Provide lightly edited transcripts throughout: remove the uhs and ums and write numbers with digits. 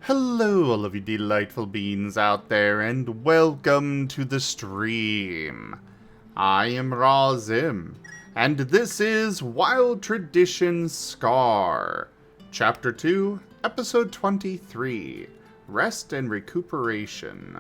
Hello, all of you delightful beings out there, and welcome to the stream. I am Razim, and this is Wild Tradition Scar, Chapter 2, Episode 23, Rest and Recuperation.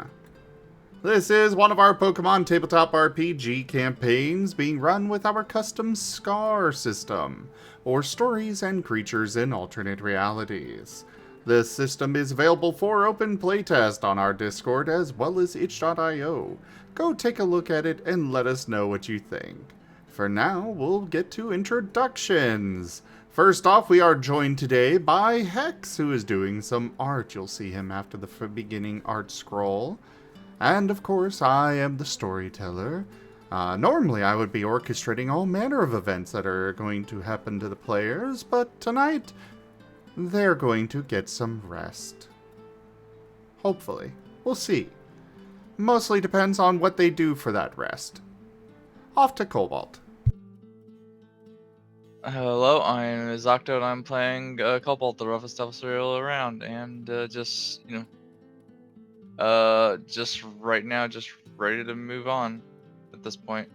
This is one of our Pokemon tabletop RPG campaigns being run with our custom Scar system, or Stories and Creatures in Alternate Realities. This system is available for open playtest on our Discord as well as itch.io. Go take a look at it and let us know what you think. For now, we'll get to introductions. First off, we are joined today by Hex, who is doing some art. You'll see him after the beginning art scroll. And of course, I am the storyteller. Normally, I would be orchestrating all manner of events that are going to happen to the players, but tonight, they're going to get some rest. Hopefully. We'll see. Mostly depends on what they do for that rest. Off to Cobalt. Hello, I'm Octo and I'm playing Cobalt, the roughest cereal around, and just right now, just ready to move on at this point.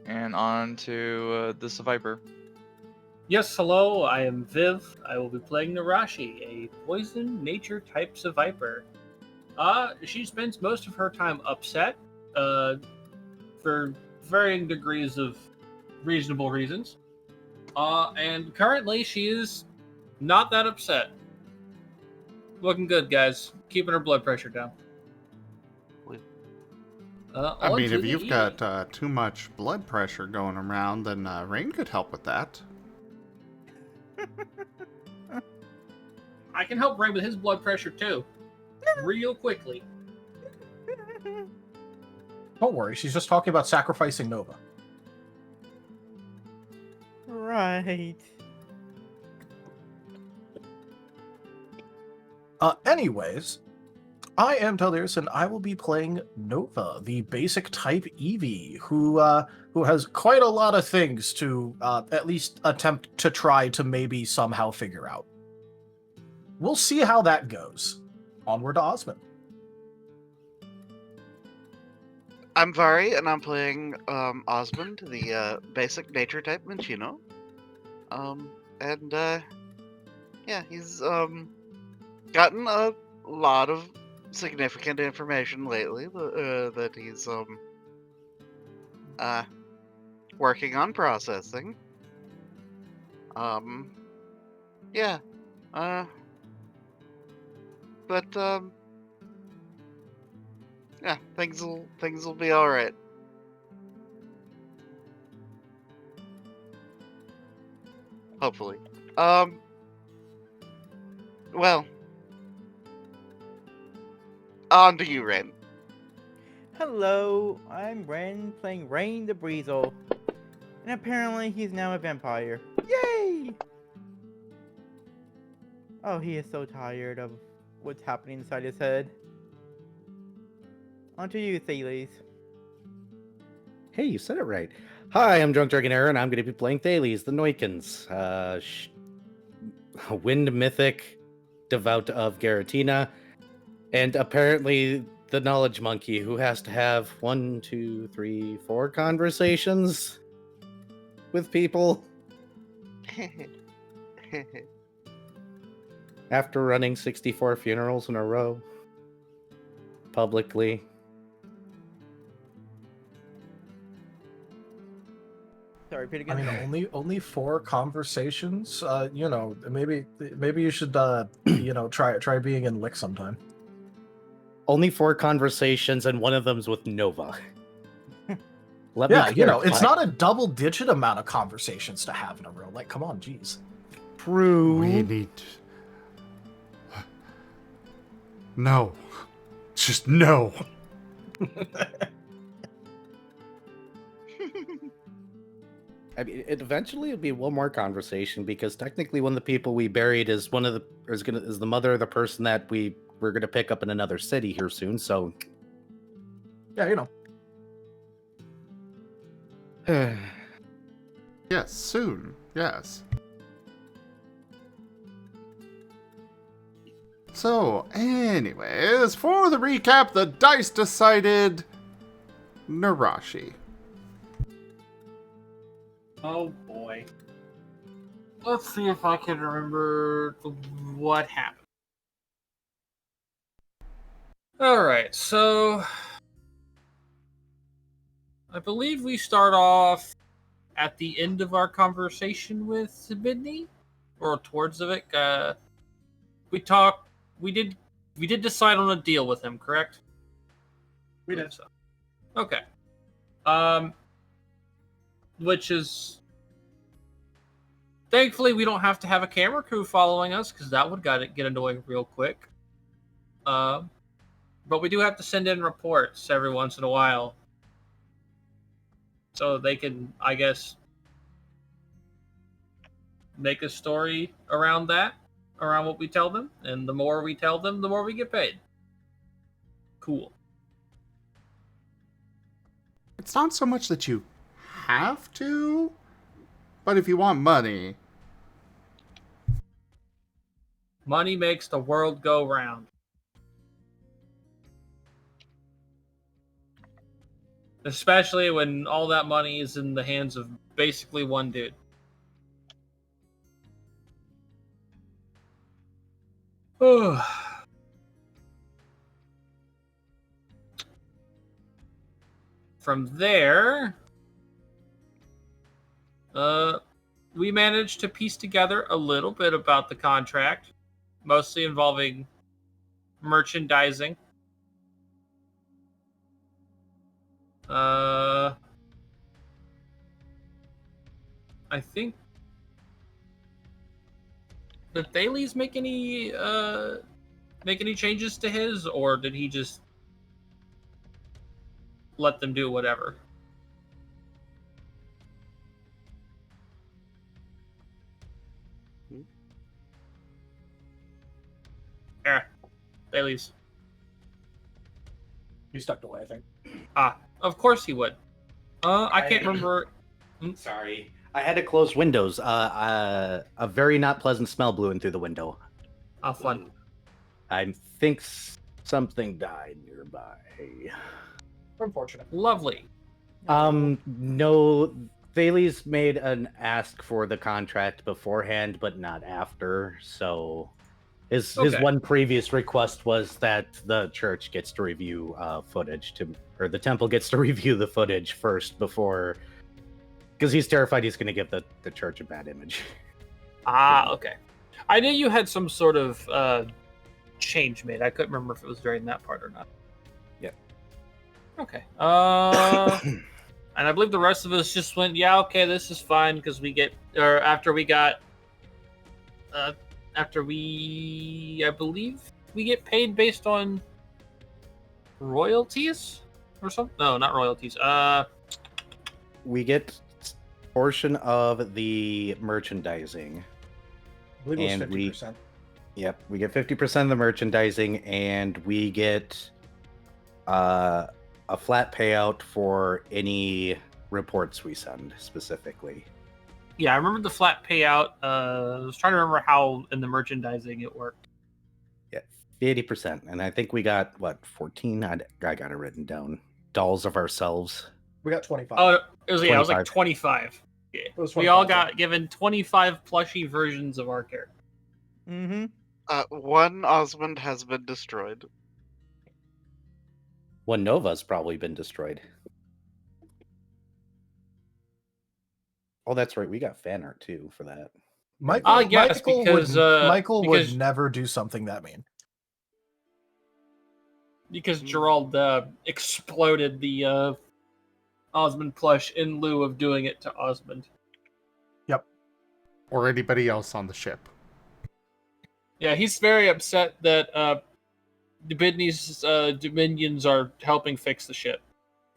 And on to this Viper. Yes, hello, I am Viv. I will be playing Nerashi, a poison nature type Viper. She spends most of her time upset, for varying degrees of reasonable reasons. And currently she is not that upset. Looking good, guys. Keeping her blood pressure down. I mean, if you've got too much blood pressure going around, then Rain could help with that. I can help Ray with his blood pressure too. Real quickly. Don't worry, she's just talking about sacrificing Nova. Right. Anyways, I am Teliers, and I will be playing Nova, the basic type Eevee, who has quite a lot of things to at least attempt to try to maybe somehow figure out. We'll see how that goes. Onward to Osmund. I'm Vari, and I'm playing Osmund, the basic nature type Minchino. Yeah, he's gotten a lot of significant information lately that he's working on processing. Yeah, yeah, things will be all right. Hopefully. Well, on to you, Ren. Hello, I'm Ren, playing Rain the Breezel. And apparently he's now a vampire. Yay! Oh, he is so tired of what's happening inside his head. On to you, Thales. Hey, you said it right. Hi, I'm Drunk Dragonair, and I'm going to be playing Thales, the Noikins. Wind Mythic, Devout of Garatina, and apparently the Knowledge Monkey, who has to have 1, 2, 3, 4 conversations with people after running 64 funerals in a row publicly. Sorry, repeat I again. mean, only 4 conversations. Maybe you should try being in Lick sometime. Only 4 conversations, and one of them's with Nova. Yeah, it's not a double-digit amount of conversations to have in a row. Like, come on, jeez. True. We need... No. Just no. I mean, eventually it'll be one more conversation, because technically one of the people we buried is is the mother of the person that we're gonna pick up in another city here soon. So Yeah, Yes, soon. Yes. So, anyways, for the recap, the dice decided Nerashi. Oh boy. Let's see if I can remember what happened. Alright, so I believe we start off at the end of our conversation with Sibidney, or towards of it. We did decide on a deal with him, correct? We did. So. Okay. Which is, thankfully we don't have to have a camera crew following us, because that would get annoying real quick. But we do have to send in reports every once in a while, so they can, I guess, make a story around that, around what we tell them, and the more we tell them, the more we get paid. Cool. It's not so much that you have to, but if you want money. Money makes the world go round. Especially when all that money is in the hands of basically one dude. From there, we managed to piece together a little bit about the contract, mostly involving merchandising. I think, did Thales make any changes to his, or did he just let them do whatever? Thales. He stepped away, I think. Of course he would. I can't remember. Sorry. I had to close windows. A very not pleasant smell blew in through the window. How fun. I think something died nearby. Unfortunate. Lovely. No, Thales made an ask for the contract beforehand, but not after. So his one previous request was that the church gets to review footage or the temple gets to review the footage first before, because he's terrified he's going to give the church a bad image. Okay. I knew you had some sort of change made. I couldn't remember if it was during that part or not. Yep. Okay. And I believe the rest of us just went, yeah, okay, this is fine, because I believe we get paid based on royalties or something. No, not royalties. We get portion of the merchandising. I believe it was 50%. Yep, we get 50% of the merchandising, and we get a flat payout for any reports we send specifically. Yeah, I remember the flat payout. I was trying to remember how in the merchandising it worked. Yeah, 80%. And I think we got, 14? I got it written down. Dolls of ourselves. We got 25. Oh, it was 25. like 25. Yeah. It was We all 25, got given 25 plushy versions of our character. Mm-hmm. One Osmond has been destroyed. One Nova's probably been destroyed. Oh, that's right. We got fan art too for that. Michael, yes, Michael because- would never do something that mean. Because Gerald exploded the Osmond plush in lieu of doing it to Osmond. Or anybody else on the ship. Yeah, he's very upset that Dubidney's dominions are helping fix the ship.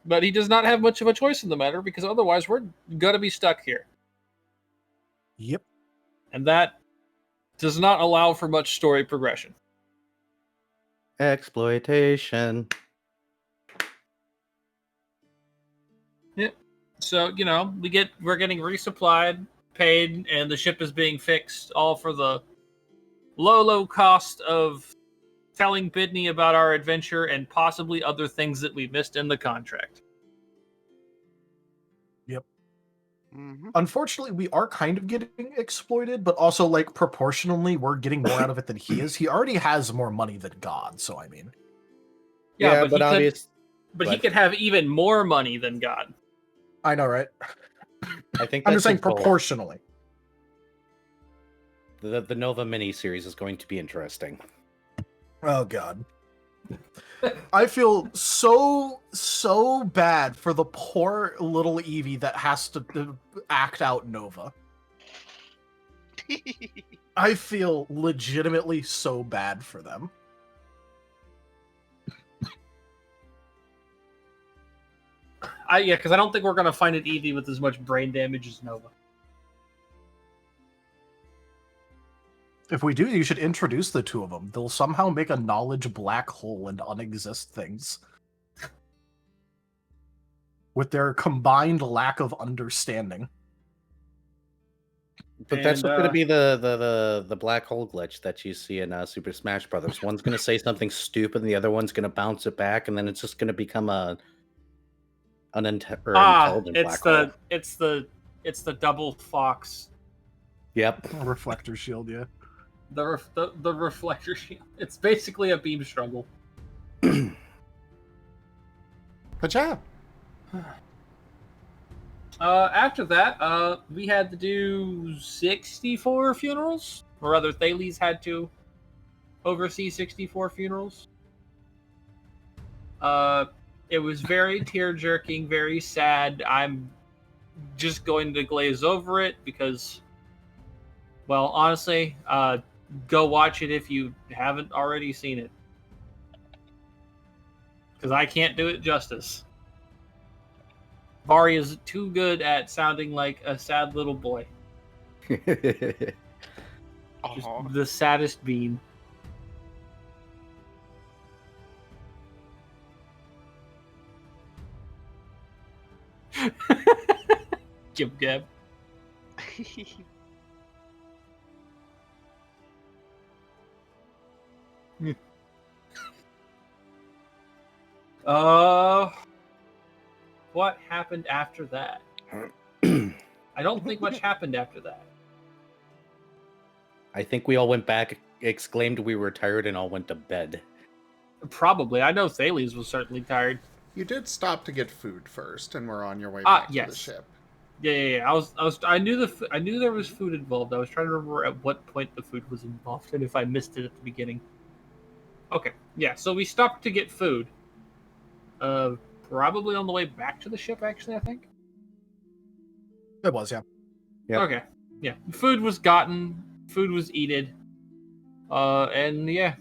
But he does not have much of a choice in the matter, because otherwise we're going to be stuck here. Yep. And that does not allow for much story progression. Exploitation. Yep. So, we're getting resupplied, paid, and the ship is being fixed, all for the low cost of telling Bidney about our adventure and possibly other things that we missed in the contract. Mhm. Unfortunately, we are kind of getting exploited, but also, like, proportionally, we're getting more out of it than he is. He already has more money than God, so I mean. Yeah, but he obvious. but he What? could have even more money than God. I know, right? I think I'm that's just saying his goal. proportionally. The Nova mini series is going to be interesting. Oh, God. I feel so bad for the poor little Eevee that has to act out Nova. I feel legitimately so bad for them. Because I don't think we're gonna find an Eevee with as much brain damage as Nova. If we do, you should introduce the two of them. They'll somehow make a knowledge black hole and unexist things. With their combined lack of understanding. But that's And, what's going to be the black hole glitch that you see in Super Smash Brothers. One's going to say something stupid, and the other one's going to bounce it back, and then it's just going to become an intelligent black hole. it's the double fox, Yep. Reflector shield, yeah. the reflector shield. It's basically a beam struggle. But yeah, After that, we had to do 64 funerals, or rather, Thales had to oversee 64 funerals. It was very tear-jerking, very sad. I'm just going to glaze over it because, well, honestly, go watch it if you haven't already seen it. Because I can't do it justice. Varien is too good at sounding like a sad little boy. Just Aw. the saddest bean. Jib Gab. What happened after that? I don't think much happened after that. I think we all went back, exclaimed we were tired, and all went to bed. Probably. I know Thales was certainly tired. you did stop to get food first, and we're on your way back to the Yes. ship. Yeah. I knew there was food involved. I was trying to remember at what point the food was involved and if I missed it at the beginning. Okay. Yeah, so we stopped to get food. Probably on the way back to the ship, actually, I think. It was, yeah. Yep. Okay. Yeah. Food was gotten, food was eaten. And yeah.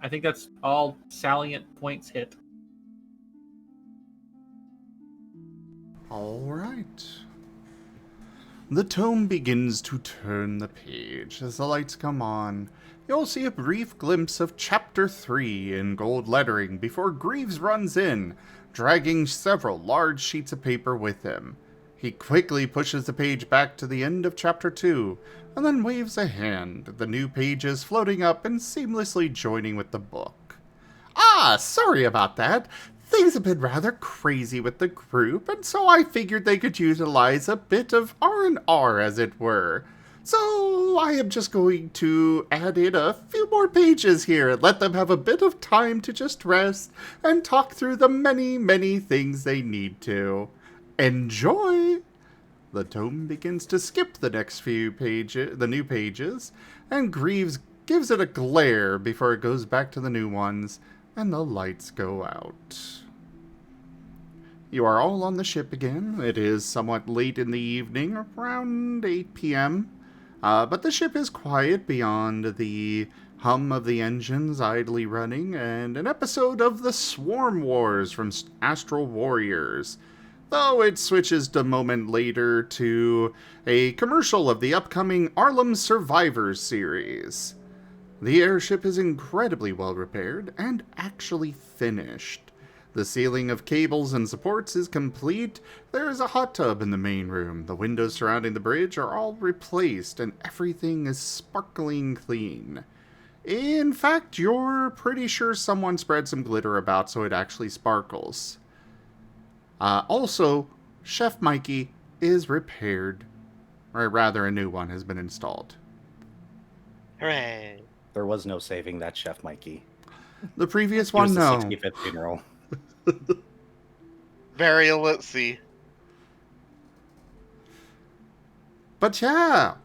I think that's all salient points hit. All right. The tome begins to turn the page. As the lights come on, you'll see a brief glimpse of Chapter 3 in gold lettering before Greaves runs in, dragging several large sheets of paper with him. He quickly pushes the page back to the end of Chapter 2, and then waves a hand, the new pages floating up and seamlessly joining with the book. Ah, sorry about that. Things have been rather crazy with the group, and so I figured they could utilize a bit of R&R, as it were. So I am just going to add in a few more pages here and let them have a bit of time to just rest and talk through the many, many things they need to. Enjoy! The tome begins to skip the next few pages, the new pages, and Greaves gives it a glare before it goes back to the new ones, and the lights go out. You are all on the ship again. It is somewhat late in the evening, around 8 p.m., but the ship is quiet beyond the hum of the engines idly running and an episode of the Swarm Wars from Astral Warriors, though it switches a moment later to a commercial of the upcoming Arlem Survivors series. The airship is incredibly well repaired and actually finished. The ceiling of cables and supports is complete. There is a hot tub in the main room. The windows surrounding the bridge are all replaced, and everything is sparkling clean. In fact, you're pretty sure someone spread some glitter about so it actually sparkles. Also, Chef Mikey is repaired. Or rather, a new one has been installed. Hooray! There was no saving that Chef Mikey. The previous He was one, the no. 65th funeral. Varian, let's see. But yeah,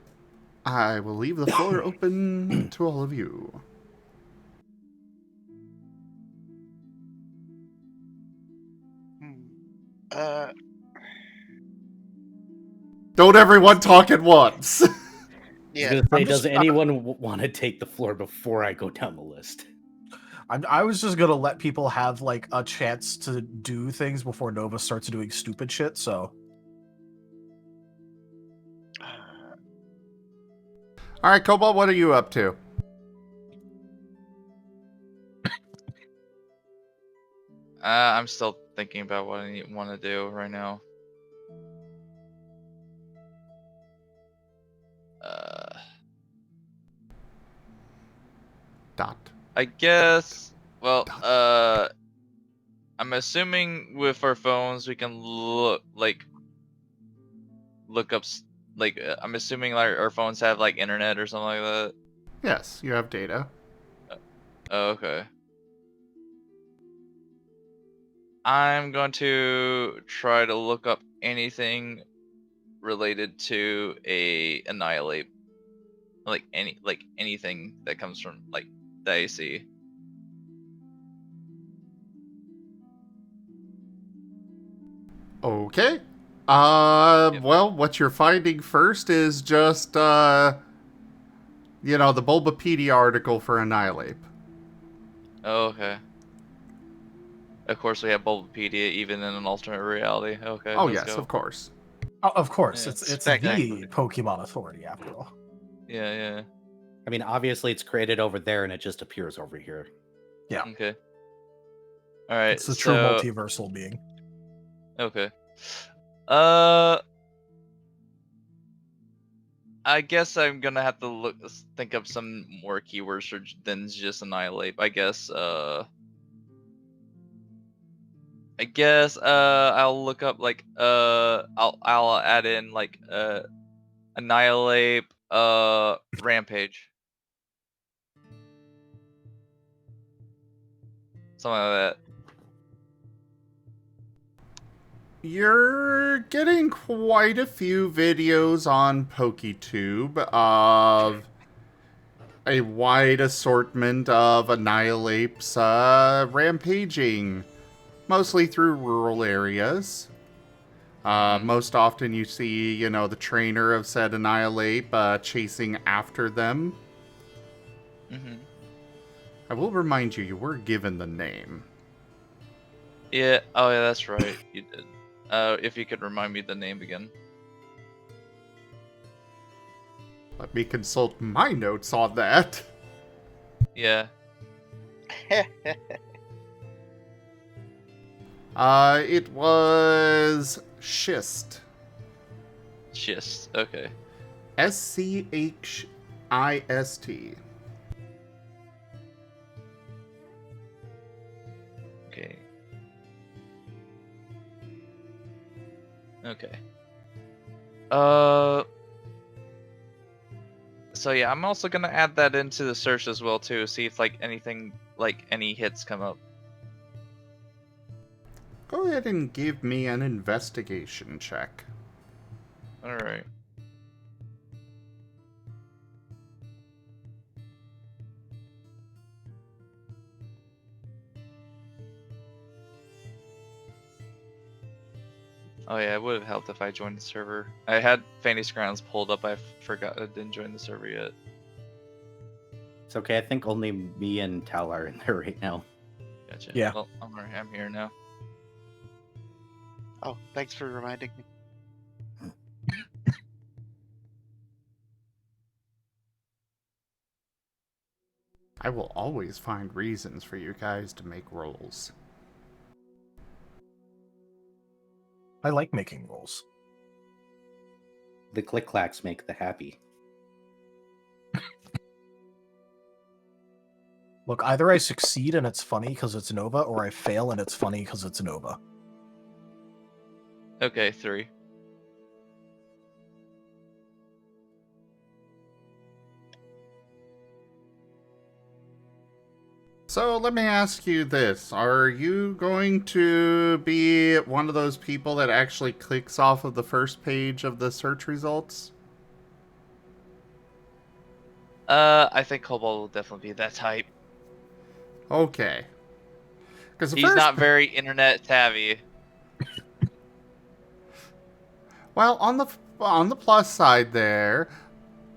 I will leave the floor open to all of you. Uh, Don't everyone talk at once. I was yeah. gonna say, I'm does just- anyone want to take the floor before I go down the list? I was just gonna let people have like a chance to do things before Nova starts doing stupid shit. So All right, Cobalt, what are you up to? I'm still thinking about what I want to do right now. Dot. I guess. Well, I'm assuming with our phones we can look up I'm assuming like our phones have like internet or something like that. Yes, you have data. Oh, okay. I'm going to try to look up anything related to a annihilate, like anything that comes from like the AC. Okay. Yep. Well, what you're finding first is just, the Bulbapedia article for Annihilate. Oh, okay. Of course, we have Bulbapedia even in an alternate reality. Okay, Oh, let's yes, go. of course. of course, Yeah. it's the Spectacular. Pokemon Authority after all. Yeah, yeah. I mean, obviously it's created over there and it just appears over here. Yeah. Okay. All right. It's the true multiversal being. Okay. I guess I'm gonna have to think of some more keywords than just annihilate. I guess. I'll look up like I'll add in like annihilate rampage. Something like that. You're getting quite a few videos on PokeTube of a wide assortment of Annihilapes rampaging, mostly through rural areas. Most often you see, the trainer of said Annihilate chasing after them. Mm-hmm. I will remind you, you were given the name. Yeah. Oh, yeah. That's right. You did. If you could remind me the name again. Let me consult my notes on that. Yeah. It was Schist. Schist. Okay. Schist. Okay. Okay. So yeah, I'm also gonna add that into the search as well too. See if like anything, like any hits come up. Go ahead and give me an investigation check. All right. Oh yeah, it would have helped if I joined the server. I had Fantasy Grounds pulled up. I forgot I didn't join the server yet. It's okay. I think only me and Tal are in there right now. Gotcha. Yeah. Well, I'm here now. Oh, thanks for reminding me. I will always find reasons for you guys to make rolls. I like making rolls. The click clacks make the happy. Look, either I succeed and it's funny because it's Nova, or I fail and it's funny because it's Nova. Okay, 3. So let me ask you this. Are you going to be one of those people that actually clicks off of the first page of the search results? I think Cobalt will definitely be that type. Okay. Because He's not very internet savvy. Well, on the plus side there,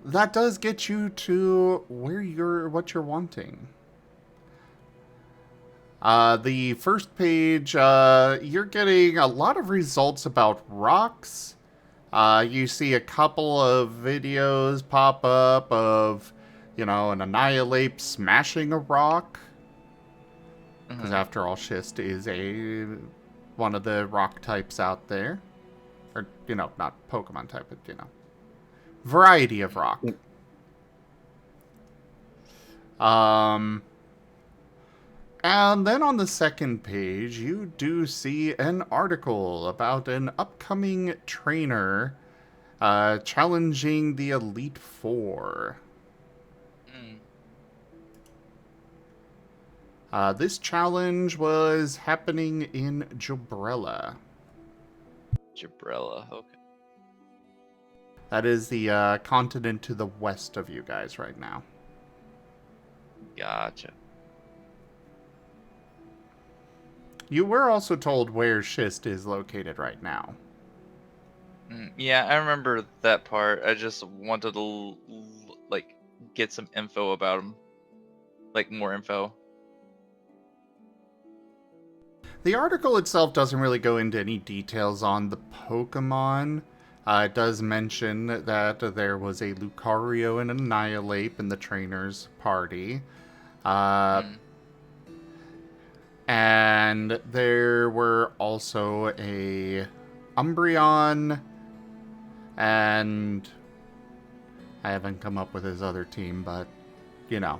that does get you to what you're wanting. The first page, you're getting a lot of results about rocks. You see a couple of videos pop up of, an annihilate smashing a rock. Because after all, schist is one of the rock types out there. Or, not Pokemon type, but, variety of rock. And then on the second page, you do see an article about an upcoming trainer challenging the Elite Four. This challenge was happening in Jobrella. Jobrella, okay. That is the continent to the west of you guys right now. Gotcha. You were also told where Schist is located right now. Yeah, I remember that part. I just wanted to, get some info about him. More info. The article itself doesn't really go into any details on the Pokemon. It does mention that there was a Lucario and an Annihilate in the trainer's party. And there were also a Umbreon, and I haven't come up with his other team, but, He had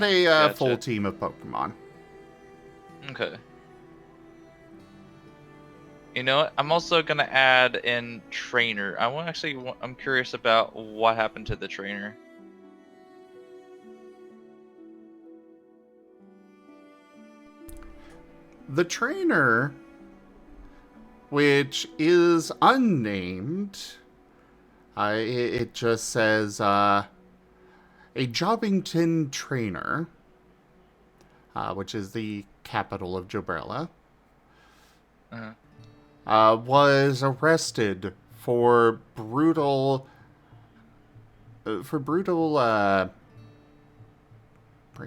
a Gotcha. full team of Pokemon. Okay. You know what? I'm also gonna add in trainer. I'm curious about what happened to the trainer. The trainer, which is unnamed, it just says a Jobbington trainer, which is the capital of Jobrella, was arrested for brutal. Brain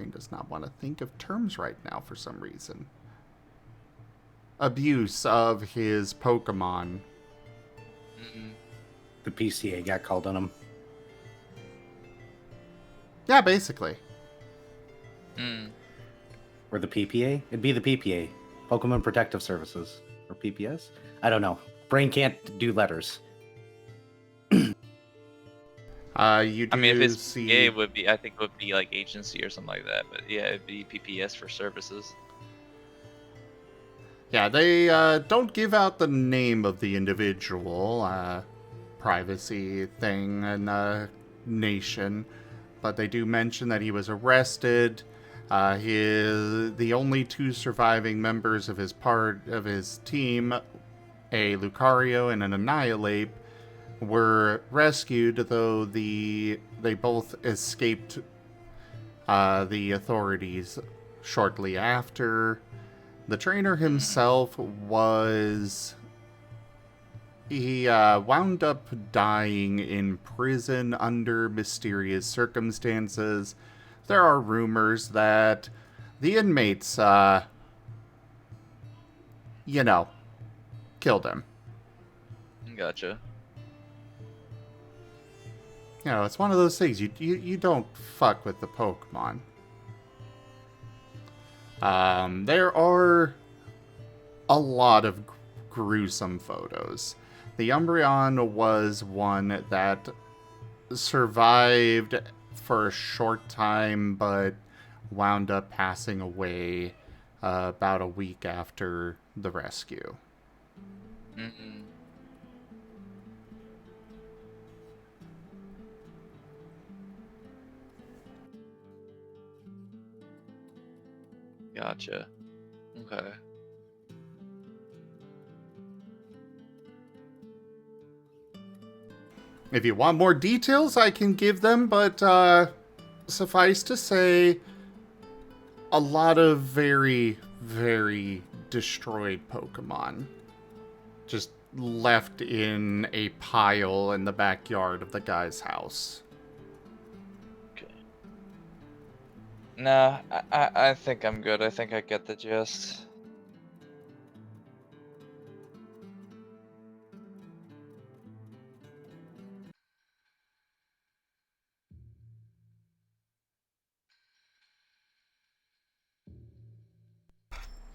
does not want to think of terms right now for some reason. Abuse of his Pokemon. The PCA got called on him. Yeah, basically. Or the PPA? It'd be the PPA. Pokemon Protective Services. Or PPS? I don't know. Brain can't do letters. You do I mean, if it's see... PA, I think it would be like agency or something like that. But yeah, it'd be PPS for services. Yeah, they don't give out the name of the individual, privacy thing and nation, but they do mention that he was arrested. The only two surviving members of his team, a Lucario and an Annihilate, were rescued, though they both escaped the authorities shortly after. The trainer himself he wound up dying in prison under mysterious circumstances. There are rumors that the inmates, killed him. Gotcha. It's one of those things. You don't fuck with the Pokemon. There are a lot of gruesome photos. The Umbreon was one that survived for a short time, but wound up passing away about a week after the rescue. Mm-hmm. Gotcha. Okay. If you want more details, I can give them, but suffice to say, a lot of very, very destroyed Pokemon. Just left in a pile in the backyard of the guy's house. Okay. Nah, I think I'm good. I think I get the gist.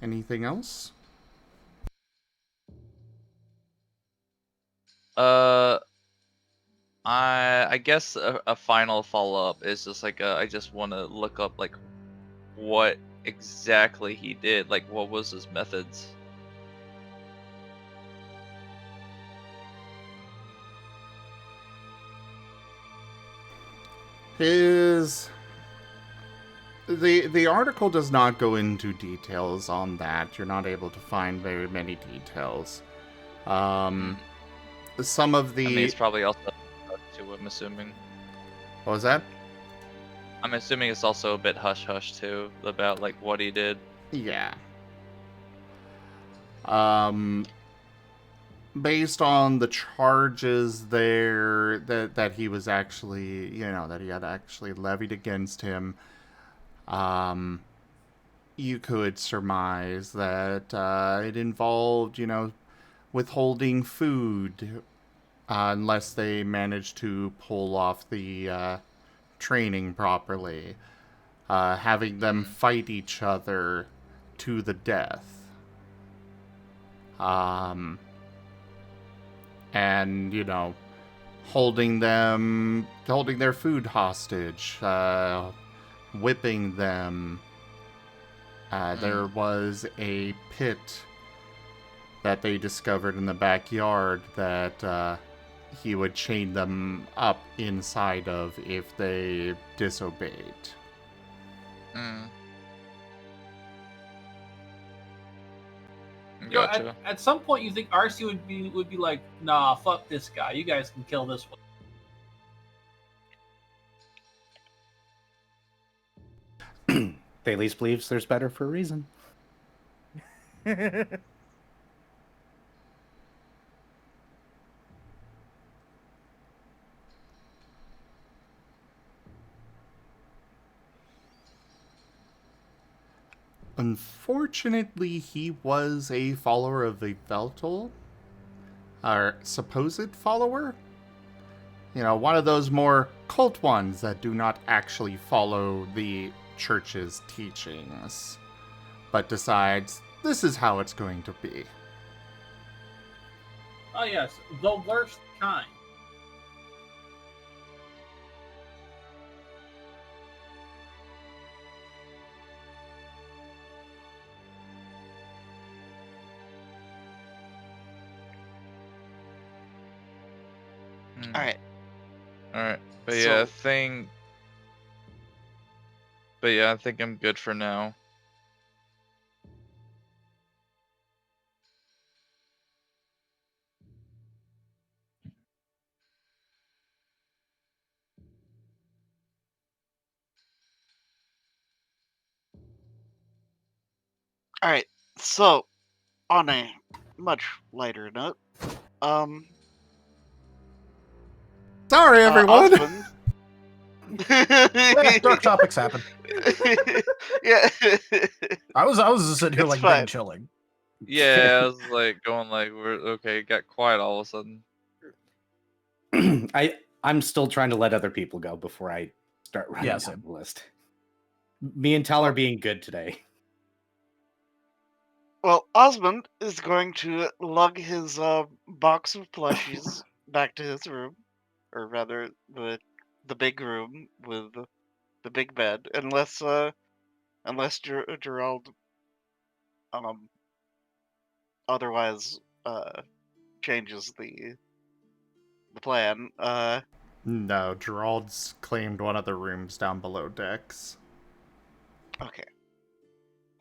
Anything else? I guess a final follow up is just like I just want to look up like what exactly he did, like what was his methods. The article does not go into details on that. You're not able to find very many details. Some of the... I mean, it's probably also too, I'm assuming. What was that? I'm assuming it's also a bit hush-hush too, about like what he did. Yeah. Based on the charges there that he was actually, that he had actually levied against him, you could surmise that it involved, withholding food unless they managed to pull off the training properly, having them fight each other to the death, and holding their food hostage, whipping them. There was a pit that they discovered in the backyard that he would chain them up inside of if they disobeyed. Gotcha. At some point, you think RC would be like, nah, fuck this guy. You guys can kill this one. They at least believes there's better for a reason. Unfortunately, he was a follower of the Veltal, or supposed follower. One of those more cult ones that do not actually follow the church's teachings, but decides this is how it's going to be. Oh yes, the worst kind. Alright. Alright. But So- yeah, I think I'm good for now. Alright, so on a much lighter note, Sorry, everyone. Osmond. Dark topics happen. Yeah. I was just sitting here It's like fine. being chilling. Yeah, I was like going like we're okay, it got quiet all of a sudden. I'm still trying to let other people go before I start running Yeah, down same. the list. Me and Tal are being good today. Well, Osmond is going to lug his box of plushies back to his room, or rather, the big room with the big bed, unless Gerald um otherwise changes the plan. No, Gerald's claimed one of the rooms down below decks. Okay.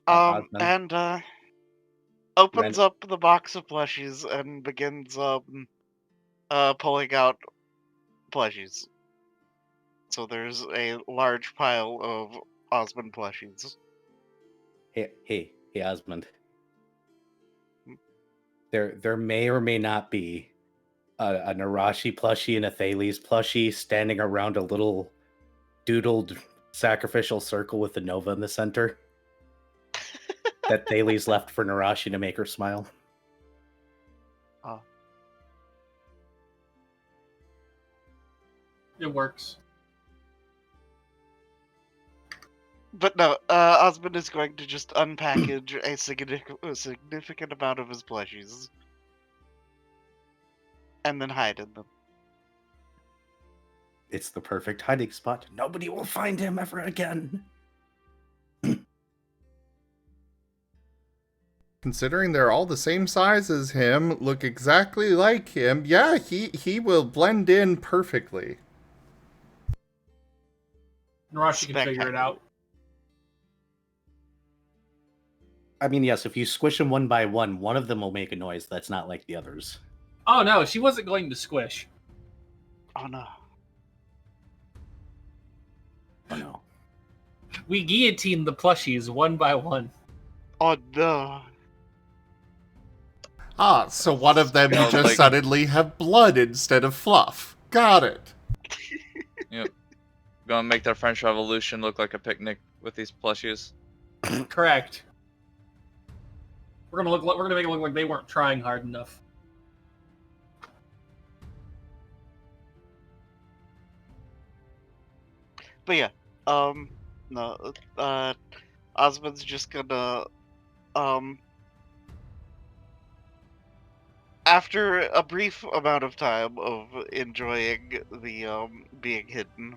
Osmond. And opens Ren- up the box of plushies and begins pulling out plushies. So there's a large pile of Osmond plushies. Hey, Osmond. There may or may not be a Nerashi plushie and a Thales plushie standing around a little doodled sacrificial circle with the Nova in the center that Thales left for Nerashi to make her smile. It works. But no, Osmond is going to just unpackage a significant amount of his plushies and then hide in them. It's the perfect hiding spot. Nobody will find him ever again. Considering they're all the same size as him, look exactly like him, yeah, he will blend in perfectly. Nerashi can figure it out. I mean, yes, if you squish them one by one of them will make a noise that's not like the others. Oh no, she wasn't going to squish. Oh no. Oh no. We guillotined the plushies one by one. Oh no. Ah, so one of them you Smells just like- suddenly have blood instead of fluff. Got it. Yep. Gonna make their French Revolution look like a picnic with these plushies. Correct. We're gonna make it look like they weren't trying hard enough. But yeah, no, Osmond's just gonna, after a brief amount of time of enjoying the, being hidden,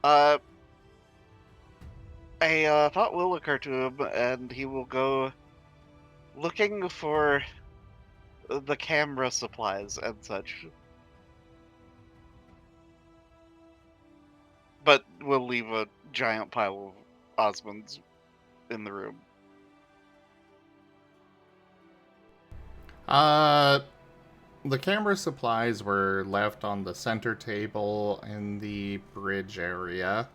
a thought will occur to him, and he will go looking for the camera supplies and such. But we'll leave a giant pile of Osmonds in the room. The camera supplies were left on the center table in the bridge area,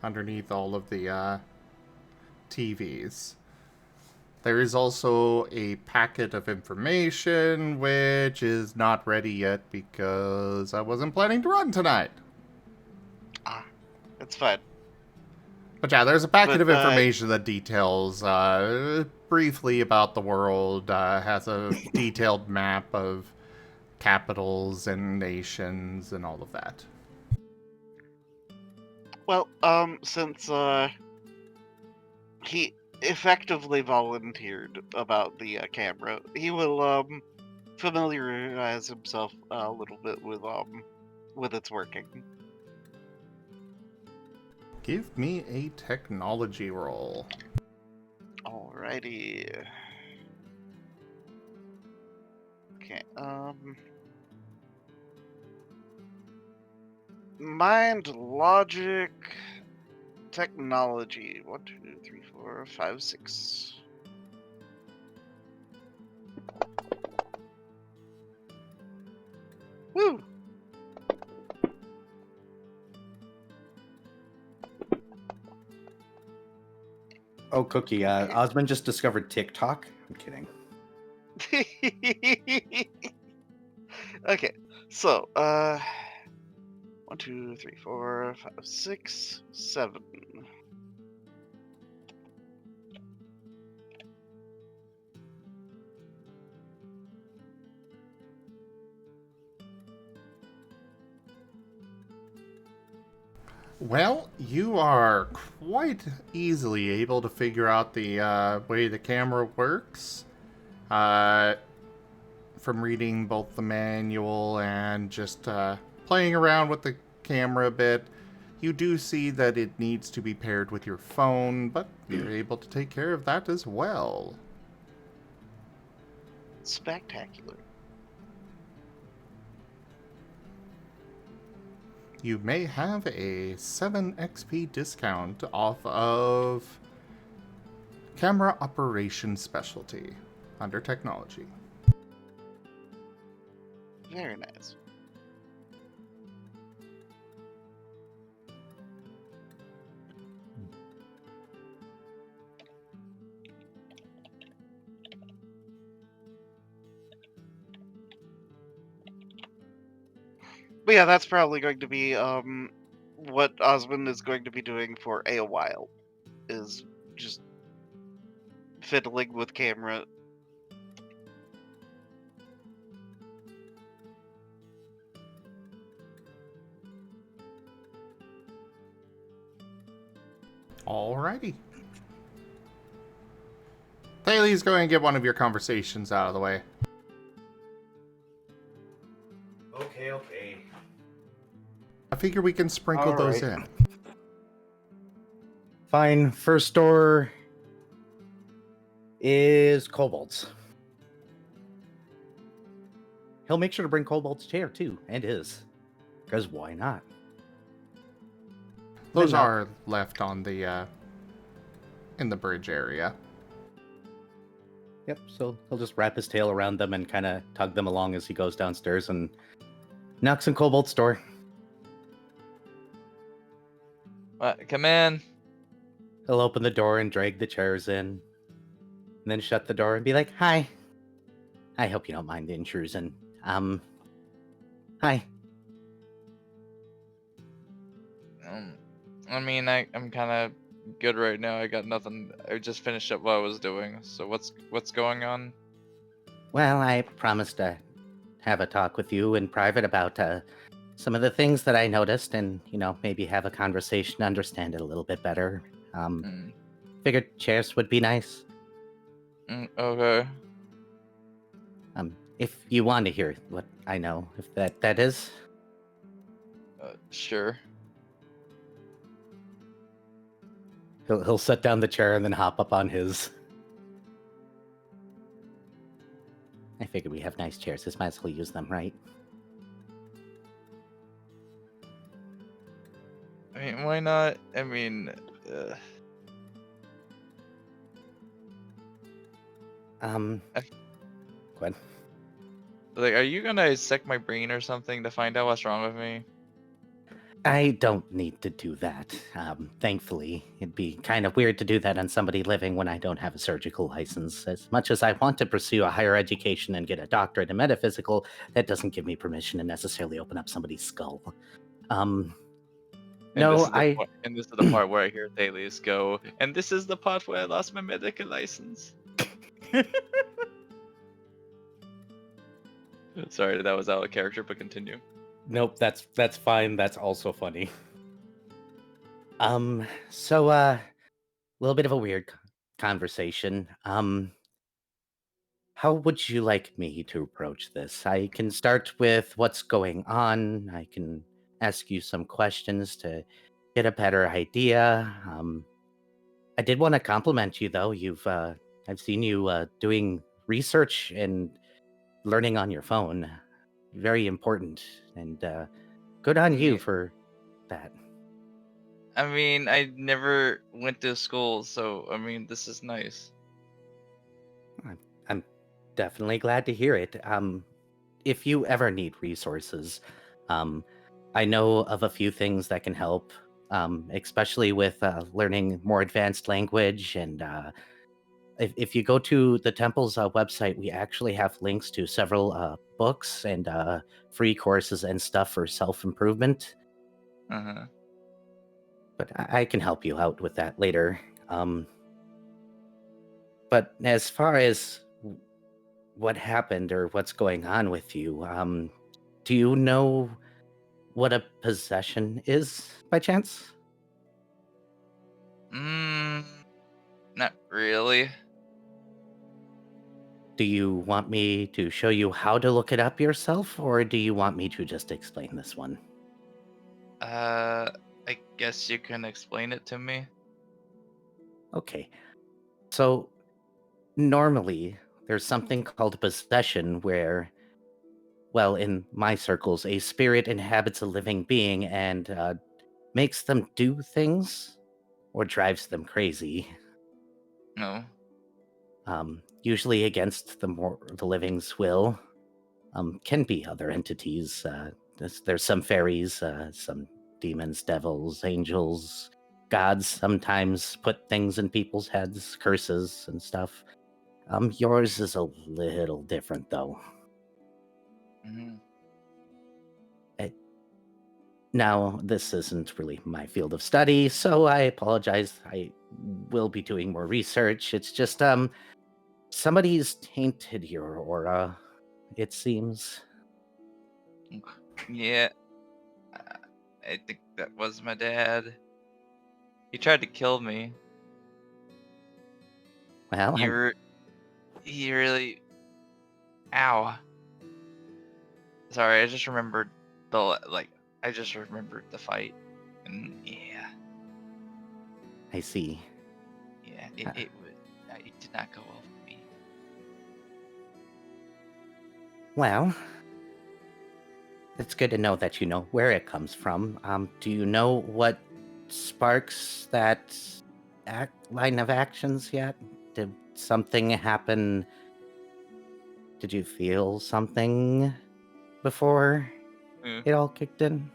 underneath all of the TVs. There is also a packet of information, which is not ready yet because I wasn't planning to run tonight. It's fine. But yeah, there's a packet But, of information that details briefly about the world, has a detailed map of capitals and nations and all of that. Well, since he effectively volunteered about the camera, he will familiarize himself a little bit with its working. Give me a technology roll. Alrighty. Okay, mind, logic, technology. 1, 2, 3, 4, 5, 6. Woo! Oh, Cookie, Osmond just discovered TikTok. I'm kidding. Okay, so 1, 2, 3, 4, 5, 6, 7. Well, you are quite easily able to figure out the way the camera works from reading both the manual and just playing around with the camera a bit. You do see that it needs to be paired with your phone, but you're able to take care of that as well. Spectacular. You may have a 7 XP discount off of camera operation specialty under technology. Very nice. But yeah, that's probably going to be what Osmond is going to be doing for a while, is just fiddling with camera. Alrighty. Thales, go ahead and get one of your conversations out of the way. Okay. I figure we can sprinkle those Alright. in. Fine. First door is Cobalt's. He'll make sure to bring Cobalt's chair too, and his. Because why not? Those Then, are left on the in the bridge area. Yep, so he'll just wrap his tail around them and kind of tug them along as he goes downstairs and knocks on Cobalt's door. Come in. He'll open the door and drag the chairs in, and then shut the door and be like, "Hi. I hope you don't mind the intrusion. Hi." I mean, I'm kind of good right now. I got nothing. I just finished up what I was doing. So what's going on? Well, I promised to have a talk with you in private about some of the things that I noticed, and maybe have a conversation to understand it a little bit better. Figured chairs would be nice. Okay. If you want to hear what I know, if that is. Sure. He'll set down the chair and then hop up on his. I figured we have nice chairs. Just might as well use them, right? I mean, why not? I mean, Go ahead. like, are you gonna dissect my brain or something to find out what's wrong with me? I don't need to do that. Thankfully, it'd be kind of weird to do that on somebody living when I don't have a surgical license. As much as I want to pursue a higher education and get a doctorate in metaphysical, that doesn't give me permission to necessarily open up somebody's skull. And No, this is the part, and this is the part where I hear Thales go, and this is the part where I lost my medical license. Sorry, that was out of character, but continue. Nope, that's fine. That's also funny. So a little bit of a weird conversation. How would you like me to approach this? I can start with what's going on. I can ask you some questions to get a better idea. I did want to compliment you though. I've seen you doing research and learning on your phone. Very important, and good on you Yeah. for that. I mean, I never went to school, so I mean, this is nice. I'm definitely glad to hear it. If you ever need resources, I know of a few things that can help, especially with learning more advanced language. And if you go to the temple's website, we actually have links to several books and free courses and stuff for self-improvement. Uh-huh. But I can help you out with that later. But as far as what happened or what's going on with you, do you know what a possession is, by chance? Not really. Do you want me to show you how to look it up yourself, or do you want me to just explain this one? I guess you can explain it to me. Okay. So, normally, there's something called possession where, well, in my circles, a spirit inhabits a living being and makes them do things or drives them crazy. No. Usually against the living's will. Can be other entities. There's some fairies, some demons, devils, angels, gods sometimes put things in people's heads, curses and stuff. Yours is a little different though. Mm-hmm. Now, this isn't really my field of study, so I apologize. I will be doing more research. It's just, somebody's tainted your aura, it seems. Yeah. I think that was my dad. He tried to kill me. Well, He really. Ow. Sorry, I just remembered I just remembered the fight, and yeah, I see. yeah, Huh. it did not go well for me. Well, it's good to know that you know where it comes from. Do you know what sparks that line of actions yet? Did something happen? Did you feel something before Mm. it all kicked in?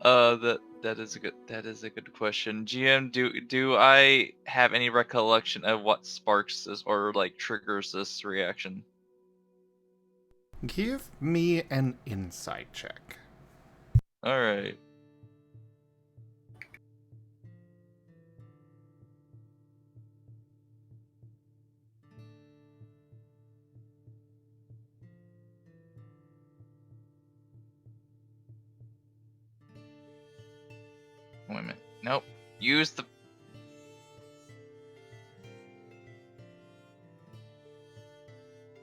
That is a good question. GM, do I have any recollection of what sparks this or like triggers this reaction? Give me an insight check. All right. Wait a minute. Nope. Use the.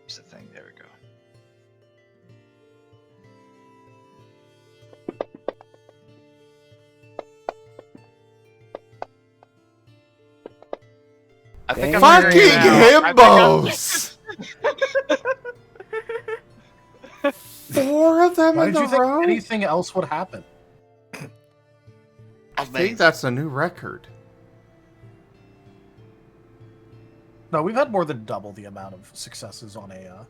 Use the thing. There we go. I think I'm Fucking figuring it out. I think I'm- himbos! 4 of them Why in did a you think row? anything else would happen? I think that's a new record. No, we've had more than double the amount of successes on a.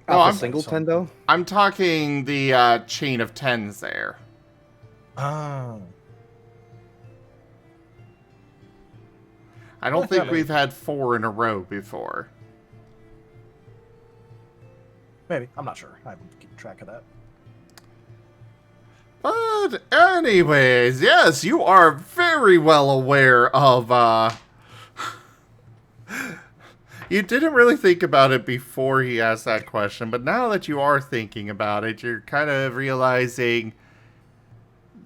No, Off I'm- a singleton, though? I'm talking the chain of 10s there. Oh. I don't Yeah, think maybe. we've had 4 in a row before. Maybe. I'm not sure. I haven't kept track of that. But anyways, yes, you are very well aware of, You didn't really think about it before he asked that question, but now that you are thinking about it, you're kind of realizing,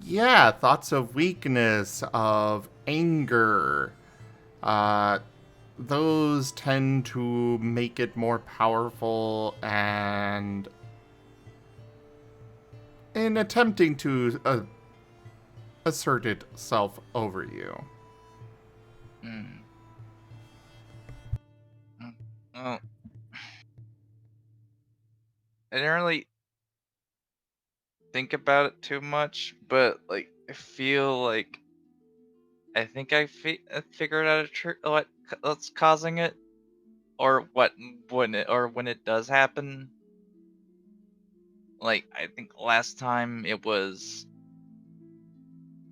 yeah, thoughts of weakness, of anger, those tend to make it more powerful, and in attempting to assert itself over you. Oh. I didn't really think about it too much, but like I feel like I think I figured out what's causing it, or when it does happen. Like I think last time it was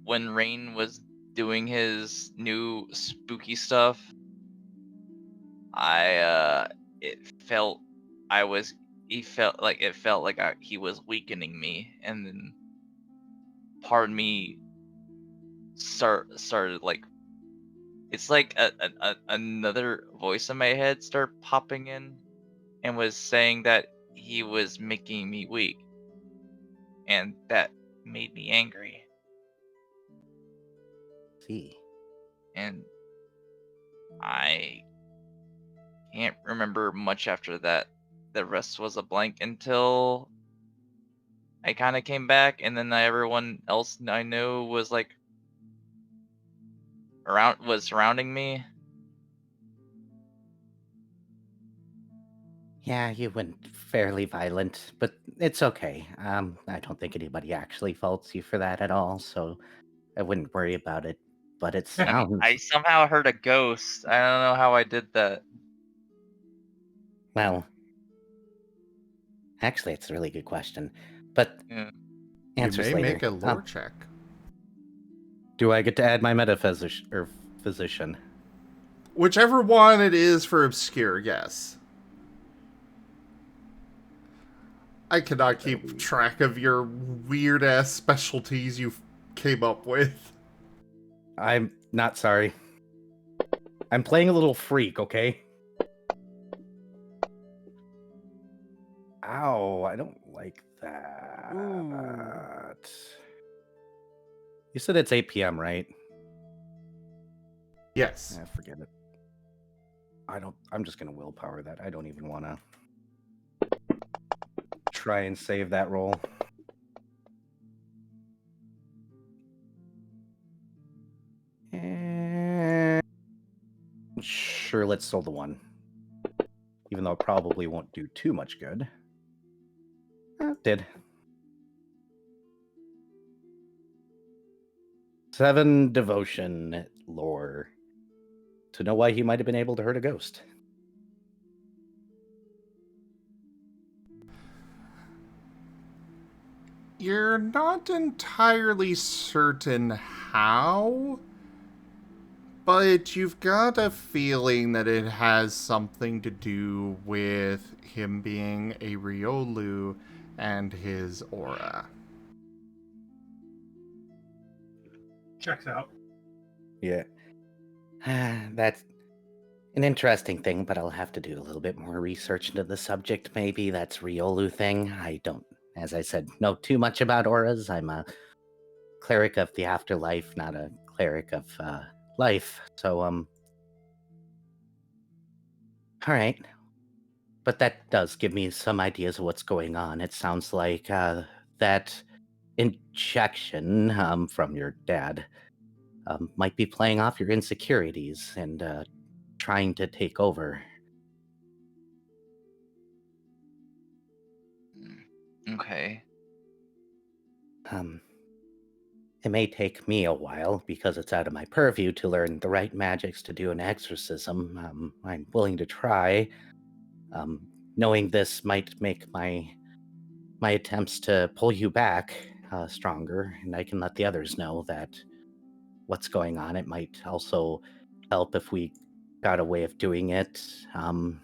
when Rain was doing his new spooky stuff. It felt I was. He felt like he was weakening me, and then part of me started like it's like another voice in my head started popping in and was saying that he was making me weak. and that made me angry. See. And I can't remember much after that. The rest was a blank until I kind of came back, and then everyone else I know was like surrounding me. Yeah, you went fairly violent, but it's okay. I don't think anybody actually faults you for that at all, so I wouldn't worry about it. But it And sounds I somehow heard a ghost. I don't know how I did that. well. Actually, it's a really good question, but Yeah. You answers may later. make a lore check. Do I get to add my metaphysician or physician? Whichever one it is for obscure, yes. I cannot keep track of your weird ass specialties you came up with. I'm not sorry. I'm playing a little freak, okay? Ow, I don't like that. You said it's 8 p.m., right? Yes. Forget it. I'm just gonna willpower that. I don't even wanna try and save that roll. And sure, let's sold the one. Even though it probably won't do too much good. It did. 7 devotion lore. To know why he might have been able to hurt a ghost. You're not entirely certain how, but you've got a feeling that it has something to do with him being a Riolu and his aura. Checks out. Yeah. That's an interesting thing, but I'll have to do a little bit more research into the subject. Maybe that's Riolu thing. I don't, as I said, know too much about auras. I'm a cleric of the afterlife, not a cleric of life. So, all right. But that does give me some ideas of what's going on. It sounds like that injection from your dad might be playing off your insecurities and trying to take over. Okay. It may take me a while because it's out of my purview to learn the right magics to do an exorcism. I'm willing to try. Knowing this might make my attempts to pull you back stronger, and I can let the others know that what's going on. It might also help if we got a way of doing it. I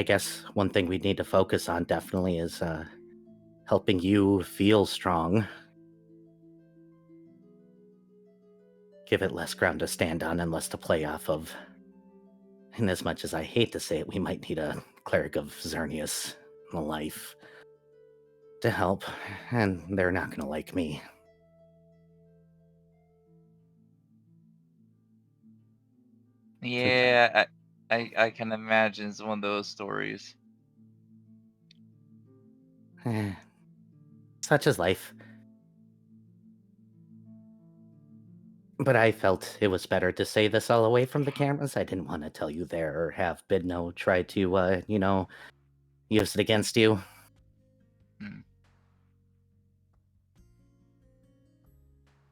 guess one thing we need to focus on definitely is helping you feel strong. Give it less ground to stand on and less to play off of. And as much as I hate to say it, we might need a cleric of Xerneas in life to help, and they're not going to like me. Yeah, I can imagine it's one of those stories. Such is life. But I felt it was better to say this all away from the cameras. I didn't want to tell you there or have Bidno try to, use it against you. Hmm.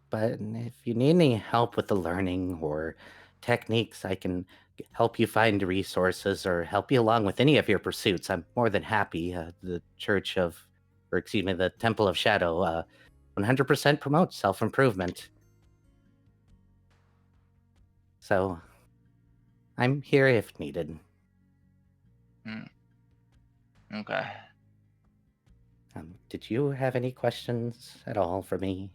But if you need any help with the learning or techniques, I can help you find resources or help you along with any of your pursuits. I'm more than happy. The Temple of Shadow 100% promotes self-improvement. So I'm here if needed. Okay. Did you have any questions at all for me?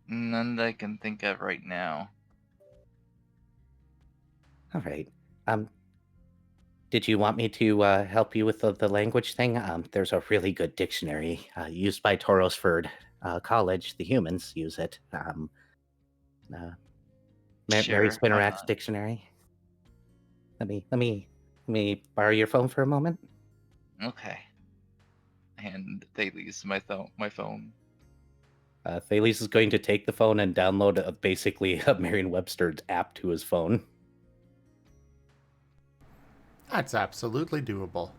None that I can think of right now. All right. Did you want me to help you with the language thing? There's a really good dictionary used by Torosford College. The humans use it. Mary Sure, why Spinnerak's not? dictionary. Let me borrow your phone for a moment. Okay. And Thales, my phone. Thales is going to take the phone and download basically a Merriam-Webster's app to his phone. That's absolutely doable.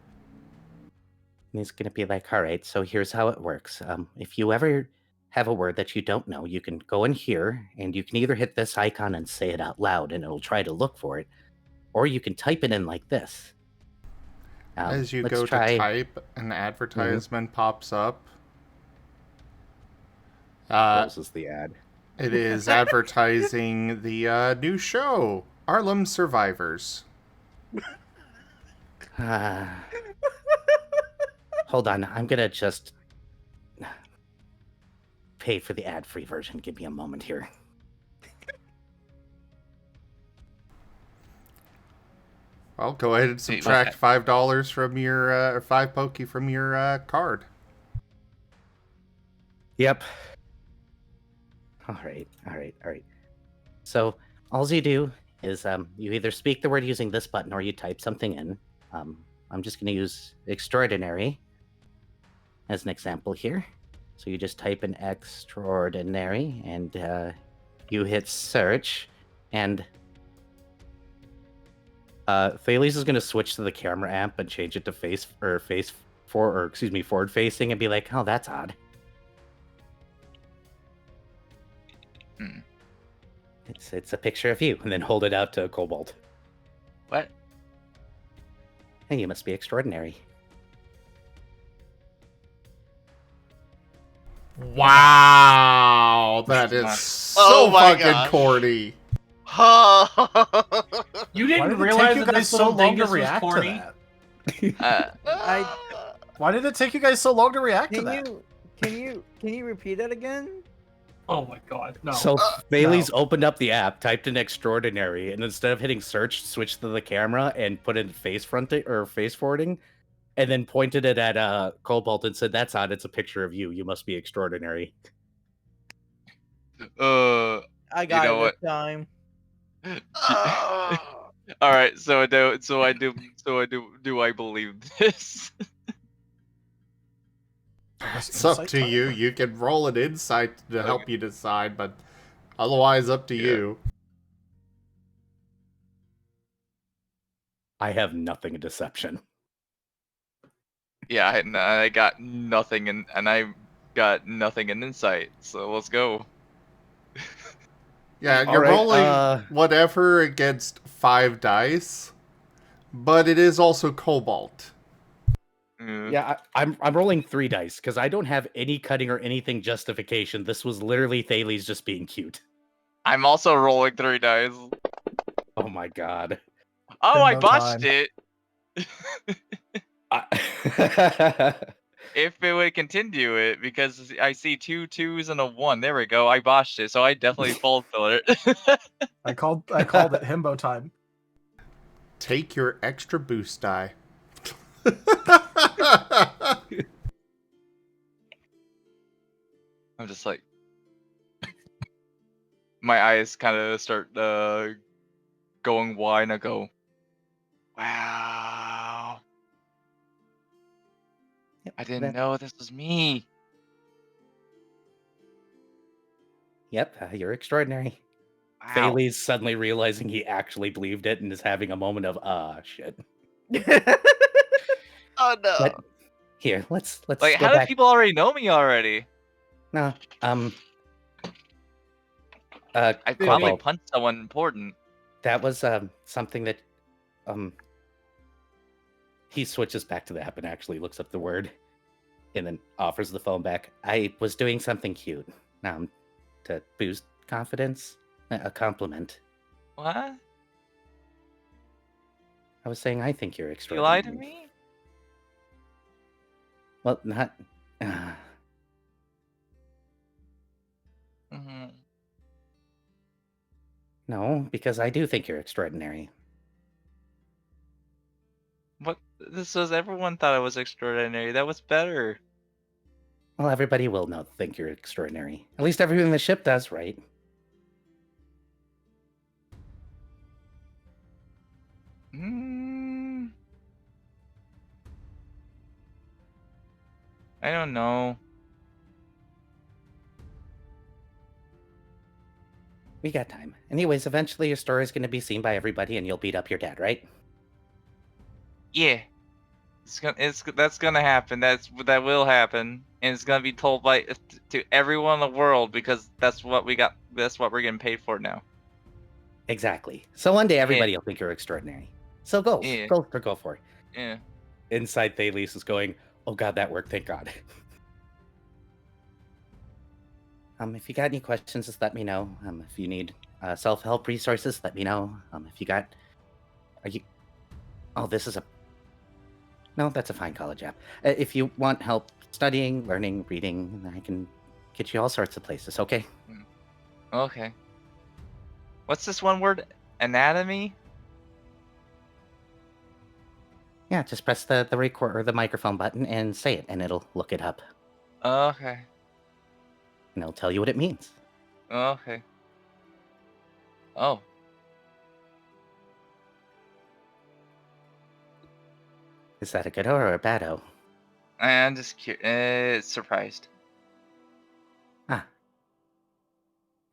And he's going to be like, all right, so here's how it works. If you ever have a word that you don't know, you can go in here and you can either hit this icon and say it out loud and it'll try to look for it, or you can type it in like this. As you let's go try... to type, an advertisement pops up. Closes the ad. It is advertising the new show, Harlem Survivors. Hold on, I'm gonna just pay for the ad-free version. Give me a moment here. Well, go ahead and subtract $5 from your, or 5 Poke from your card. Yep. All right. So all you do is you either speak the word using this button or you type something in. I'm just going to use extraordinary as an example here. So you just type in extraordinary and you hit search, and Thales is going to switch to the camera amp and change it to forward facing and be like, oh, that's odd. It's a picture of you, and then hold it out to Cobalt. What? Hey, you must be extraordinary. Wow, that is so Oh my fucking gosh. corny. You Why didn't did it realize take you that guys this so little long to dingus was react to corny? that? Uh, Why did it take you guys so long to react to Can that? you repeat that again? Oh my god, no. So Bailey's opened up the app, typed in extraordinary, and instead of hitting search, switched to the camera and put in face forwarding, and then pointed it at Cobalt and said, "That's odd. It's a picture of you. You must be extraordinary." uh, I got know it what? this time. All right, so do I believe this? It's up to you. You can roll an insight to help you decide, but otherwise up to you. I have nothing in deception. Yeah, I got nothing and I got nothing in insight. So let's go. Yeah, All you're right, rolling whatever against 5 dice, but it is also Cobalt. Yeah, I'm rolling 3 dice because I don't have any cutting or anything justification. This was literally Thales just being cute. I'm also rolling 3 dice. Oh my god. Oh, I No botched time. it. If it would continue it, because I see 2 2s and a 1. There we go. I botched it, so I definitely fulfilled it. I called it himbo time. Take your extra boost die. I'm just like, my eyes kind of start going wide, and I go, wow. I didn't know this was me. Yep, you're extraordinary. Wow. Thales suddenly realizing he actually believed it and is having a moment of shit. Oh no. But here, let's Like, go how do back. people already know me already? No, I probably Cobalt, punched someone important. that was something that he switches back to the app and actually looks up the word and then offers the phone back. I was doing something cute to boost confidence. A compliment. What? I was saying I think you're You extraordinary. lied to me? Well, not. Mhm. No, because I do think you're extraordinary. This was everyone thought I was extraordinary. That was better. Well, everybody will think you're extraordinary. At least everyone in the ship does, right? I don't know. We got time. Anyways, eventually your story is going to be seen by everybody and you'll beat up your dad, right? Yeah. That's gonna happen. That will happen, and it's gonna be told to everyone in the world because that's what we got. That's what we're getting paid for now. Exactly. So one day everybody will think you're extraordinary. So go for it. Yeah. Inside, Thales is going, "Oh God, that worked! Thank God." If you got any questions, just let me know. If you need self-help resources, let me know. Oh, this is a. No, that's a fine college app. If you want help studying, learning, reading, I can get you all sorts of places. Okay. Okay. What's this one word? Anatomy? Yeah, just press the record or the microphone button and say it, and it'll look it up, Okay. and it'll tell you what it means. Okay. Oh. Is that a good O or a bad O? I'm just surprised. Ah.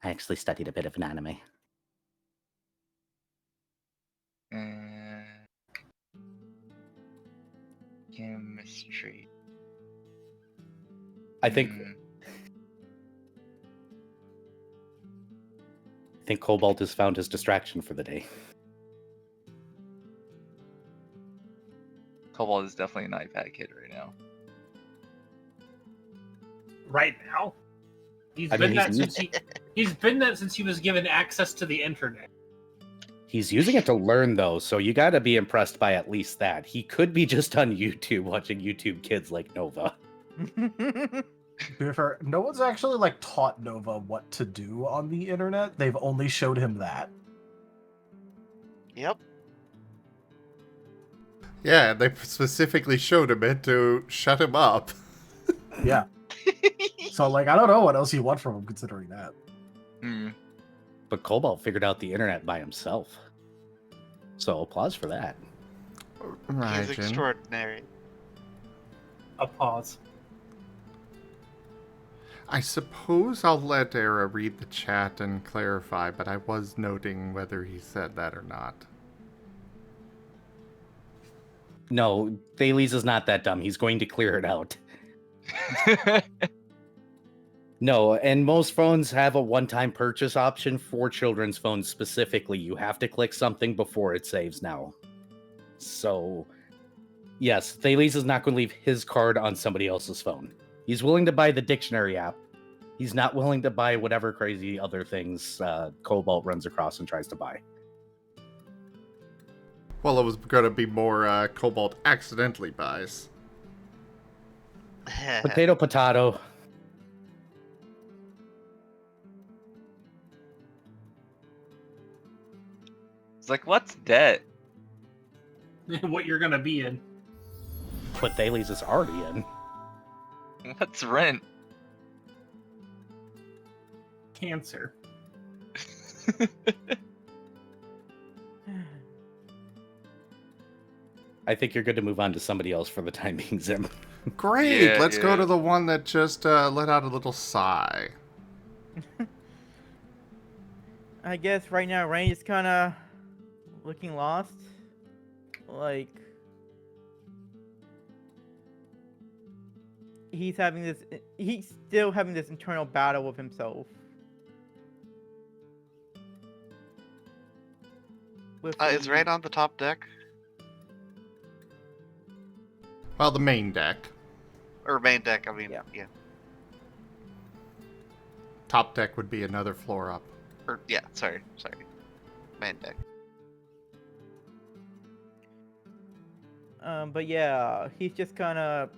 I actually studied a bit of anatomy. Chemistry. I think Cobalt has found his distraction for the day. Cobalt is definitely an iPad kid right now. Right now, he's been that since he was given access to the internet. He's using it to learn, though, so you gotta be impressed by at least that. He could be just on YouTube watching YouTube kids like Nova. To be fair, no one's actually like taught Nova what to do on the internet. They've only showed him that. Yep. Yeah, they specifically showed him it to shut him up. Yeah. So like, I don't know what else you want from him considering that. But Cobalt figured out the internet by himself. So applause for that. He's extraordinary. A pause. I suppose I'll let Era read the chat and clarify, but I was noting whether he said that or not. No, Thales is not that dumb. He's going to clear it out. No, and most phones have a one-time purchase option for children's phones specifically. You have to click something before it saves now. So, yes, Thales is not going to leave his card on somebody else's phone. He's willing to buy the dictionary app. He's not willing to buy whatever crazy other things Cobalt runs across and tries to buy. Well, it was going to be more Cobalt accidentally buys. Potato, potato. It's like, what's debt? What you're gonna be in. What Thales is already in. What's rent? Cancer. I think you're good to move on to somebody else for the time being, Zim. Great! Yeah, Let's go yeah. to the one that just let out a little sigh. I guess right now Rain is kind of looking lost. Like he's still having this internal battle with himself. Is Rain on the top deck? Well, the main deck. Or main deck, I mean, Yeah. yeah. Top deck would be another floor up. Or, yeah, sorry. Main deck. But yeah, he's just kind of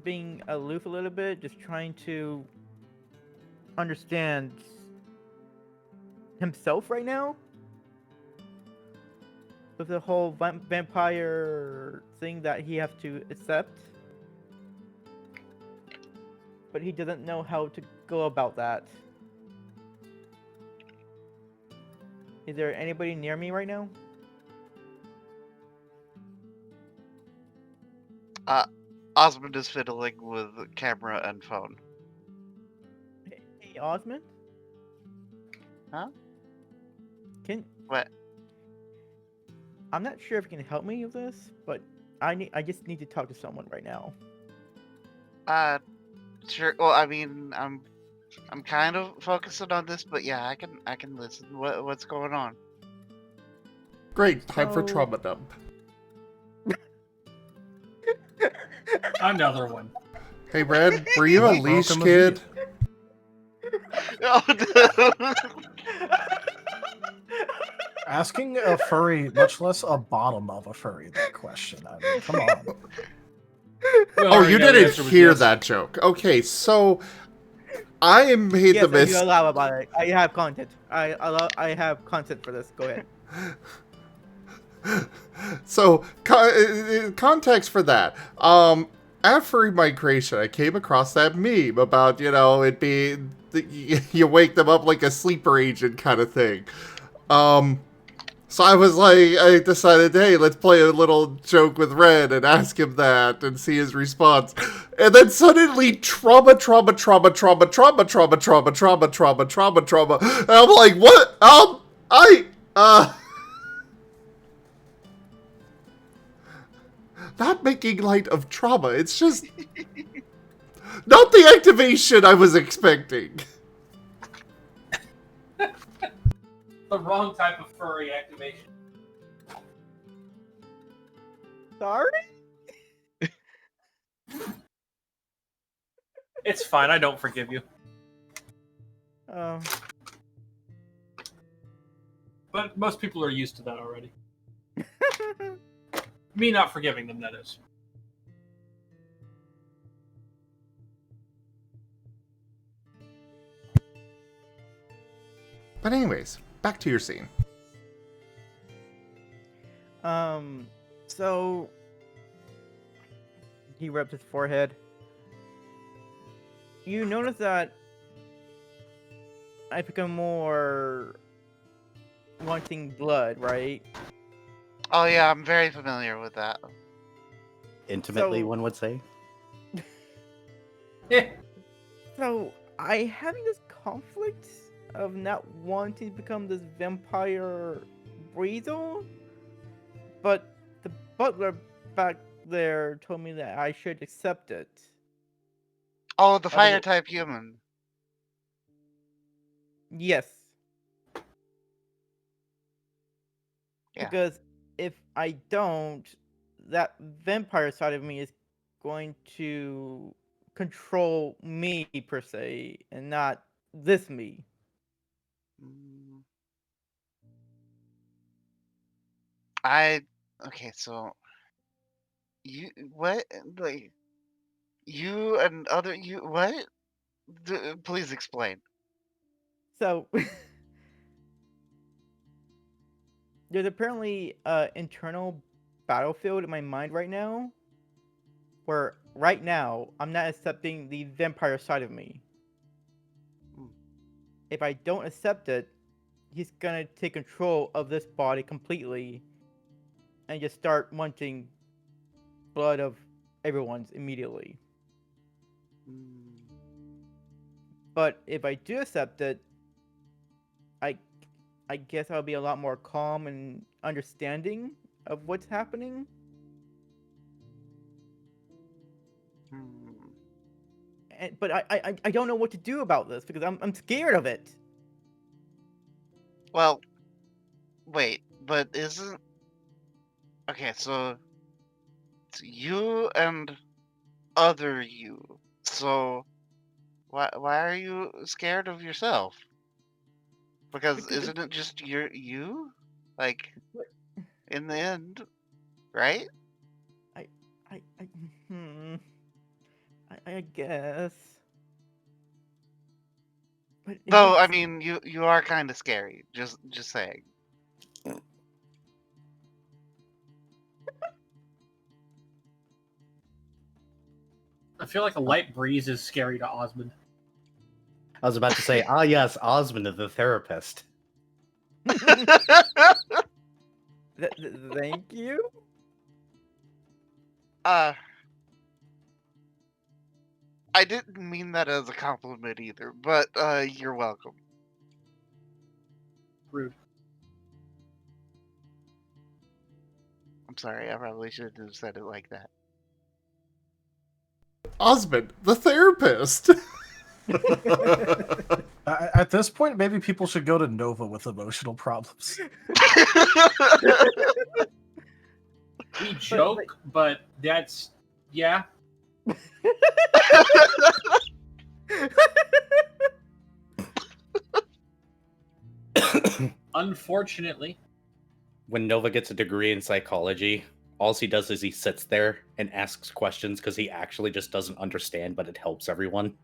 being aloof a little bit, just trying to understand himself right now. with the whole vampire thing that he has to accept, but he doesn't know how to go about that. Is there anybody near me right now? Osmond is fiddling with camera and phone. Hey, Osmond? Huh? Can What? I'm not sure if you can help me with this, but I just need to talk to someone right now. Sure. Well, I mean, I'm kind of focusing on this, but yeah, I can listen. What's going on? Great, time for So- trauma dump. Another one. Hey, Brad, were you a Welcome leash to kid? Oh, no. Asking a furry, much less a bottom of a furry, that question. I mean, come on. We Oh, already you know the didn't answer was hear yes. that joke. Okay, so I made Yes, the I do mistake. allow about it. I have content. I have content for this. Go ahead. So, context for that. At Furry Migration, I came across that meme about, it being, you wake them up like a sleeper agent kind of thing. So I was like, I decided, hey, let's play a little joke with Red and ask him that and see his response. And then suddenly, trauma. And I'm like, what? Not making light of trauma. It's just not the activation I was expecting. The wrong type of furry activation. Sorry. It's fine. I don't forgive you. Oh. But most people are used to that already. Me not forgiving them, that is. But anyways, back to your scene. So he rubbed his forehead. You notice that I become more wanting blood, right? Oh yeah, I'm very familiar with that. Intimately, So- one would say. So I having this conflict of not wanting to become this vampire breather, but the butler back there told me that I should accept it. Oh, the fire Otherwise- type human. Yes. Yeah. Because if I don't, that vampire side of me is going to control me per se, and not this me. Mm. Okay, so you what like you and other you what? Please explain. So there's apparently an internal battlefield in my mind right now, where right now I'm not accepting the vampire side of me. Hmm. If I don't accept it, he's gonna take control of this body completely and just start wanting blood of everyone's immediately. Mm. But if I do accept it, I guess I'll be a lot more calm and understanding of what's happening. Hmm. But I don't know what to do about this because I'm scared of it. Well, wait, but isn't okay, so it's you and other you. So why are you scared of yourself? Because Because isn't it just you? Like What? in the end, right? I hmm. I guess. But if Though I it's mean you are kind of scary. Just saying. I feel like a light breeze is scary to Osmond. I was about to say, ah, yes, Osmond the therapist. Thank you. I didn't mean that as a compliment either, but you're welcome. Rude. I'm sorry, I probably shouldn't have said it like that. Osmond, the therapist! At this point, maybe people should go to Nova with emotional problems. We joke, but that's... Yeah. Unfortunately. When Nova gets a degree in psychology, all he does is he sits there and asks questions because he actually just doesn't understand, but it helps everyone.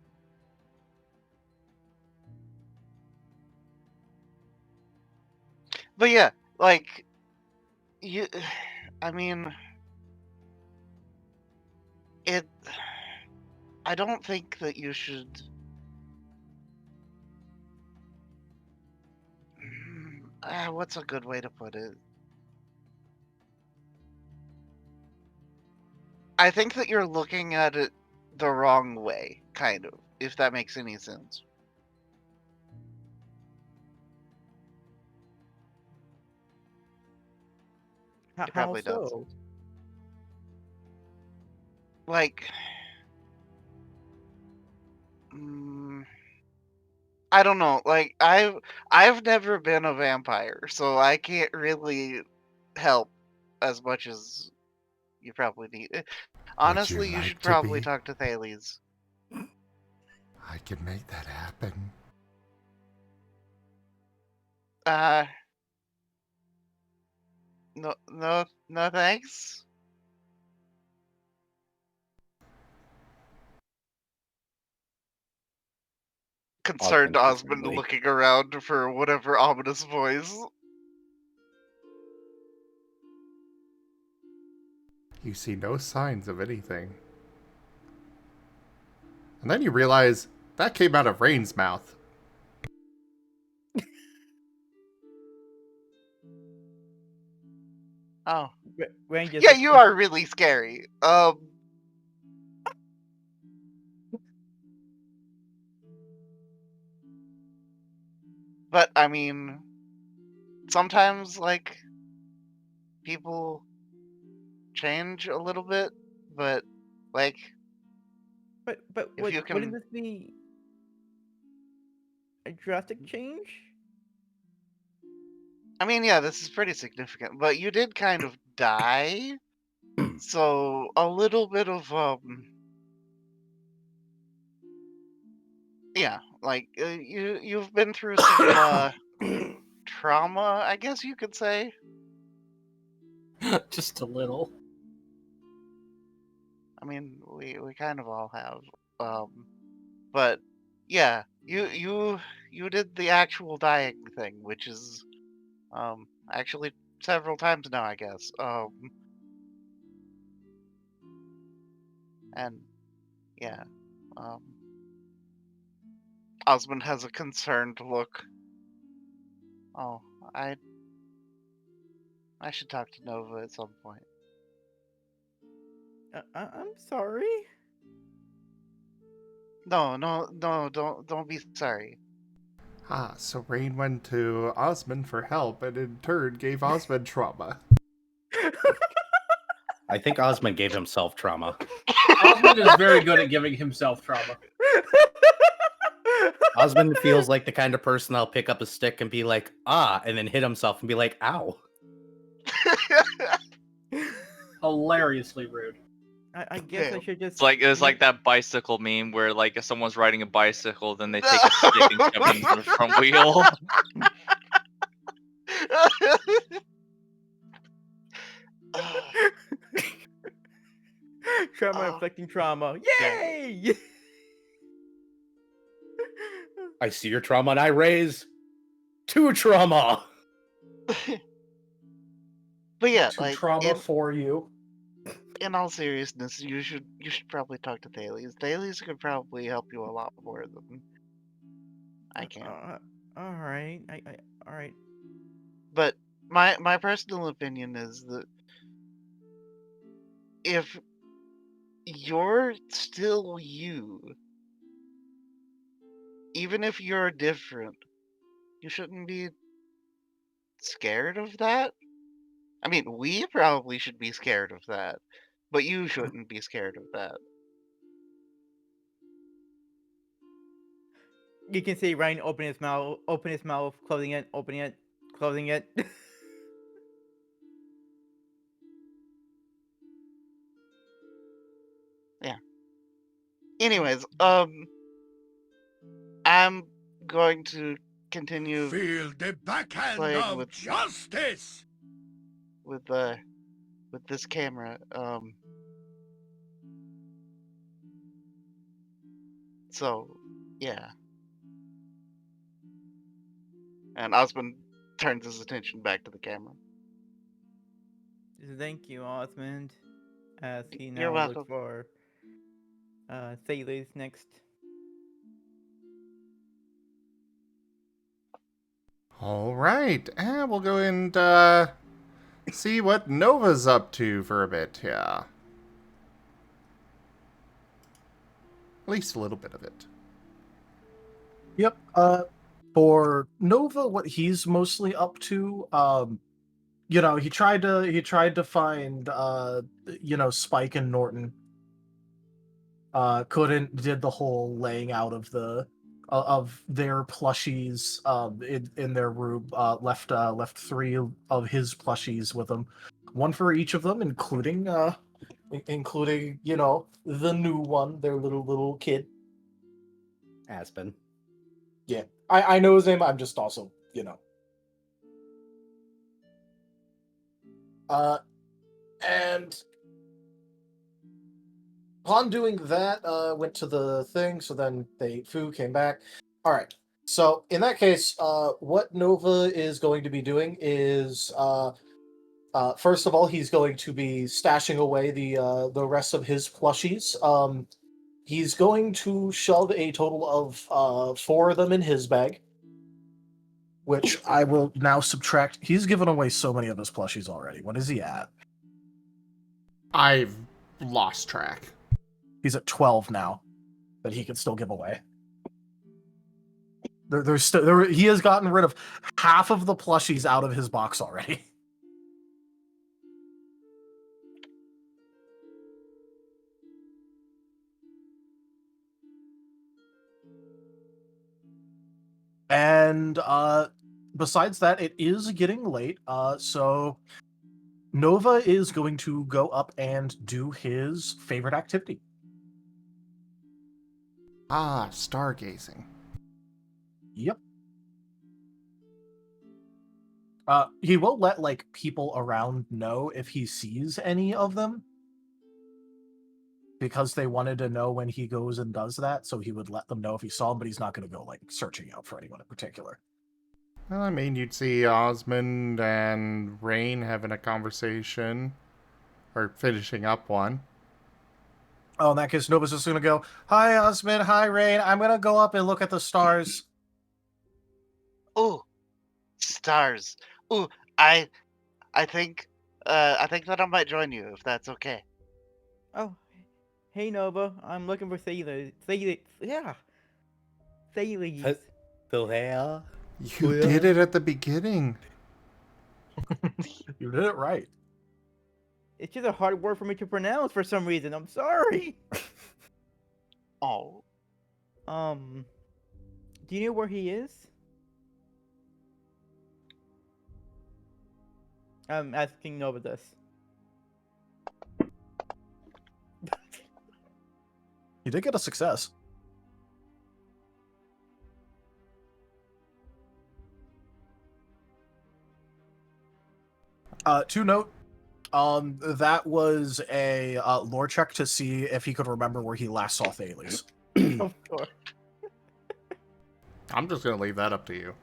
But yeah, like, I mean, I don't think that you should. What's a good way to put it? I think that you're looking at it the wrong way, kind of, if that makes any sense. It probably does. So? Like, I don't know. Like, I've never been a vampire, so I can't really help as much as you probably need. Honestly, you should probably talk to Thales. I can make that happen. No, thanks. Concerned Osmond looking around for whatever ominous voice. You see no signs of anything. And then you realize that came out of Rain's mouth. Oh. Rain just Yeah, you are really scary. But, I mean, sometimes, like, people change a little bit, but, like... But if you wouldn't can... this be a drastic change? I mean, yeah, this is pretty significant, but you did kind of die, so a little bit of, yeah, like, you've been through some, trauma, I guess you could say. Just a little. I mean, we kind of all have, but, yeah, you did the actual dying thing, which is, actually several times now, I guess, and, yeah, Osmond has a concerned look. Oh, I should talk to Nova at some point. I'm sorry. No, don't be sorry. Ah, so Rain went to Osmond for help and in turn gave Osmond trauma. I think Osmond gave himself trauma. Osmond is very good at giving himself trauma. Osmond feels like the kind of person that'll pick up a stick and be like, ah, and then hit himself and be like, ow. Hilariously rude. I guess I should just... It's like that bicycle meme where, like, if someone's riding a bicycle, then they take a stick and shove it into the front wheel. Trauma inflicting trauma. Yay! I see your trauma and I raise 2 trauma. But yeah, To like, trauma for you. in all seriousness, you should probably talk to Thales. Thales could probably help you a lot more than I can. All right. All right. But my personal opinion is that if you're still you, even if you're different, you shouldn't be scared of that. I mean, we probably should be scared of that, but you shouldn't be scared of that. You can see Ryan open his mouth, closing it, opening it, closing it. Yeah. Anyways, I'm going to continue Feel the backhand playing of with justice. with this camera. So, yeah. And Osmond turns his attention back to the camera. Thank you, Osmond. As he You're now welcome. looks for Thales next. All right, and we'll go and see what Nova's up to for a bit. Yeah, at least a little bit of it. Yep. For Nova, what he's mostly up to, he tried to find, Spike and Norton. Couldn't. Did the whole laying out of their plushies in their room. Left 3 of his plushies with him, one for each of them, including the new one, their little kid. Aspen. Yeah, I know his name. I'm just also, and upon doing that, went to the thing. So then they ate food, came back. All right. So in that case, what Nova is going to be doing is, first of all, he's going to be stashing away the rest of his plushies. He's going to shove a total of 4 of them in his bag, which I will now subtract. He's given away so many of his plushies already. What is he at? I've lost track. He's at 12 now, that he can still give away. He has gotten rid of half of the plushies out of his box already. And besides that, it is getting late. So Nova is going to go up and do his favorite activity. Ah, stargazing. Yep. He will let people around know if he sees any of them, because they wanted to know when he goes and does that, so he would let them know if he saw them, but he's not going to go searching out for anyone in particular. Well, I mean, you'd see Osmond and Rain having a conversation, or finishing up one. Oh, in that case, Nova's just going to go, "Hi, Osmond. Hi, Rain. I'm going to go up and look at the stars." Oh, stars. Oh, I think that I might join you if that's okay. Oh, hey Nova, I'm looking for Thales. Yeah. Thales. Philhea. You did it at the beginning. You did it right. It's just a hard word for me to pronounce for some reason. I'm sorry. Oh, Do you know where he is? I'm asking Nova this. You did get a success. To note, that was a lore check to see if he could remember where he last saw Thales. Of course. I'm just going to leave that up to you.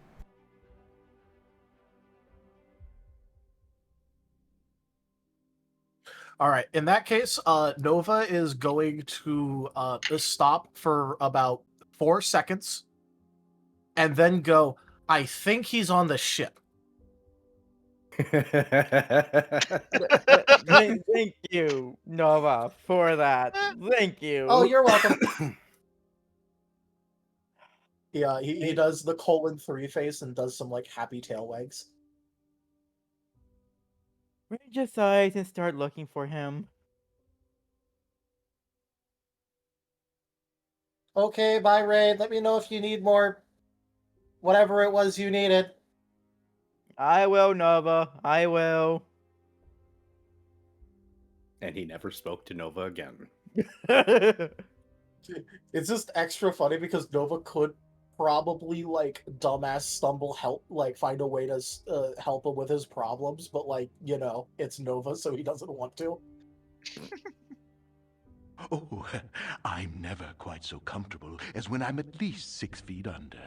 All right. In that case, Nova is going to stop for about 4 seconds and then go, I think he's on the ship. Thank you, Nova, for that. Thank you. Oh, you're welcome. Yeah, he does the :3 face and does some like happy tail wags. Ray just sighs and start looking for him. Okay, bye, Ray. Let me know if you need more whatever it was you needed. I will, Nova. I will. And he never spoke to Nova again. It's just extra funny because Nova could probably like dumbass stumble help like find a way to help him with his problems, but like it's Nova, so he doesn't want to. Oh, I'm never quite so comfortable as when I'm at least 6 feet under.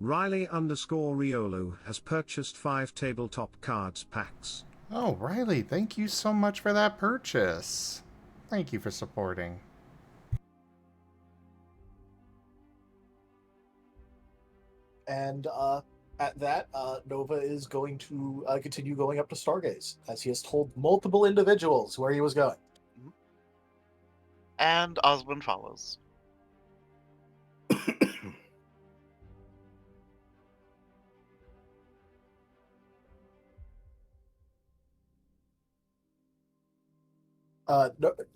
Riley_Riolo has purchased 5 tabletop cards packs. Oh, Riley, thank you so much for that purchase. Thank you for supporting. And at that, Nova is going to continue going up to Stargaze, as he has told multiple individuals where he was going. And Osmond follows.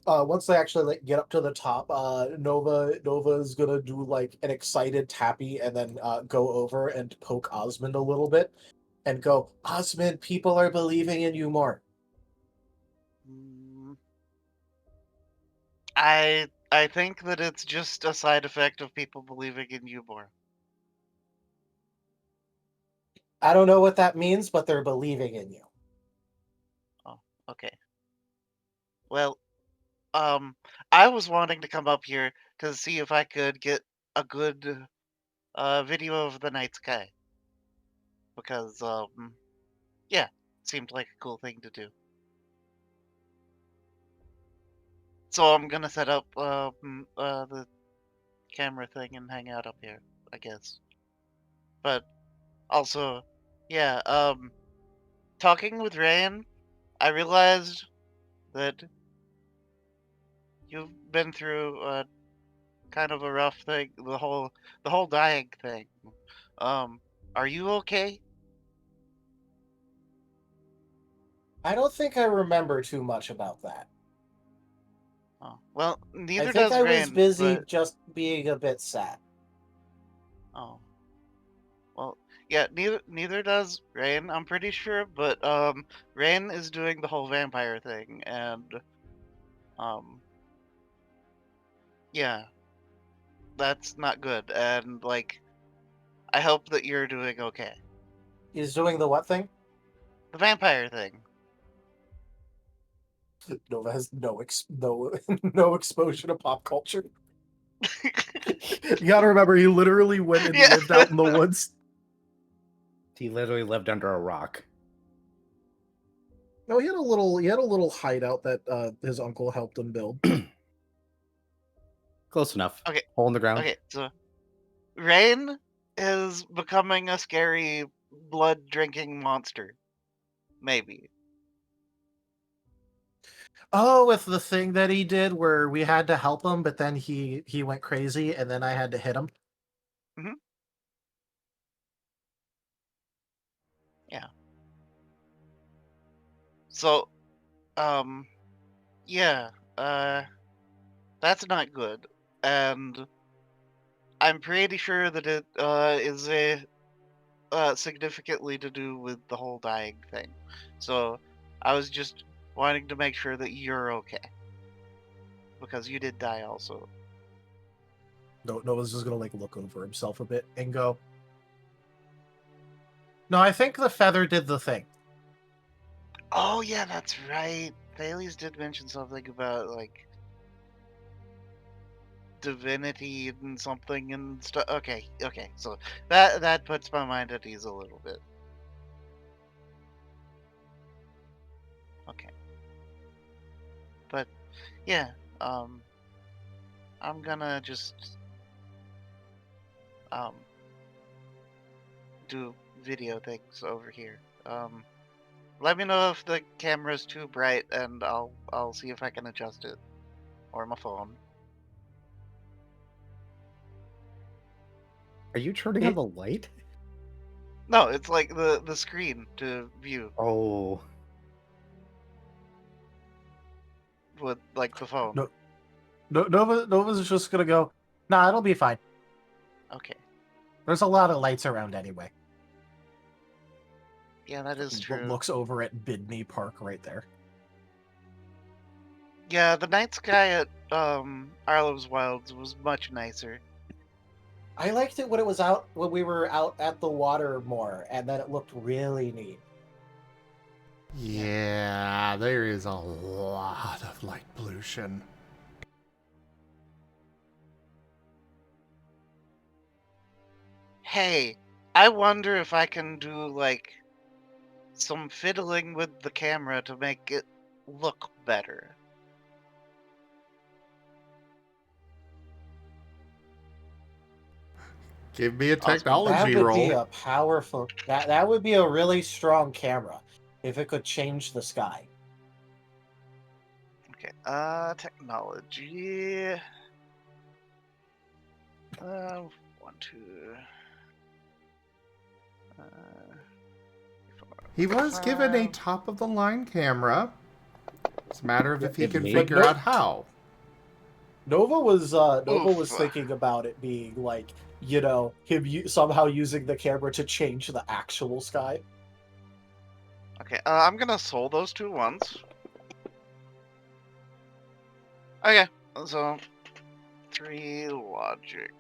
Once they actually get up to the top, Nova is gonna do like an excited tappy and then go over and poke Osmond a little bit, and go, Osmond, people are believing in you more. I think that it's just a side effect of people believing in you more. I don't know what that means, but they're believing in you. Oh, okay. Well, I was wanting to come up here to see if I could get a good video of the night sky. Because, yeah, seemed like a cool thing to do. So I'm gonna set up the camera thing and hang out up here, I guess. But also, yeah, talking with Ryan, I realized that you've been through kind of a rough thing, the whole dying thing. Are you okay? I don't think I remember too much about that. Oh, well, neither I think does I was Rand, busy but just being a bit sad. oh, well, yeah, neither does Rain, I'm pretty sure, but Rain is doing the whole vampire thing, and yeah, that's not good, and like, I hope that you're doing okay. He's doing the what thing? The vampire thing. Nova has no exposure to pop culture. You gotta remember, he literally went and Yeah. lived out in the woods. He literally lived under a rock. No, he had a little hideout that his uncle helped him build. Close enough. Okay. Hole in the ground. Okay, so Rain is becoming a scary blood drinking monster. Maybe. Oh, with the thing that he did where we had to help him, but then he went crazy, and then I had to hit him. Mm-hmm. Yeah. So, yeah, that's not good, and I'm pretty sure that it is a significantly to do with the whole dying thing. So, I was just wanting to make sure that you're okay, because you did die also. Noah's just gonna like look over himself a bit and go, no, I think the feather did the thing. Oh yeah, that's right. Thales did mention something about like divinity and something and stuff. Okay, so that puts my mind at ease a little bit. Okay. Yeah. I'm gonna just do video things over here. Let me know if the camera's too bright, and I'll see if I can adjust it, or my phone. Are you turning on the light? No, it's like the screen to view Oh. with like the phone. No, Nova's just gonna go, nah, it'll be fine. Okay. There's a lot of lights around anyway. Yeah, that is true. Looks over at Bidney Park right there. Yeah, the night sky at Arlo's Wilds was much nicer. I liked it when it was out when we were out at the water more, and then it looked really neat. Yeah, there is a lot of light pollution. Hey, I wonder if I can do like some fiddling with the camera to make it look better. Give me a Awesome. technology That would roll. be a powerful. That would be a really strong camera if it could change the sky. Okay, technology. 1, 2. He was given a top-of-the-line camera. It's a matter of if he It can may- figure out how. Nova was Oof. thinking about it being like, you know, somehow using the camera to change the actual sky. Okay, I'm gonna soul those two once. Okay, so 3 logic.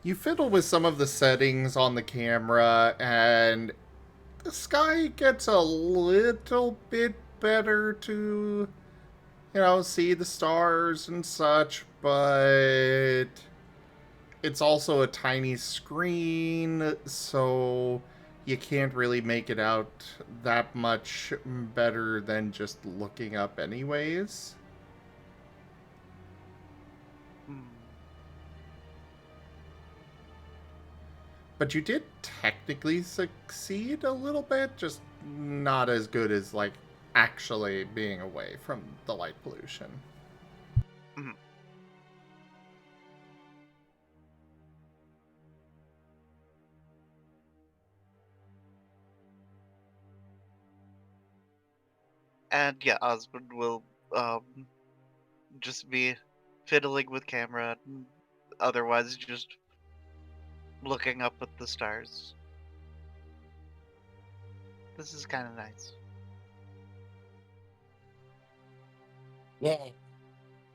You fiddle with some of the settings on the camera, and the sky gets a little bit better to, see the stars and such, but it's also a tiny screen, so you can't really make it out that much better than just looking up anyways. But you did technically succeed a little bit, just not as good as, like, actually being away from the light pollution. Mhm. And yeah, Osmund will just be fiddling with camera, and otherwise just looking up at the stars. This is kind of nice. Yeah.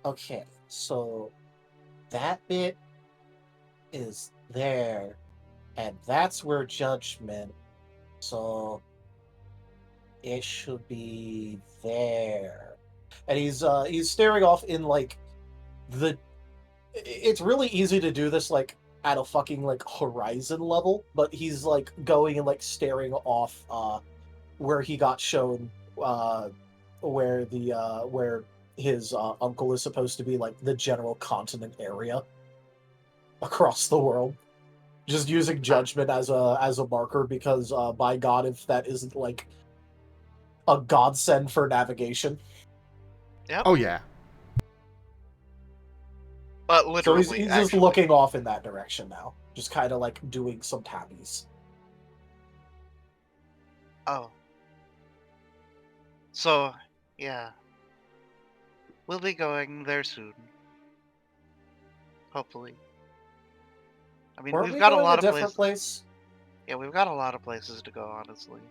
Okay, so that bit is there, and that's where judgment. So it should be there. And he's staring off in like the. It's really easy to do this like at a fucking like horizon level, but he's like going and like staring off where he got shown where his uncle is supposed to be, like the general continent area across the world. Just using judgment as a marker because by God, if that isn't like a godsend for navigation. Yep. Oh, yeah. But So literally, he's just actually. looking off in that direction now, just kind of like doing some tabbies. Oh. So, yeah. We'll be going there soon. Hopefully. I mean, Weren't we've we got a going lot a of different places. place? Yeah, we've got a lot of places to go, honestly.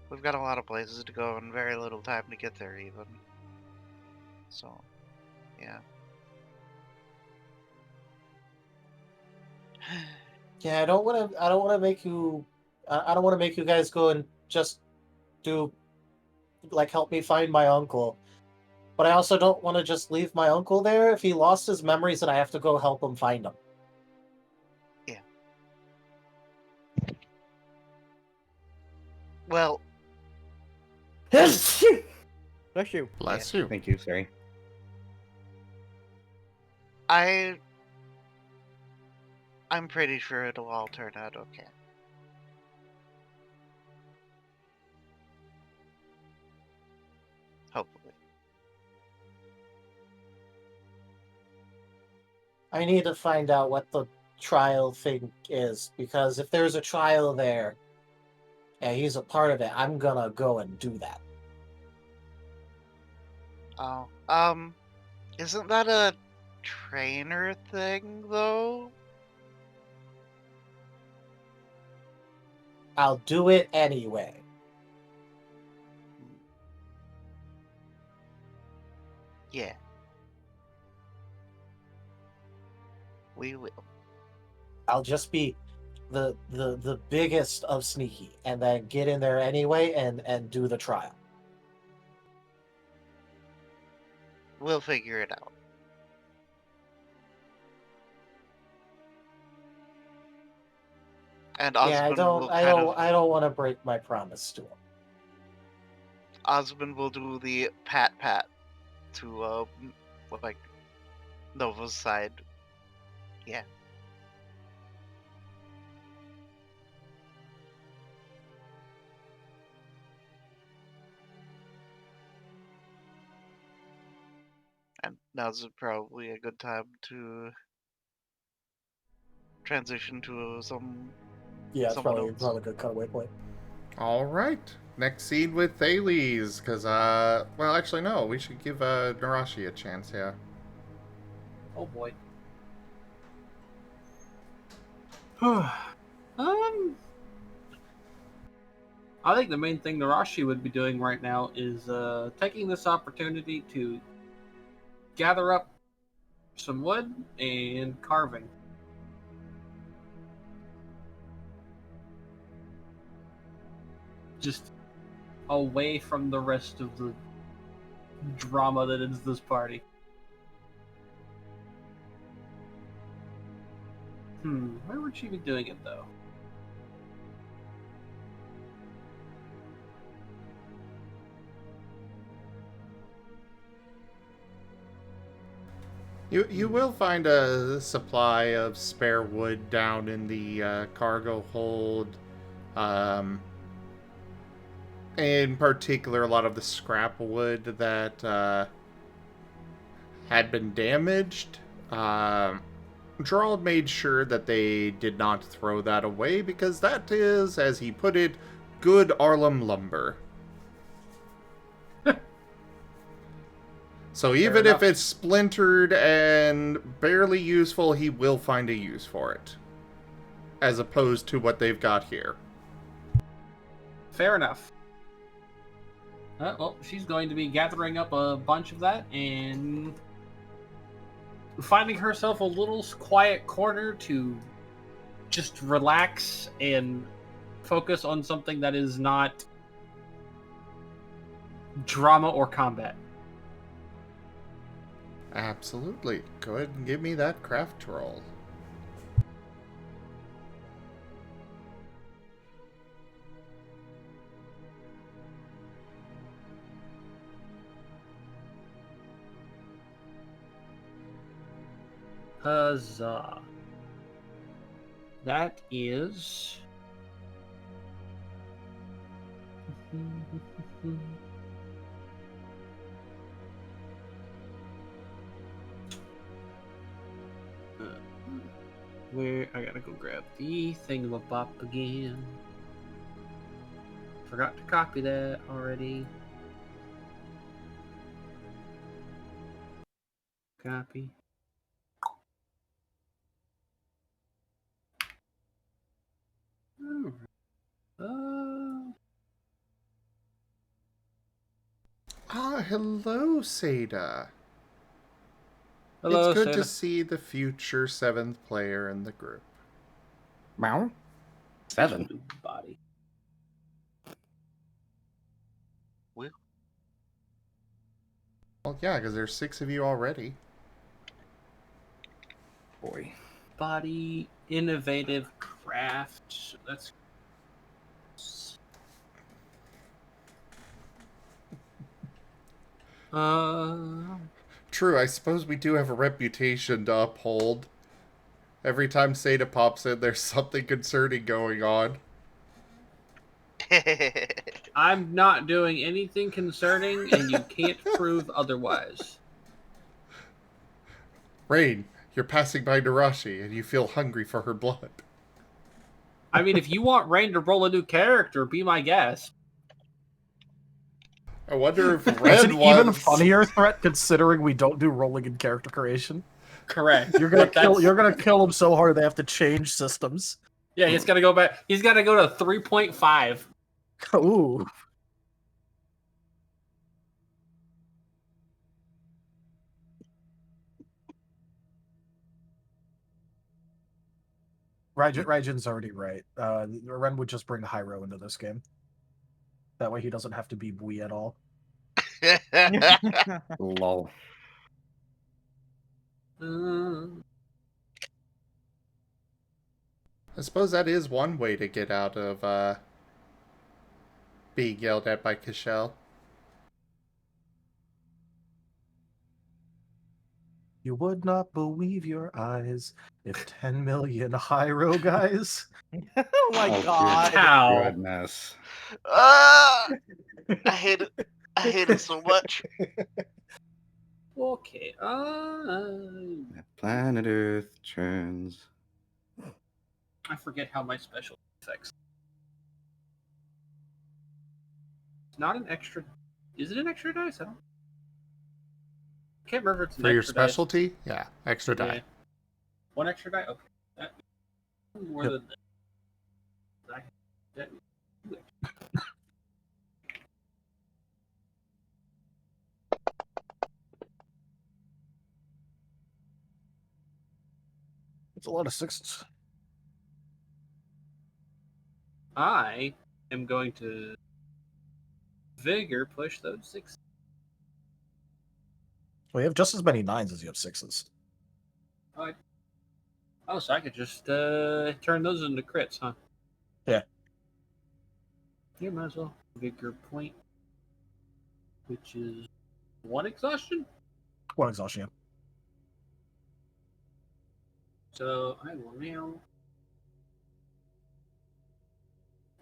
We've got a lot of places to go and very little time to get there, even. So, yeah. Yeah, I don't want to make you. I don't want to make you guys go and just do, like, help me find my uncle. But I also don't want to just leave my uncle there if he lost his memories and I have to go help him find them. Yeah. Well, Bless you. Bless you. Thank you, sorry. I'm pretty sure it'll all turn out okay. Hopefully. I need to find out what the trial thing is, because if there's a trial there and he's a part of it, I'm gonna go and do that. Oh, isn't that a trainer thing though? I'll do it anyway. Yeah. We will. I'll just be the biggest of sneaky, and then get in there anyway and do the trial. We'll figure it out. And Yeah, Osmund will kind of I don't want to break my promise to him. Osmond will do the pat to like Nova's side. Yeah. And now's probably a good time to transition to some. Yeah, it's Someone probably else. a good cutaway point. All right. Next scene with Thales, because well, actually no, we should give Nerashi a chance here. Oh boy. I think the main thing Nerashi would be doing right now is taking this opportunity to gather up some wood and carving. Just away from the rest of the drama that is this party. Where would she be doing it though? You will find a supply of spare wood down in the cargo hold. In particular, a lot of the scrap wood that had been damaged. Gerald made sure that they did not throw that away because that is, as he put it, good Arlem lumber. So even if it's splintered and barely useful, he will find a use for it. As opposed to what they've got here. Fair enough. Well, she's going to be gathering up a bunch of that and finding herself a little quiet corner to just relax and focus on something that is not drama or combat. Absolutely. Go ahead and give me that craft roll. Huzzah. That is... where I gotta go grab the thingamabop again. Forgot to copy that already. Copy. Hello, Seda. Hello, it's good Seda. to see the future 7th player in the group. Meow. 7. Body. Well, yeah, because there's 6 of you already. Boy. Body, innovative craft. That's... True, I suppose we do have a reputation to uphold. Every time Seda pops in, there's something concerning going on. I'm not doing anything concerning, and you can't prove otherwise. Rain, you're passing by Nerashi, and you feel hungry for her blood. I mean, if you want Rain to roll a new character, be my guest. I wonder if It's Red an even wants... funnier threat considering we don't do rolling in character creation. Correct. You're gonna But that's- kill. You're gonna kill them so hard they have to change systems. Yeah, he's got to go back. He's got to go to 3.5. Ooh. Raijin's already right. Ren would just bring Hyro into this game. That way he doesn't have to be Bui at all. Lol. I suppose that is one way to get out of being yelled at by Kashel. You would not believe your eyes if 10 million Hyro guys. Oh my Oh, god. How? Goodness. I hate it. I hate it so much. Okay. Planet Earth turns. I forget how my special effects. It's not an extra. Is it an extra dice? I can't remember if it's an For your extra dice. specialty? Yeah, extra die. Yeah. One extra die? Okay. That more than that. That- It's a lot of sixes. I am going to vigor push those 6. Well, you have just as many nines as you have sixes. Oh, so I could just turn those into crits, huh? Yeah. You might as well. Vigor point, which is 1 exhaustion. One exhaustion. Yeah. So I will now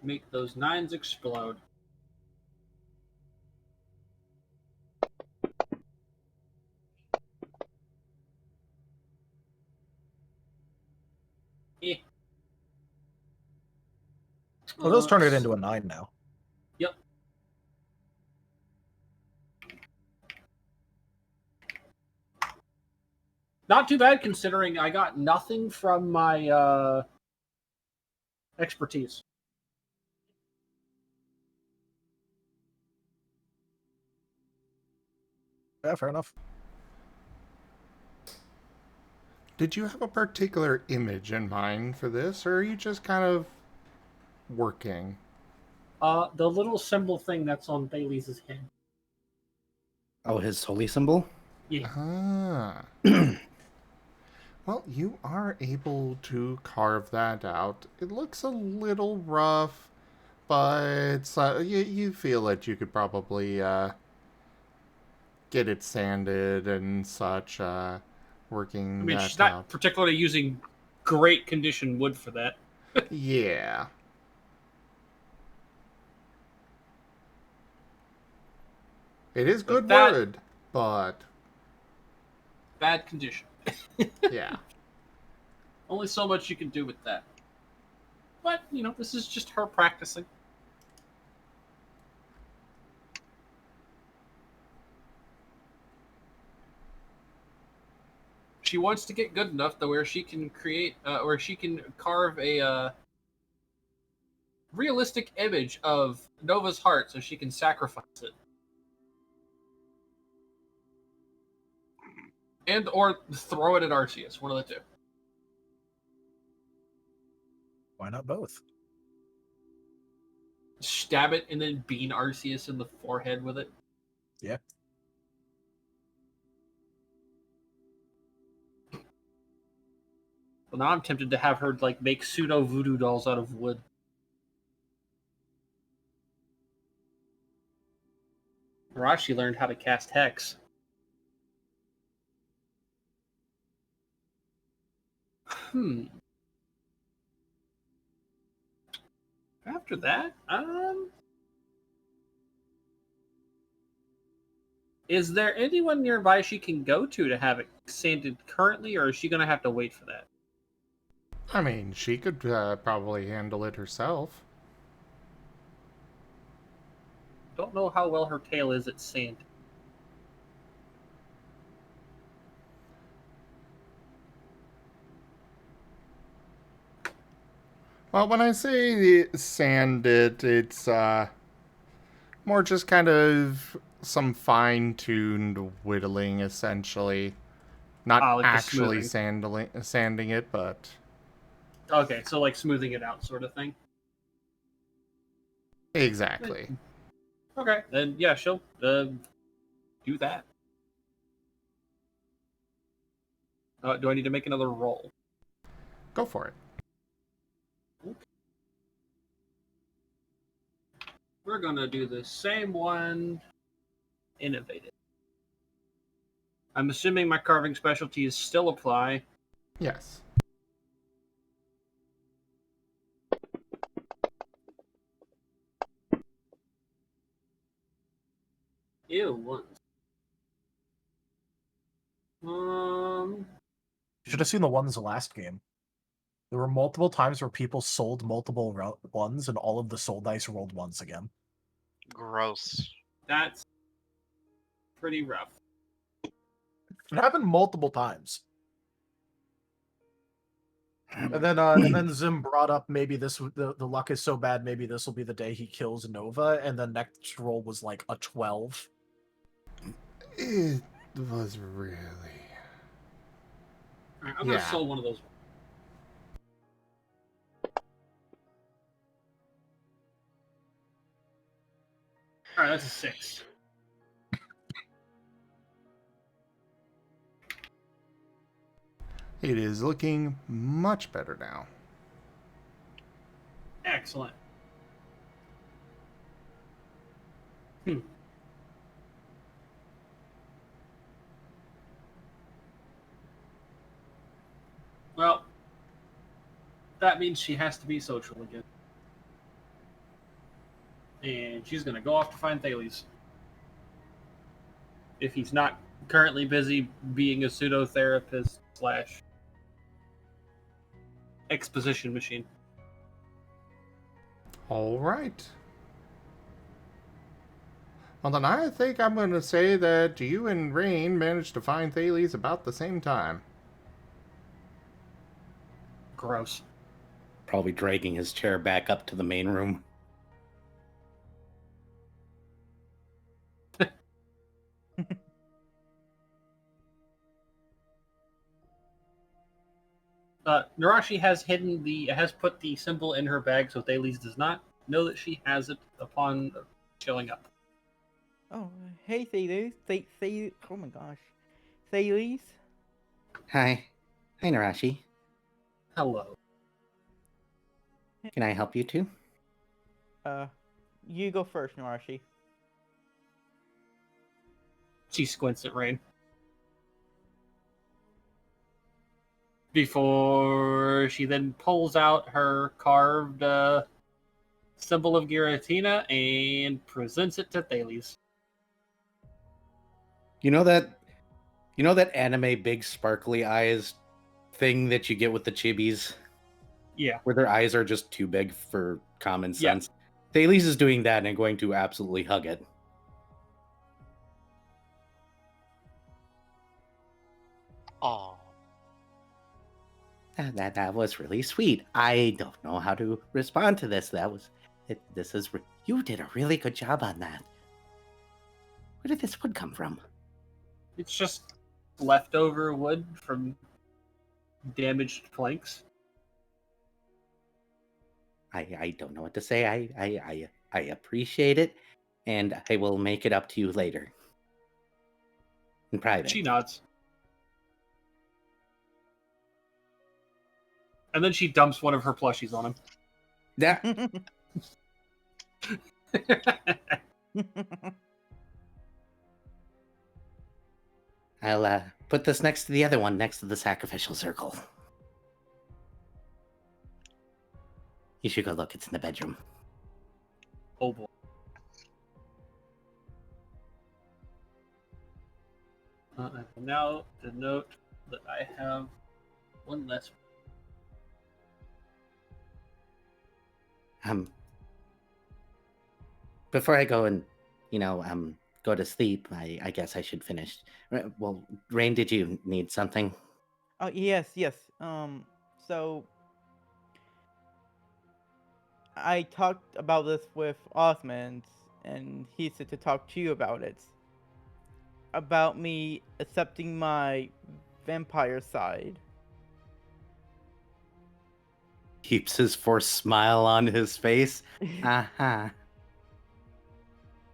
make those 9s explode. Eh. Well, those turn it into a 9 now. Yep. Not too bad considering I got nothing from my expertise. Yeah, fair enough. Did you have a particular image in mind for this, or are you just kind of working? The little symbol thing that's on Bailey's head. Oh, his holy symbol? Yeah. Ah. Well, you are able to carve that out. It looks a little rough, but you feel that you could probably get it sanded and such, working I mean, that she's not out. particularly using great condition wood for that. Yeah. It is good that- wood, but Bad condition. yeah. Only so much you can do with that. But, you know, this is just her practicing. She wants to get good enough to where she can create, or she can carve a realistic image of Nova's heart so she can sacrifice it. And or throw it at Arceus, one of the two. Why not both? Stab it and then bean Arceus in the forehead with it. Yeah. Well, now I'm tempted to have her like make pseudo voodoo dolls out of wood. Nerashi learned how to cast Hex. After that, is there anyone nearby she can go to have it sanded currently, or is she gonna have to wait for that? I mean, she could probably handle it herself. Don't know how well her tail is at sand. Well, when I say sand it, it's more just kind of some fine-tuned whittling, essentially. Not Ah, like the actually smoothing. sanding it, but... Okay, so like smoothing it out sort of thing. Exactly. Okay, then yeah, she'll do that. Do I need to make another roll? Go for it. We're gonna do the same one. Innovative. I'm assuming my carving specialties still apply. Yes. Ew, ones. You should have seen the ones the last game. There were multiple times where people sold multiple ones, and all of the soul dice rolled ones again. Gross. That's pretty rough. It happened multiple times. And then Zim brought up maybe the luck is so bad, maybe this will be the day he kills Nova, and the next roll was like a 12. It was really... Alright, I'm gonna sell one of those. Alright, that's a 6. It is looking much better now. Excellent. Well, that means she has to be social again. And she's going to go off to find Thales. If he's not currently busy being a pseudo-therapist / exposition machine. All right. Well, then I think I'm going to say that you and Rain managed to find Thales about the same time. Gross. Probably dragging his chair back up to the main room. Nerashi has put the symbol in her bag, so Thales does not know that she has it upon showing up. Oh, hey, Thales. Oh my gosh. Thales? Hi. Hi, Nerashi. Hello. Can I help you too? You go first, Nerashi. She squints at Rain. Before she then pulls out her carved symbol of Giratina and presents it to Thales. You know that anime big sparkly eyes thing that you get with the chibis? Yeah. Where their eyes are just too big for common Yeah. sense. Thales is doing that and going to absolutely hug it. Oh. That was really sweet. I don't know how to respond to this. You did a really good job on that. Where did this wood come from? It's just leftover wood from damaged planks. I don't know what to say. I appreciate it, and I will make it up to you later. In private. She nods. And then she dumps one of her plushies on him. Yeah. I'll put this next to the other one, next to the sacrificial circle. You should go look. It's in the bedroom. Oh boy. I can now denote that I have one less. Before I go and, go to sleep, I guess I should finish. Well, Rain, did you need something? Oh, yes. So I talked about this with Osmond, and he said to talk to you about it. About me accepting my vampire side. Keeps his forced smile on his face. Uh-huh.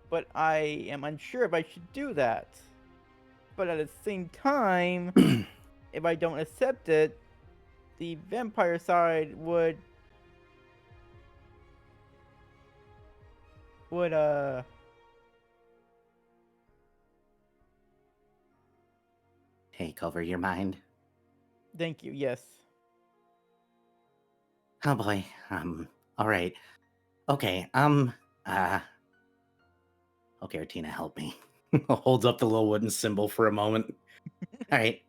But I am unsure if I should do that. But at the same time, if I don't accept it, the vampire side would Take over your mind. thank you, yes. Oh boy. All right. Okay. Okay, Artina, help me. Holds up the little wooden symbol for a moment. All right.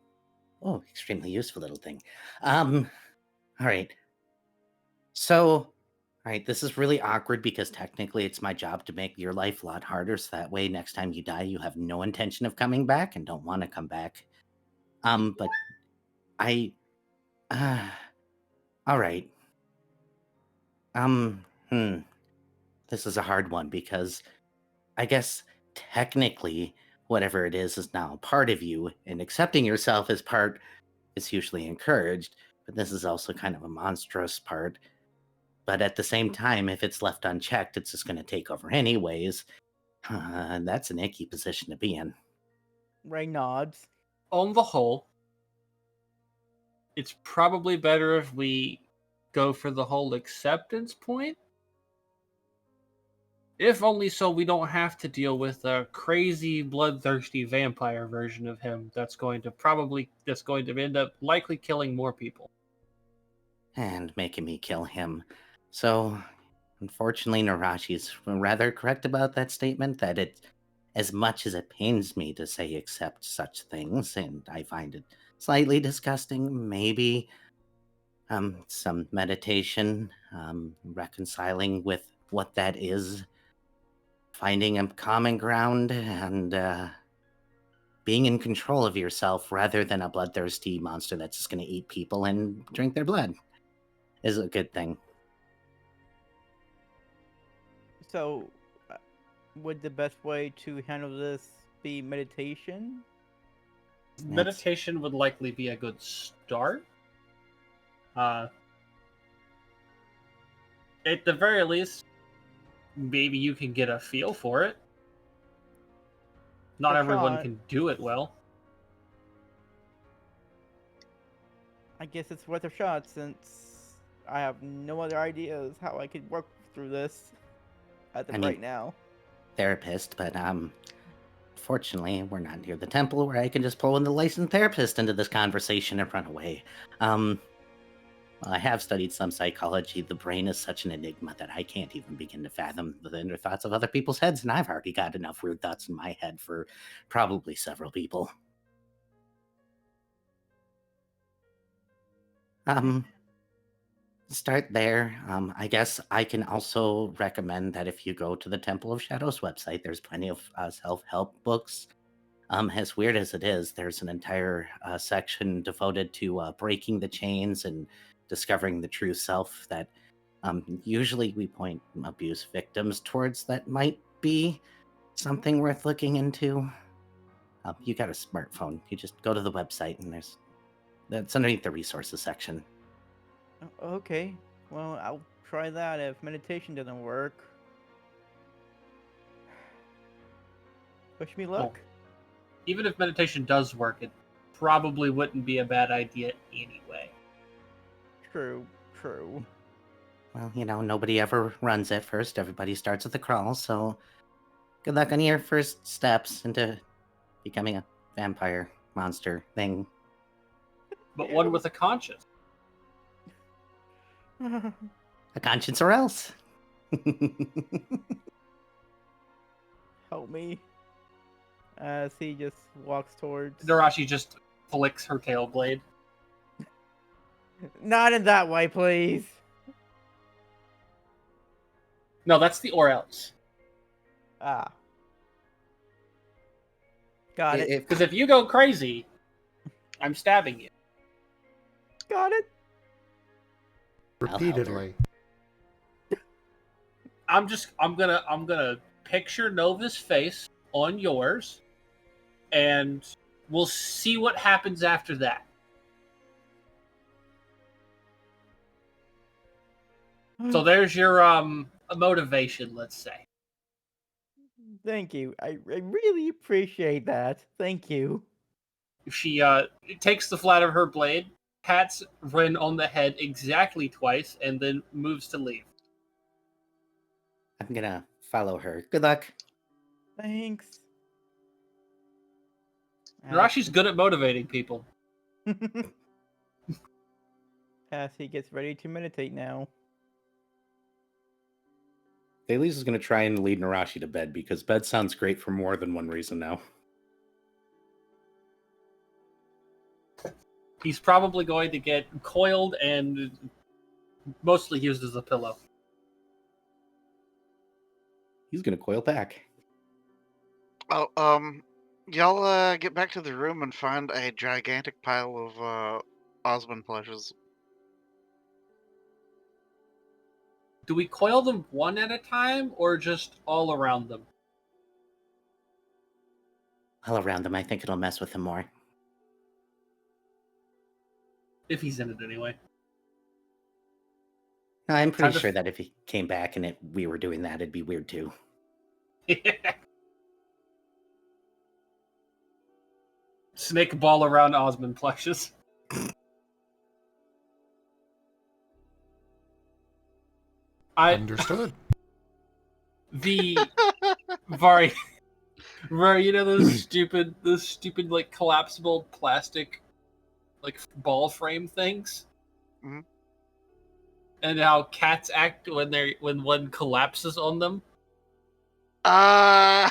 Oh, extremely useful little thing. All right. So, all right, this is really awkward because technically it's my job to make your life a lot harder, so that way next time you die, you have no intention of coming back and don't want to come back. But I, all right. This is a hard one because I guess technically whatever it is now a part of you, and accepting yourself as part is usually encouraged, but this is also kind of a monstrous part. But at the same time, if it's left unchecked, it's just going to take over anyways. And that's an icky position to be in. Ray nods. On the whole, it's probably better if we go for the whole acceptance point. If only so we don't have to deal with a crazy, bloodthirsty vampire version of him that's going to end up likely killing more people. And making me kill him. So, unfortunately, Nerashi's rather correct about that statement, that it, as much as it pains me to say accept such things, and I find it slightly disgusting, maybe some meditation, reconciling with what that is, finding a common ground, and being in control of yourself rather than a bloodthirsty monster that's just going to eat people and drink their blood is a good thing. So, would the best way to handle this be meditation? Meditation would likely be a good start. At the very least, maybe you can get a feel for it. Not For everyone shot. can do it well. I guess it's worth a shot since I have no other ideas how I could work through this right now. Therapist, but fortunately, we're not near the temple where I can just pull in the licensed therapist into this conversation and run away. Well, I have studied some psychology. The brain is such an enigma that I can't even begin to fathom the inner thoughts of other people's heads, and I've already got enough weird thoughts in my head for probably several people. Start there. I guess I can also recommend that if you go to the Temple of Shadows website, there's plenty of self-help books. As weird as it is, there's an entire section devoted to breaking the chains and discovering the true self that usually we point abuse victims towards that might be something worth looking into. You got a smartphone. You just go to the website and that's underneath the resources section. Okay, well, I'll try that if meditation doesn't work. Wish me luck. Even if meditation does work, it probably wouldn't be a bad idea anyway. True. Well, nobody ever runs at first. Everybody starts with a crawl, so good luck on your first steps into becoming a vampire monster thing. But one with a conscience. A conscience or else. Help me. As he just walks towards. Nerashi just flicks her tail blade. Not in that way, please. No, that's the or else. Ah. Got it. Because if you go crazy, I'm stabbing you. Got it. Repeatedly. I'm gonna picture Nova's face on yours, and we'll see what happens after that. So there's your motivation, let's say. Thank you. I really appreciate that. Thank you. She takes the flat of her blade, pats Ren on the head exactly twice, and then moves to leave. I'm gonna follow her. Good luck. Thanks. Nerashi's good at motivating people. As he gets ready to meditate now. Thales is gonna try and lead Nerashi to bed because bed sounds great for more than one reason now. He's probably going to get coiled and mostly used as a pillow. He's gonna coil back. Oh, y'all get back to the room and find a gigantic pile of Osmond plushes. Do we coil them one at a time or just all around them? All around them, I think it'll mess with him more. If he's in it anyway. No, I'm pretty Time to sure that if he came back and we were doing that, it'd be weird too. Snake ball around Osmond plushes. Understood. The Varien, you know those stupid like collapsible plastic like ball frame things? Mhm. And how cats act when one collapses on them? Uh...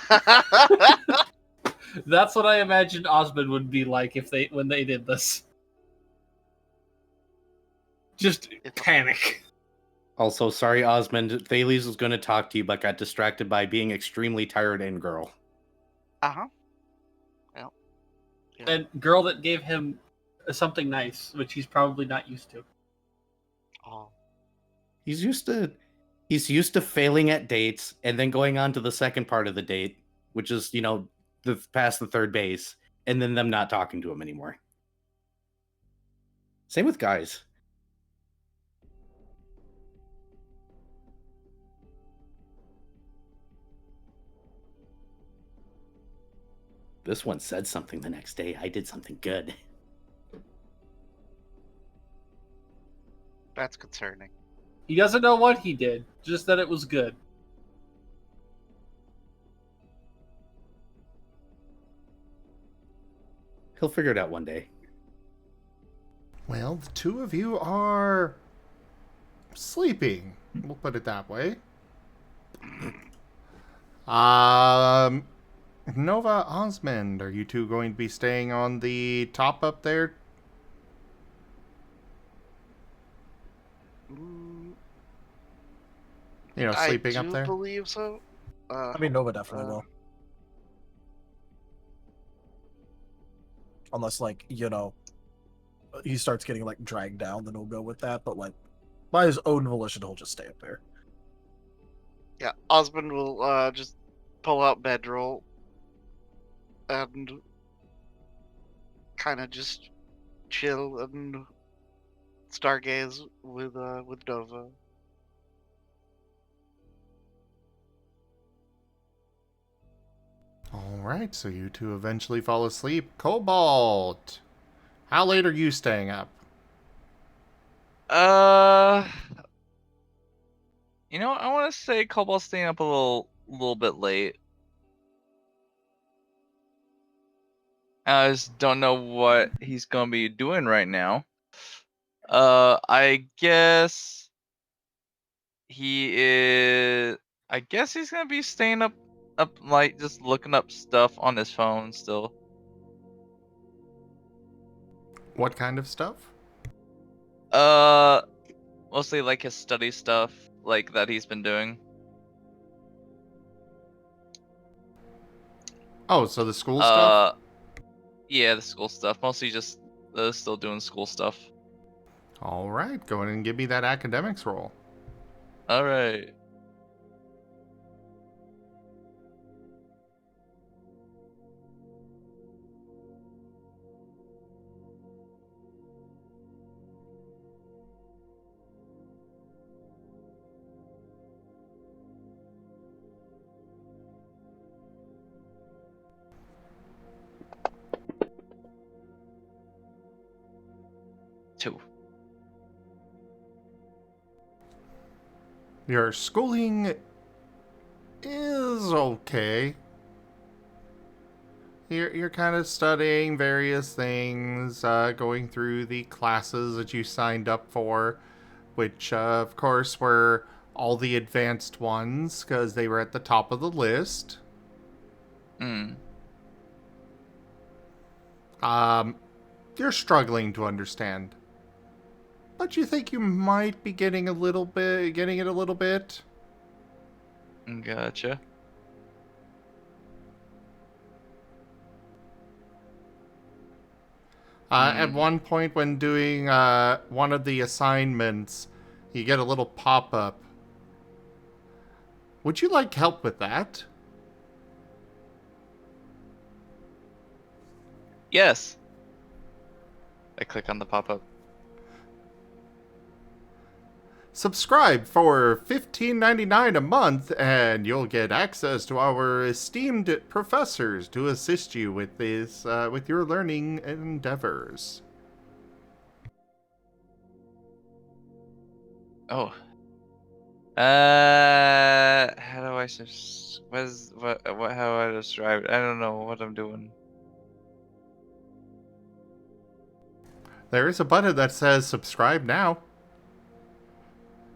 That's what I imagined Osmond would be like when they did this. Just panic. Also, sorry, Osmond. Thales was going to talk to you, but got distracted by being extremely tired and girl. Uh-huh. Well. Yeah. And girl that gave him something nice, which he's probably not used to. Oh. He's used to failing at dates and then going on to the second part of the date, which is, past the third base, and then them not talking to him anymore. Same with guys. This one said something the next day. I did something good. That's concerning. He doesn't know what he did, just that it was good. He'll figure it out one day. Well, the two of you are sleeping. We'll put it that way. Nova, Osmond, are you two going to be staying on the top up there? Sleeping up there? I do believe so. I mean, Nova definitely will. Unless, he starts getting, dragged down, then he'll go with that. But, by his own volition, he'll just stay up there. Yeah, Osmond will just pull out bedroll and kind of just chill and stargaze with Nova. Alright, so you two eventually fall asleep. Cobalt! How late are you staying up? I want to say Cobalt's staying up a little bit late. I just don't know what he's gonna be doing right now. I guess he is. I guess he's gonna be staying up like just looking up stuff on his phone still. What kind of stuff? Mostly like his study stuff, like that he's been doing. Oh, so the school stuff? Yeah, the school stuff. Mostly just still doing school stuff. All right, go ahead and give me that academics roll. All right. Two. Your schooling is okay. You're kind of studying various things, going through the classes that you signed up for, which, of course, were all the advanced ones, because they were at the top of the list. Hmm. You're struggling to understand. But you think you might be getting it a little bit. Gotcha. At one point when doing one of the assignments, you get a little pop-up. Would you like help with that? Yes. I click on the pop-up. Subscribe for $15.99 a month, and you'll get access to our esteemed professors to assist you with this, with your learning endeavors. Oh. How do I how I describe it? I don't know what I'm doing. There is a button that says subscribe now.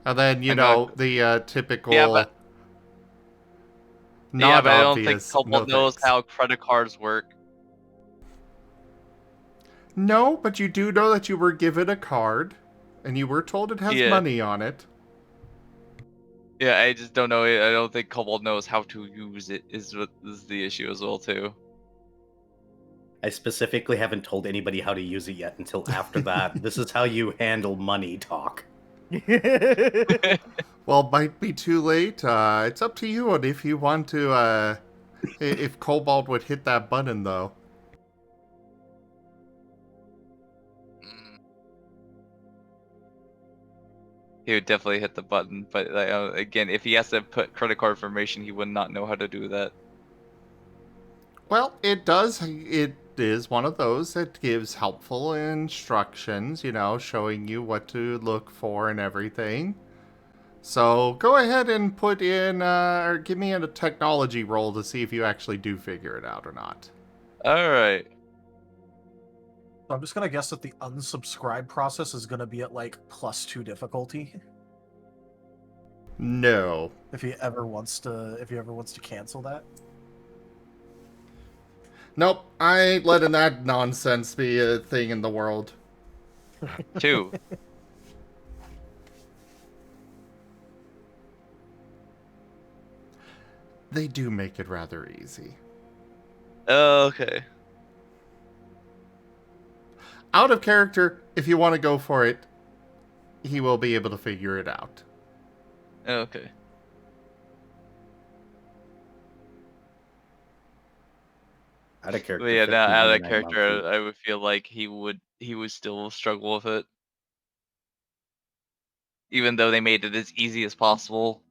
And then, I'm not- the typical Yeah, but not I don't think obvious, Cobalt no knows thanks. how credit cards work. No, but you do know that you were given a card, and you were told it has Yeah. money on it. Yeah, I just don't know. I don't think Cobalt knows how to use it. Is the issue as well too. I specifically haven't told anybody how to use it yet until after that. This is how you handle money talk. Well, might be too late. It's up to you on if you want to, if Cobalt would hit that button, though. He would definitely hit the button, but again, if he has to put credit card information, he would not know how to do that. Well, it does. It is one of those that gives helpful instructions, showing you what to look for and everything. So go ahead and put in, or give me a technology roll to see if you actually do figure it out or not. All right. So I'm just gonna guess that the unsubscribe process is gonna be at like +2 difficulty. No. If he ever wants to cancel that. Nope, I ain't letting that nonsense be a thing in the world. 2. They do make it rather easy. Okay. Out of character, if you want to go for it, he will be able to figure it out. Okay. Out of character. But yeah, now out of that 15.99 character, monthly. I would feel like he would still struggle with it, even though they made it as easy as possible.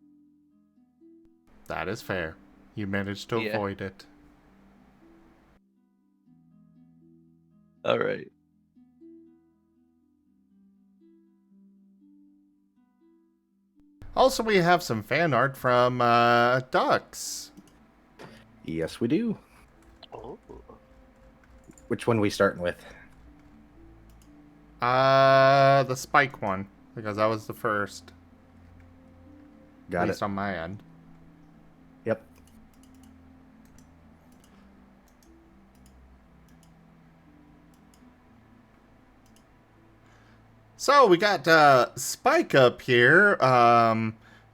That is fair. You managed to Yeah. avoid it. All right. Also, we have some fan art from Ducks. Yes, we do. Oh. Which one we starting with? The spike one, because that was the first. At Got least it. on my end. Yep. So we got Spike up here.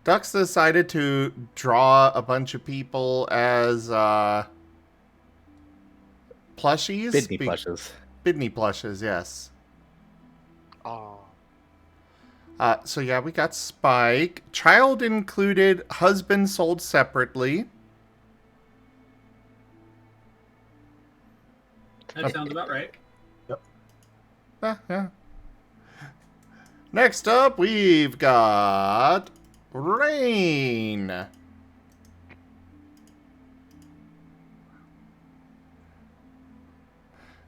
Ducks decided to draw a bunch of people as plushies. Bidney plushes. Bidney plushes, yes. Oh. So yeah, we got Spike. Child included, husband sold separately. That sounds about right. Yeah. Next up, we've got Rain.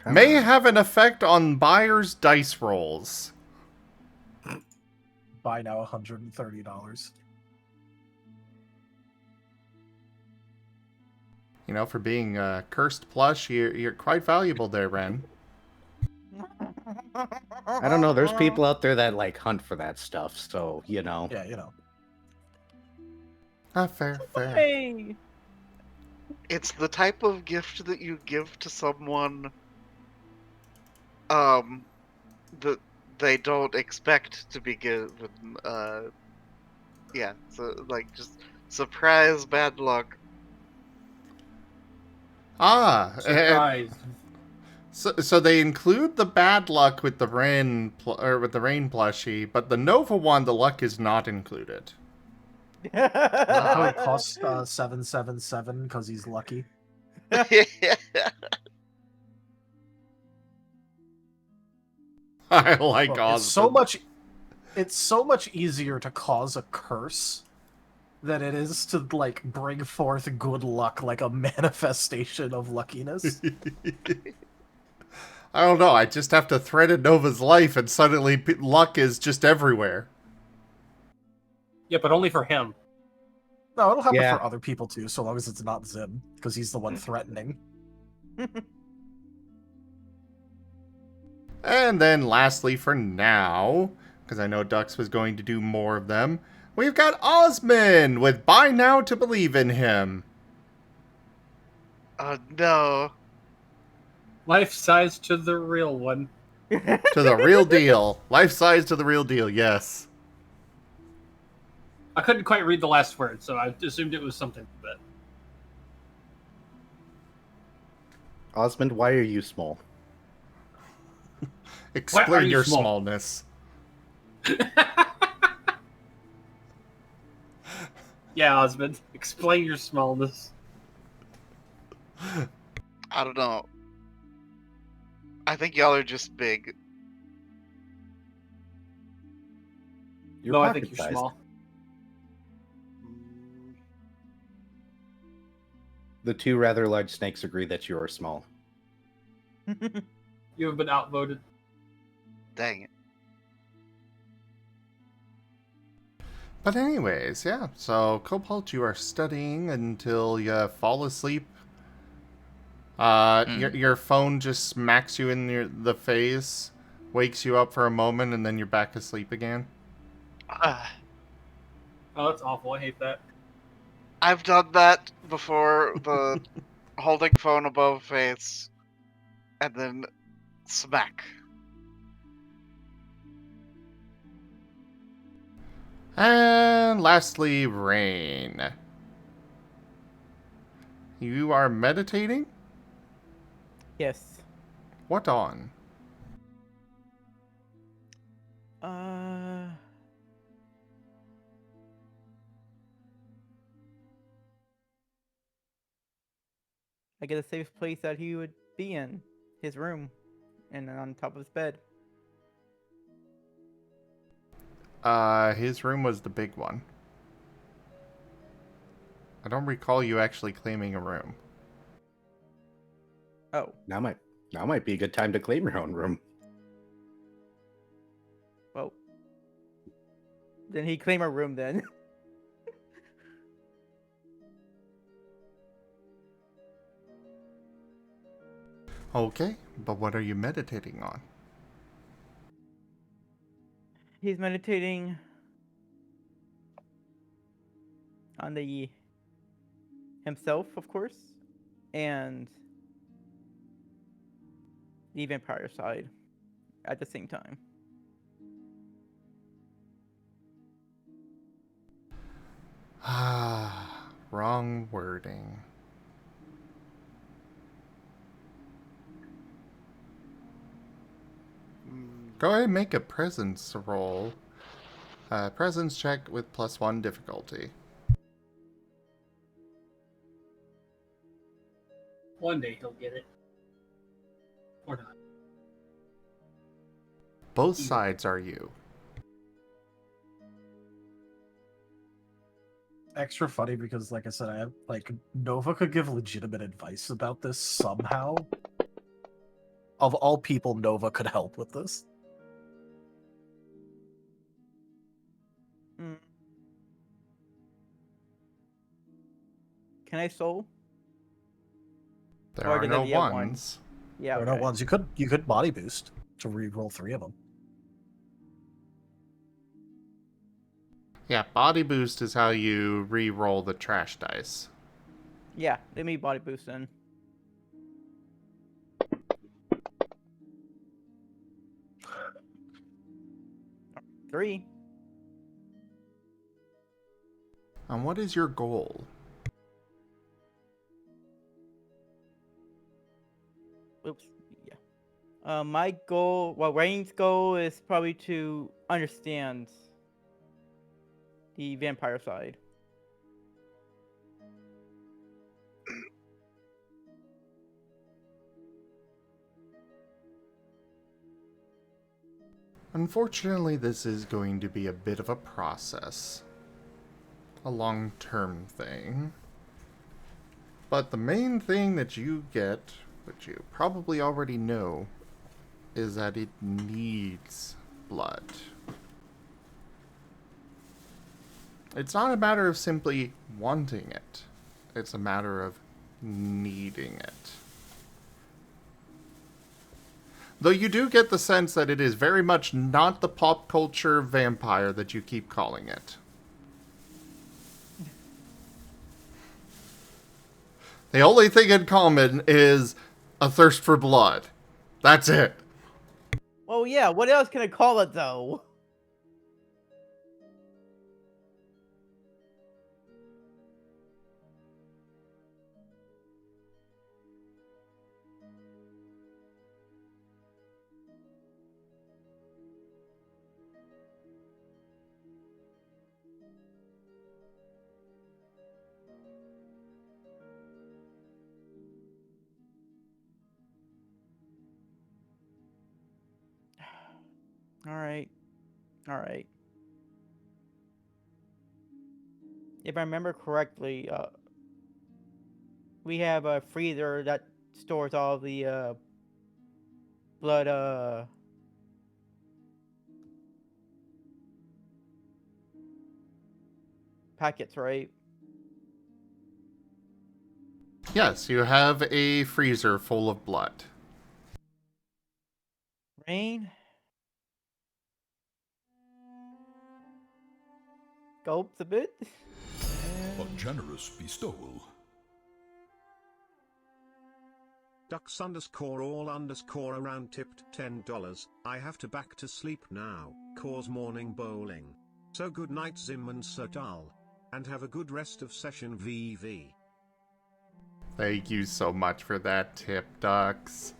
May have an effect on buyer's dice rolls. Buy now $130. You know, for being a cursed plush, you're quite valuable there, Ren. I don't know. There's people out there that like hunt for that stuff, so you know. Yeah, you know. Fair. Hey! It's the type of gift that you give to someone that they don't expect to be given. Yeah, so like just surprise bad luck. Surprise. So they include the bad luck with the Rain with the Rain plushie, but the Nova one, the luck is not included. How it costs 777 because he's lucky. I like Look, Osmond. it's so much easier to cause a curse than it is to like bring forth good luck like a manifestation of luckiness. I don't know. I just have to threaten Nova's life, and suddenly luck is just everywhere. Yeah, but only for him. No, it'll happen Yeah. for other people too, so long as it's not Zim, because he's the one threatening. And then lastly, for now, because I know Dux was going to do more of them, we've got Osmond with Buy Now to Believe in Him. No. Life size to the real one. To the real deal. Life size to the real deal, yes. I couldn't quite read the last word, so I assumed it was something like that. Osmond, why are you small? Explain you your small? smallness. Yeah, Osmond, explain your smallness. I don't know. I think y'all are just big. You're No, I think you're pocket-sized. small. The two rather large snakes agree that you are small. You have been outvoted. Dang it. But anyways, yeah. So, Cobalt, you are studying until you fall asleep. Your phone just smacks you in the face, wakes you up for a moment, and then you're back asleep again. Oh, that's awful. I hate that. I've done that before, the holding phone above face, and then smack. And lastly, Rain. You are meditating? Yes. What on? I get a safe place that he would be in, his room, and on top of his bed. His room was the big one. I don't recall you actually claiming a room. Oh, Now might be a good time to claim your own room. well. Then he claim a room then. Okay, but what are you meditating on? He's meditating on the himself, of course, and the vampire side at the same time. Ah, wrong wording. Go ahead and make a presence roll. Presence check with +1 difficulty. One day he'll get it. Or not. Both Either. sides are you. Extra funny because, like I said, I have like Nova could give legitimate advice about this somehow. Of all people, Nova could help with this. Mm. Can I soul? There Or are does it no have to be at one? ones. Yeah, There are no ones. You could body boost to re-roll 3 of them. Yeah, body boost is how you re-roll the trash dice. Yeah, let me body boost then. Three. And what is your goal? Oops. Yeah. My goal, well, Rain's goal is probably to understand the vampire side. Unfortunately, this is going to be a bit of a process. A long-term thing. But the main thing that you get, which you probably already know, is that it needs blood. It's not a matter of simply wanting it. It's a matter of needing it. Though you do get the sense that it is very much not the pop culture vampire that you keep calling it. The only thing in common is a thirst for blood. That's it. Well, yeah, what else can I call it, though? Alright. Alright. If I remember correctly, we have a freezer that stores all the blood packets, right? Yes, you have a freezer full of blood. Rain gulps a bit. A generous bestowal. Ducks underscore all underscore around tipped $10. I have to back to sleep now, cause morning bowling. So good night Zim and Sertal. And have a good rest of session VV. Thank you so much for that tip, Ducks.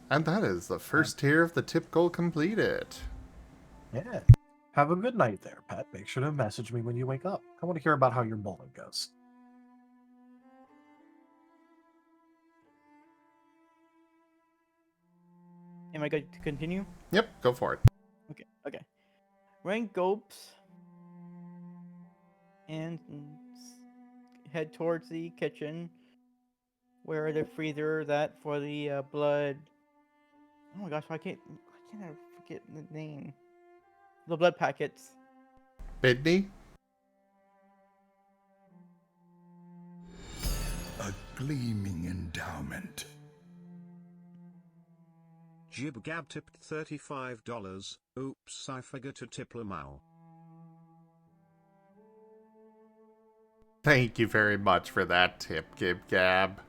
And that is the first tier of the tip goal completed. Yeah. Have a good night there, Pat. Make sure to message me when you wake up. I want to hear about how your bowling goes. Am I good to continue? Yep, go for it. Okay. Rain gulps and head towards the kitchen where the freezer is at for the blood. Oh my gosh, why can't I forget the name? The blood packets. Bidney? A gleaming endowment. Jib Gab tipped $35. Oops, I forgot to tip Lamau. Thank you very much for that tip, Gib Gab.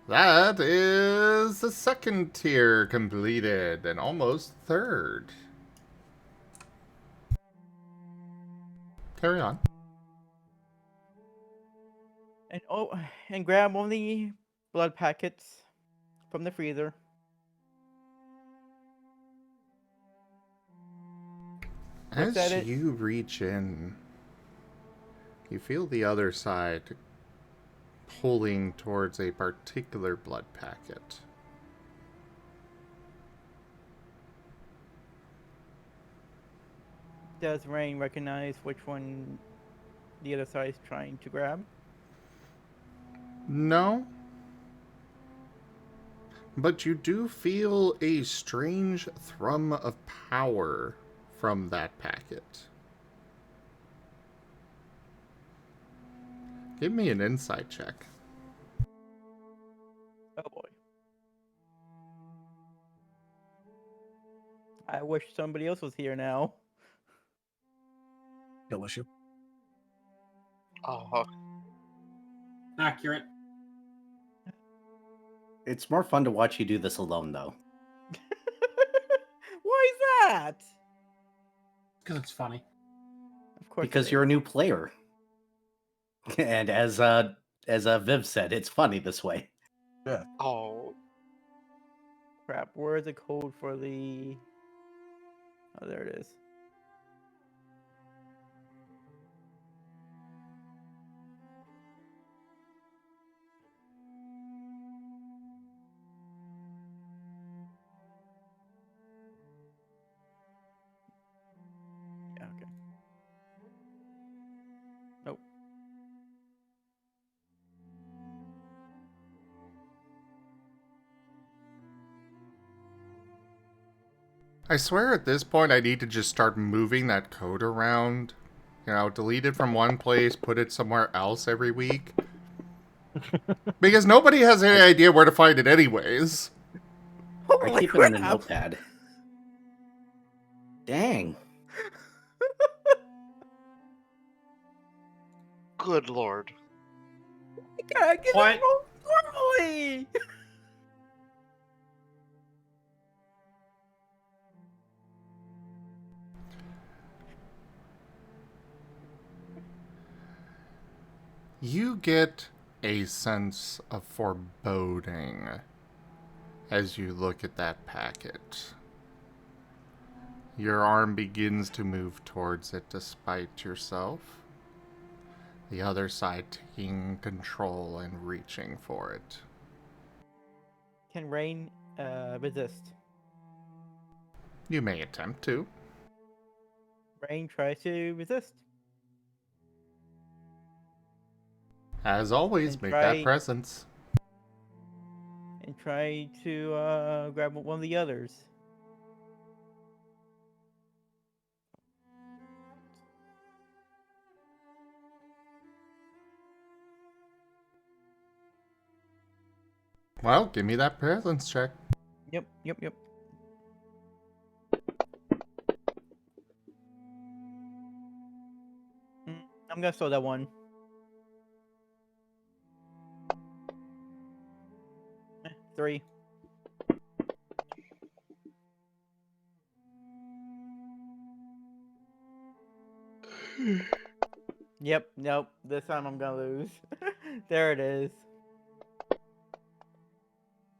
That is the second tier completed, and almost third. Carry on. And grab one of the blood packets from the freezer. Looks at As it. you reach in, you feel the other side pulling towards a particular blood packet. Does Rain recognize which one the other side is trying to grab? No. But you do feel a strange thrum of power from that packet. Give me an insight check. Oh boy. I wish somebody else was here now. Kill issue. Oh, Accurate. It's more fun to watch you do this alone, though. Why is that? Because it's funny. Of course. Because it you're a is. new player. And as Viv said, it's funny this way. oh, Crap. Where is the code for the? Oh, there it is. Yeah. Okay. Nope. I swear at this point I need to just start moving that code around. You know, delete it from one place, put it somewhere else every week. Because nobody has any idea where to find it anyways. I Holy keep it in a crap. notepad. Dang. good lord. I gotta get What? it roll normally. You get a sense of foreboding as you look at that packet. Your arm begins to move towards it despite yourself. The other side taking control and reaching for it. Can Rain resist? You may attempt to. Rain tries to resist. As always, And make try- that presence. And try to grab one of the others. Well, give me that presence check. Yep. I'm gonna throw that one. Three. Yep, nope. This time I'm gonna lose. There it is.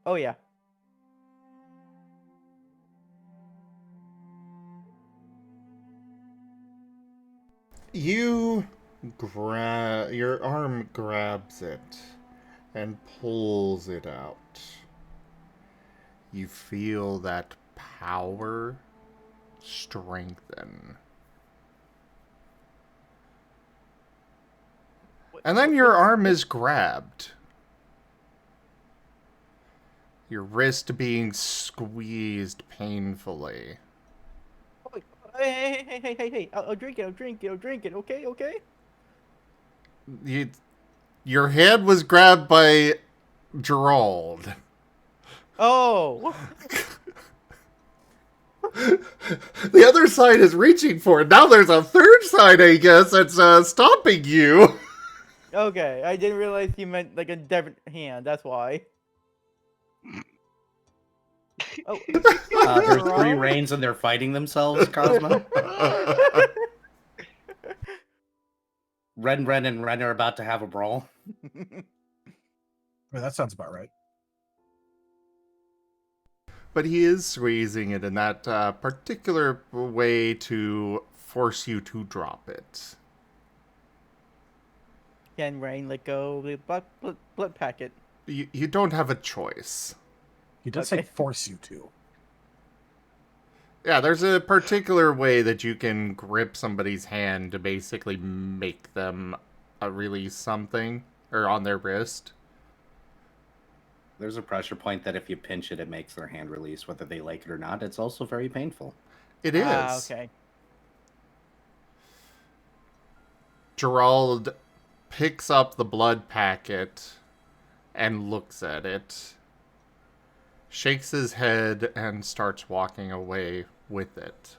Oh yeah. You your arm grabs it and pulls it out. You feel that power strengthen. And then your arm is grabbed. Your wrist being squeezed painfully. Hey! I'll drink it. Okay. Your head was grabbed by Gerald. Oh! The other side is reaching for it. Now there's a third side, I guess, that's stopping you. Okay, I didn't realize you meant like a different hand, that's why. Oh, There's 3 reigns and they're fighting themselves, Cosmo. Ren and Ren are about to have a brawl. Well, that sounds about right. But he is squeezing it in that particular way to force you to drop it. Can Rain let go of the blood packet? You don't have a choice. He did say force you to. Yeah, there's a particular way that you can grip somebody's hand to basically make them release something, or on their wrist. There's a pressure point that if you pinch it, it makes their hand release, whether they like it or not. It's also very painful. It is. Okay. Gerald picks up the blood packet and looks at it, shakes his head, and starts walking away with it.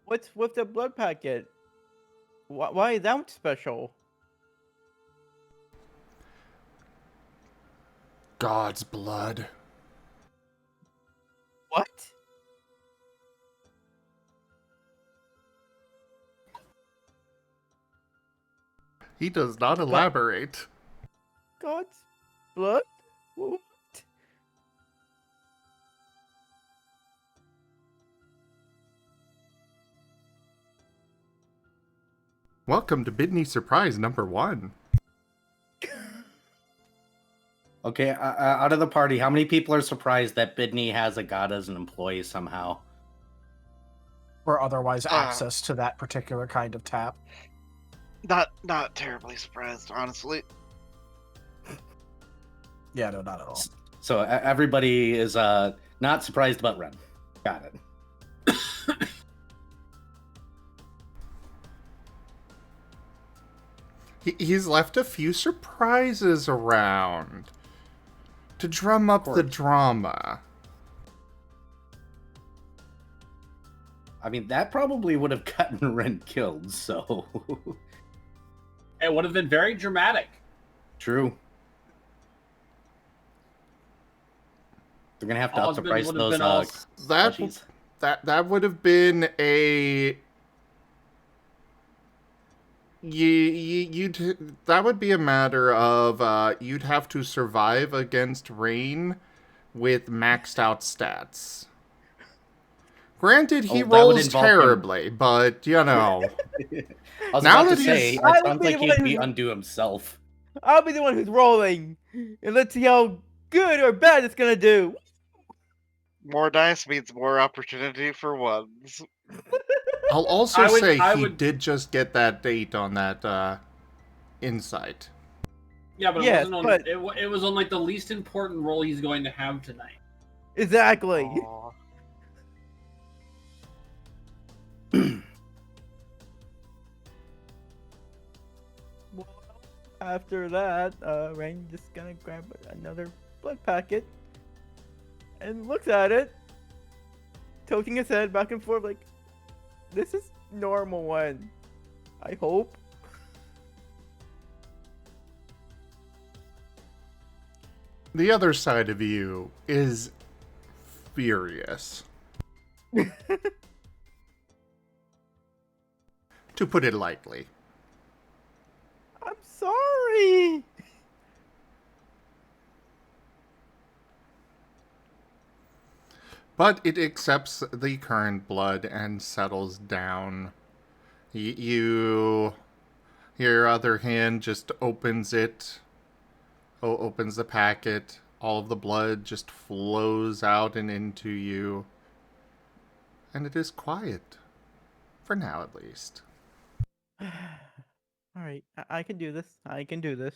What's with the blood packet? Why is that special? God's blood. What? He does not elaborate. God's blood? What? Welcome to Bidney Surprise number 1. Okay, out of the party, how many people are surprised that Bidney has a god as an employee somehow? Or otherwise access to that particular kind of tap. Not terribly surprised, honestly. Yeah, no, not at all. So everybody is not surprised about Ren. Got it. He's left a few surprises around to drum up the drama. I mean, that probably would have gotten Ren killed, so... It would have been very dramatic. True. They're gonna have to up the Osmond price of would have those been all plushies. That would have been a... that would be a matter of you'd have to survive against Rain with maxed out stats. Granted, he Oh, that would rolls involve him. terribly, but you know. I was Now about that to he's- say, I it would sounds be like the he'd one be who- undo himself. I'll be the one who's rolling, and let's see how good or bad it's gonna do. More dice means more opportunity for ones. I'll also I say he would- did just get that date on that insight. Yeah, but, Yes, it wasn't on. but- It was on like the least important role he's going to have tonight. Exactly. Aw. After that, Rain just gonna grab another blood packet and looks at it, tilting his head back and forth like, this is normal one. I hope. The other side of you is furious. To put it lightly. I'm sorry. But it accepts the current blood and settles down. Your other hand just opens it. Opens the packet. All of the blood just flows out and into you. And it is quiet. For now, at least. Alright, I can do this. I can do this.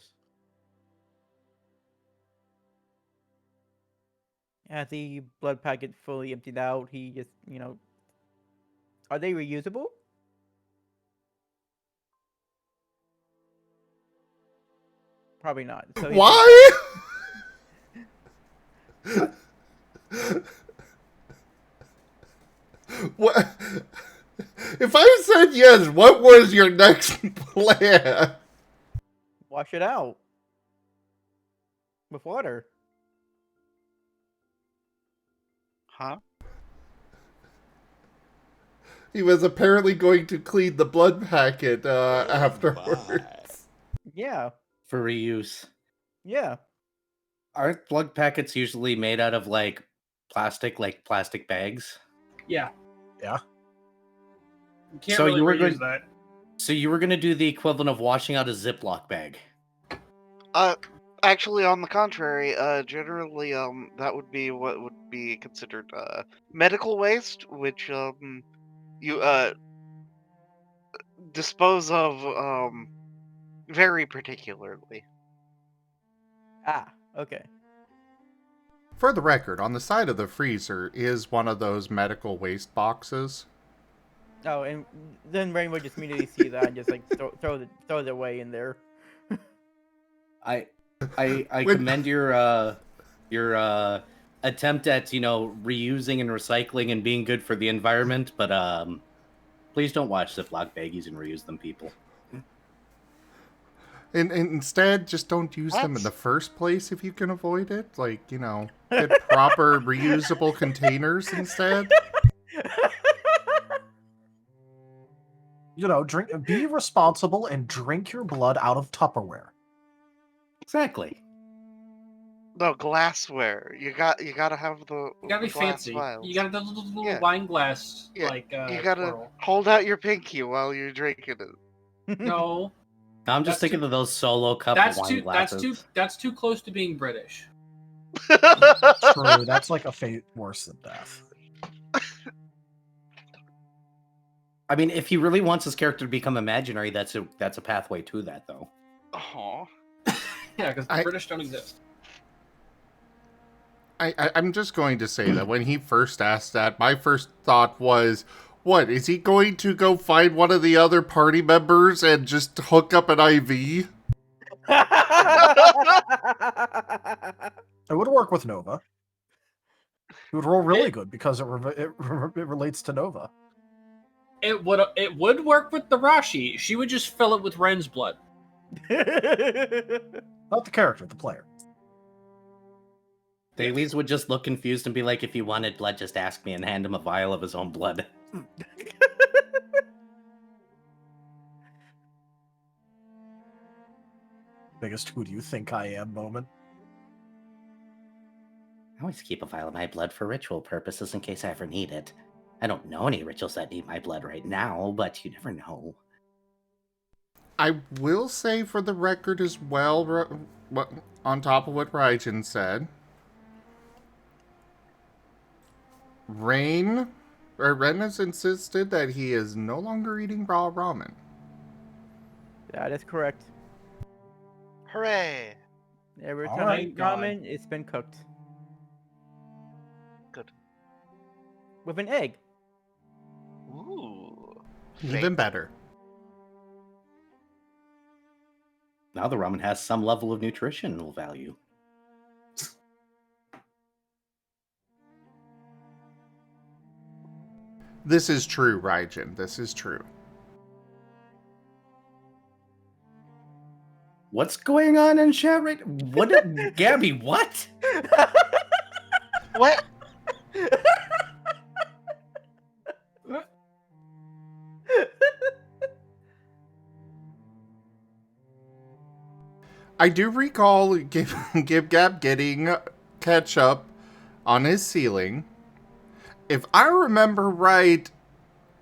As the blood packet fully emptied out, he just, are they reusable? Probably not. So he Why? What? If I said yes, what was your next plan? Wash it out with water. Huh? He was apparently going to clean the blood packet afterwards. Yeah, For reuse. yeah. Aren't blood packets usually made out of plastic bags? Yeah. Yeah. You can't So really you were reuse good- that. So you were gonna do the equivalent of washing out a Ziploc bag. Actually, on the contrary, generally, that would be what would be considered medical waste, which you dispose of very particularly. Ah, okay. For the record, on the side of the freezer is one of those medical waste boxes. Oh, and then Rainbow just immediately see that and just like throw it away in there. I When- commend your attempt at reusing and recycling and being good for the environment, but please don't watch Ziploc baggies and reuse them, people. And instead, just don't use them in What? the first place if you can avoid it. Get proper reusable containers instead. Be responsible and drink your blood out of Tupperware. Exactly. No, glassware. You gotta have the You gotta be glass fancy. vials. You gotta do the little Yeah. wine glass, Yeah, you gotta twirl. hold out your pinky while you're drinking it. No, I'm just That's thinking too- of those solo cup that's wine too glasses. that's too close to being British. True, that's like a fate worse than death. I mean, if he really wants his character to become imaginary, that's a pathway to that, though. Aw. Yeah, because the British don't exist. I'm just going to say that when he first asked that, my first thought was, what, is he going to go find one of the other party members and just hook up an IV? It would work with Nova. It would roll really good because it relates to Nova. It would work with the Rashi. She would just fill it with Ren's blood. Not the character, the player. Thales would just look confused and be like, if you wanted blood, just ask me, and hand him a vial of his own blood. Biggest who do you think I am moment. I always keep a vial of my blood for ritual purposes in case I ever need it. I don't know any rituals that need my blood right now, but you never know. I will say for the record as well, on top of what Raijin said, Ren has insisted that he is no longer eating raw ramen. That is correct. Hooray! Every All time I right, eat God. ramen, it's been cooked Good. with an egg. Ooh. Even better. Now the ramen has some level of nutritional value. This is true, Raijin. This is true. What's going on in chat right? What did Gabby? What? What? I do recall Gib Gab getting ketchup on his ceiling. If I remember right,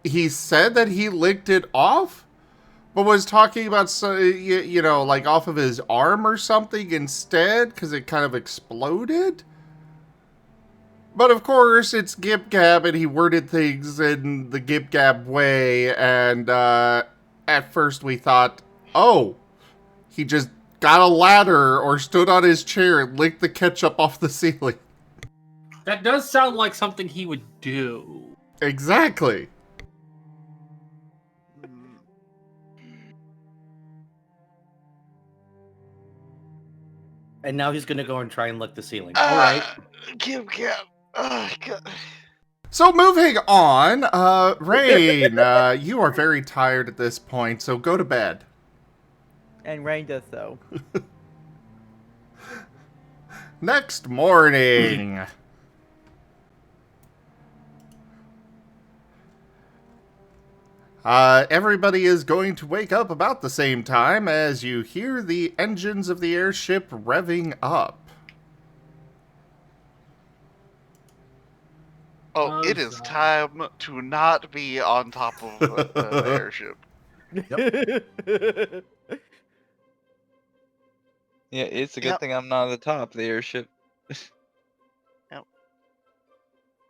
he said that he licked it off, but was talking about, like off of his arm or something instead, because it kind of exploded. But of course, it's Gib Gab, and he worded things in the Gib Gab way, and at first we thought, oh, he just got a ladder or stood on his chair and licked the ketchup off the ceiling. That does sound like something he would do. Exactly. And now he's gonna go and try and lick the ceiling. All right. Kim. God. So moving on, Rain, you are very tired at this point, so go to bed. And Rain does so. Next morning. Everybody is going to wake up about the same time as you hear the engines of the airship revving up. Oh, it is time to not be on top of the airship. Yeah, it's a good thing I'm not at the top of the airship. Yep.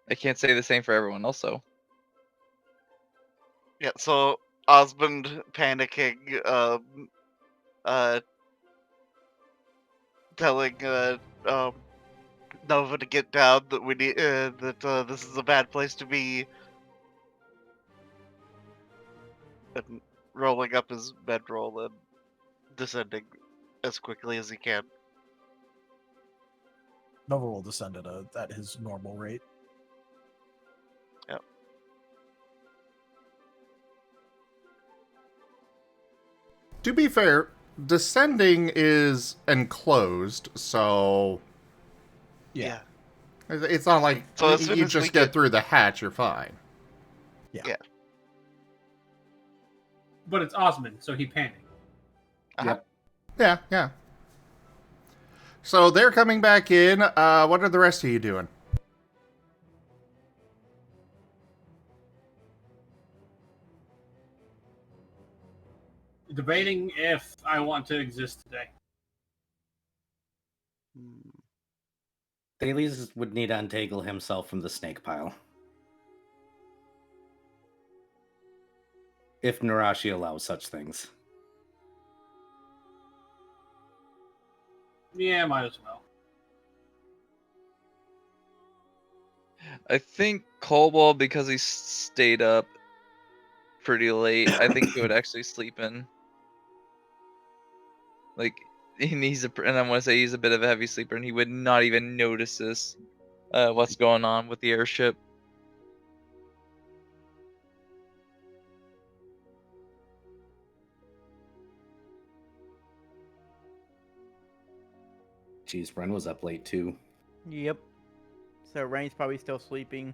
I can't say the same for everyone else, though. Yeah, so Osmond panicking, telling Nova to get down, that we need that this is a bad place to be, and rolling up his bedroll and descending as quickly as he can. Nova will descend at his normal rate. Yep. To be fair, descending is enclosed, so Yeah. it's not like So as soon you as just we get get- through the hatch, you're fine. Yeah. But it's Osmond, so he panicked. Yeah, yeah. So they're coming back in. What are the rest of you doing? Debating if I want to exist today. Thales would need to untangle himself from the snake pile. If Nerashi allows such things. Yeah, might as well. I think Cobalt, because he stayed up pretty late, I think he would actually sleep in. Like, and I want to say he's a bit of a heavy sleeper, and he would not even notice this, what's going on with the airship. Jeez, Bren was up late too. Yep. So Rain's probably still sleeping.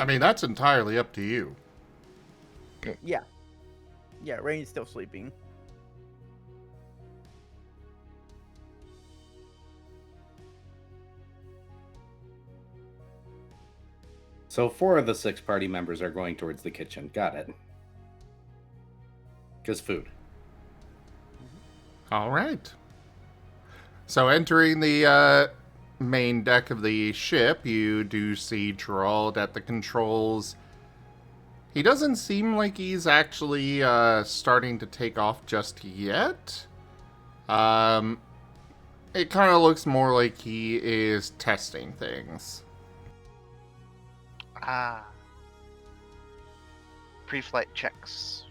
I mean, that's entirely up to you. Yeah. Yeah, Rain's still sleeping. So 4 of the 6 party members are going towards the kitchen. Got it. Because food. All right. So entering the main deck of the ship, you do see Gerald at the controls. He doesn't seem like he's actually starting to take off just yet. It kind of looks more like he is testing things. Ah. Pre-flight checks.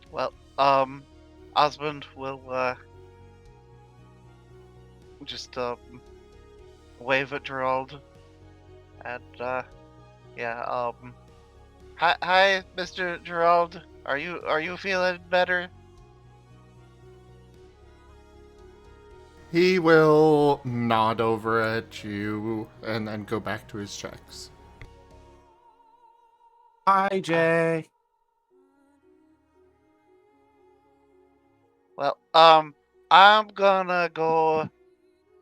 Well, Osmond will just wave at Gerald, and yeah, hi, Mr. Gerald. Are you feeling better? He will nod over at you and then go back to his checks. Hi, Jay. Well, I'm gonna go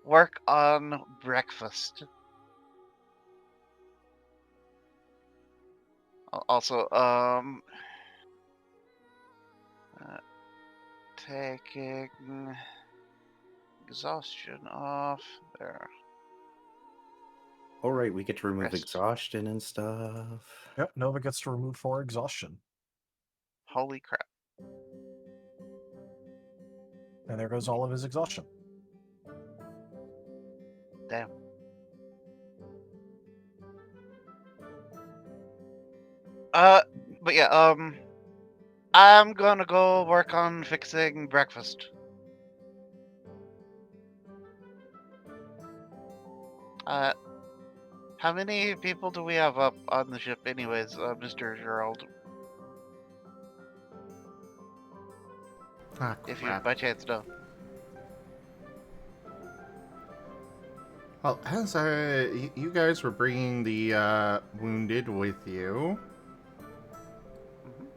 work on breakfast. Also, taking exhaustion off there. All right, we get to remove Rest. exhaustion and stuff. Yep, Nova gets to remove 4 exhaustion. Holy crap. And there goes all of his exhaustion. Damn. But yeah, I'm gonna go work on fixing breakfast. How many people do we have up on the ship anyways, Mr. Gerald? Ah, If you crap. by chance know. Well, as you guys were bringing the wounded with you, Mhm.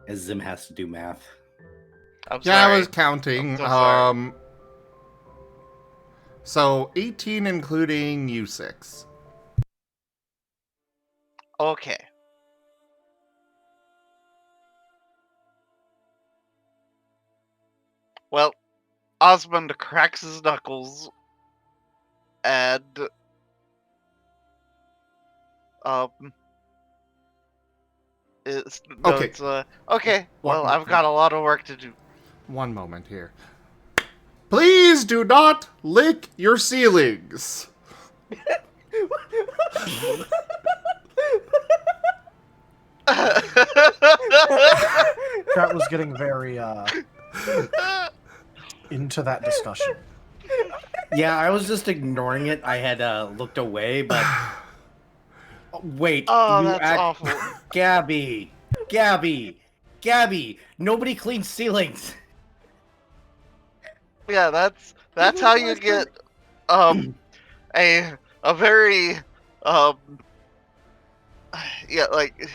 As Zim has to do math. I'm yeah, sorry. I was counting. I'm so sorry. So 18 including you 6. Okay. Well, Osmund cracks his knuckles and um it's Okay. notes okay, well, What- I've got a lot of work to do. One moment here. Please do not lick your ceilings. Chat was getting very into that discussion. Yeah, I was just ignoring it. I had looked away, but wait. Oh, you that's awful. Gabby. Nobody cleans ceilings. Yeah, that's how you get a very yeah, like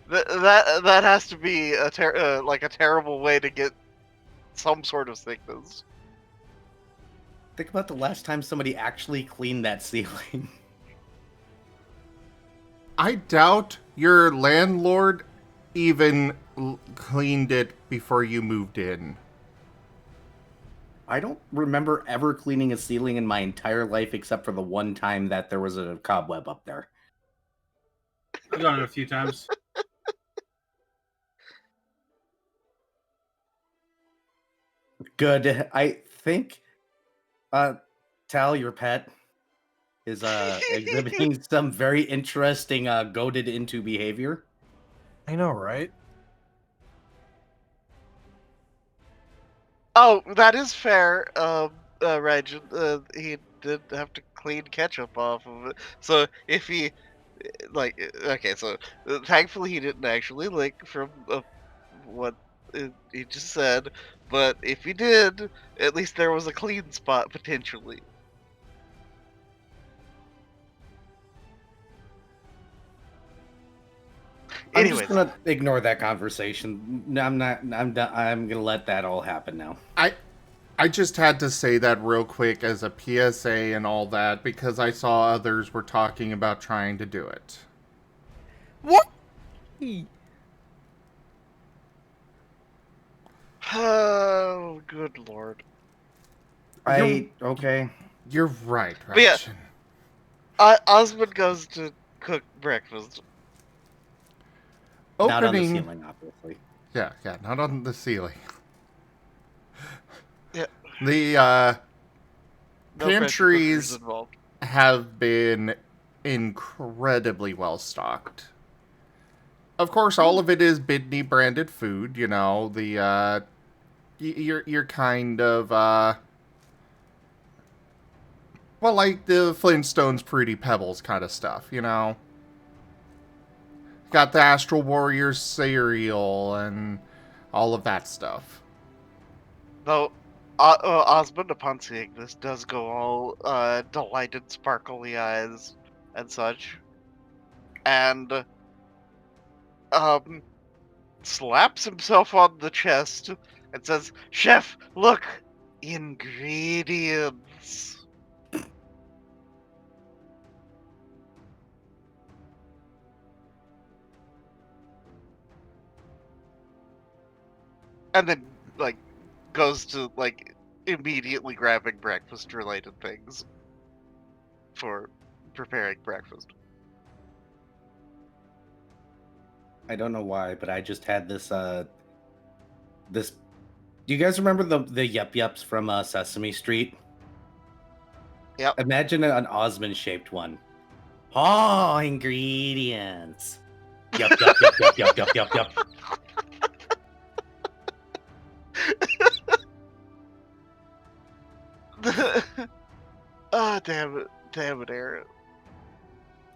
that has to be a like a terrible way to get some sort of sickness. Think about the last time somebody actually cleaned that ceiling. I doubt your landlord even cleaned it before you moved in. I don't remember ever cleaning a ceiling in my entire life except for the one time that there was a cobweb up there. I've done it a few times. Good. I think Tal, your pet, is exhibiting some very interesting goaded into behavior. I know, right? Oh, that is fair, Reg. He did have to clean ketchup off of it. So if he, okay, so thankfully he didn't actually lick from what he just said. But if he did, at least there was a clean spot potentially. I'm Anyways, just gonna ignore that conversation. I'm not. I'm gonna let that all happen now. I just had to say that real quick as a PSA and all that because I saw others were talking about trying to do it. What? oh good lord. Okay. You're right, But yeah, Osmond goes to cook breakfast. Not on the Opening. ceiling, obviously. Yeah, not on the ceiling. Yeah. The No pressure cookers pantries involved. have been incredibly well stocked. Of course, all of it is Bidney branded food. You know, the you're kind of well, like the Flintstones, Fruity Pebbles kind of stuff. You know, got the Astral Warriors cereal and all of that stuff. Though Osmond, upon seeing this, does go all delighted, sparkly eyes and such, and slaps himself on the chest and says, "Chef, look, ingredients." and then like goes to like immediately grabbing breakfast related things for preparing breakfast. I don't know why, but I just had this this. Do you guys remember the Yup Yups from Sesame Street? Yep. Imagine an Osmond shaped one. Oh, ingredients. Yup, yup, yup, yup, yup, yup, yup, yup. Oh, damn it, Aaron.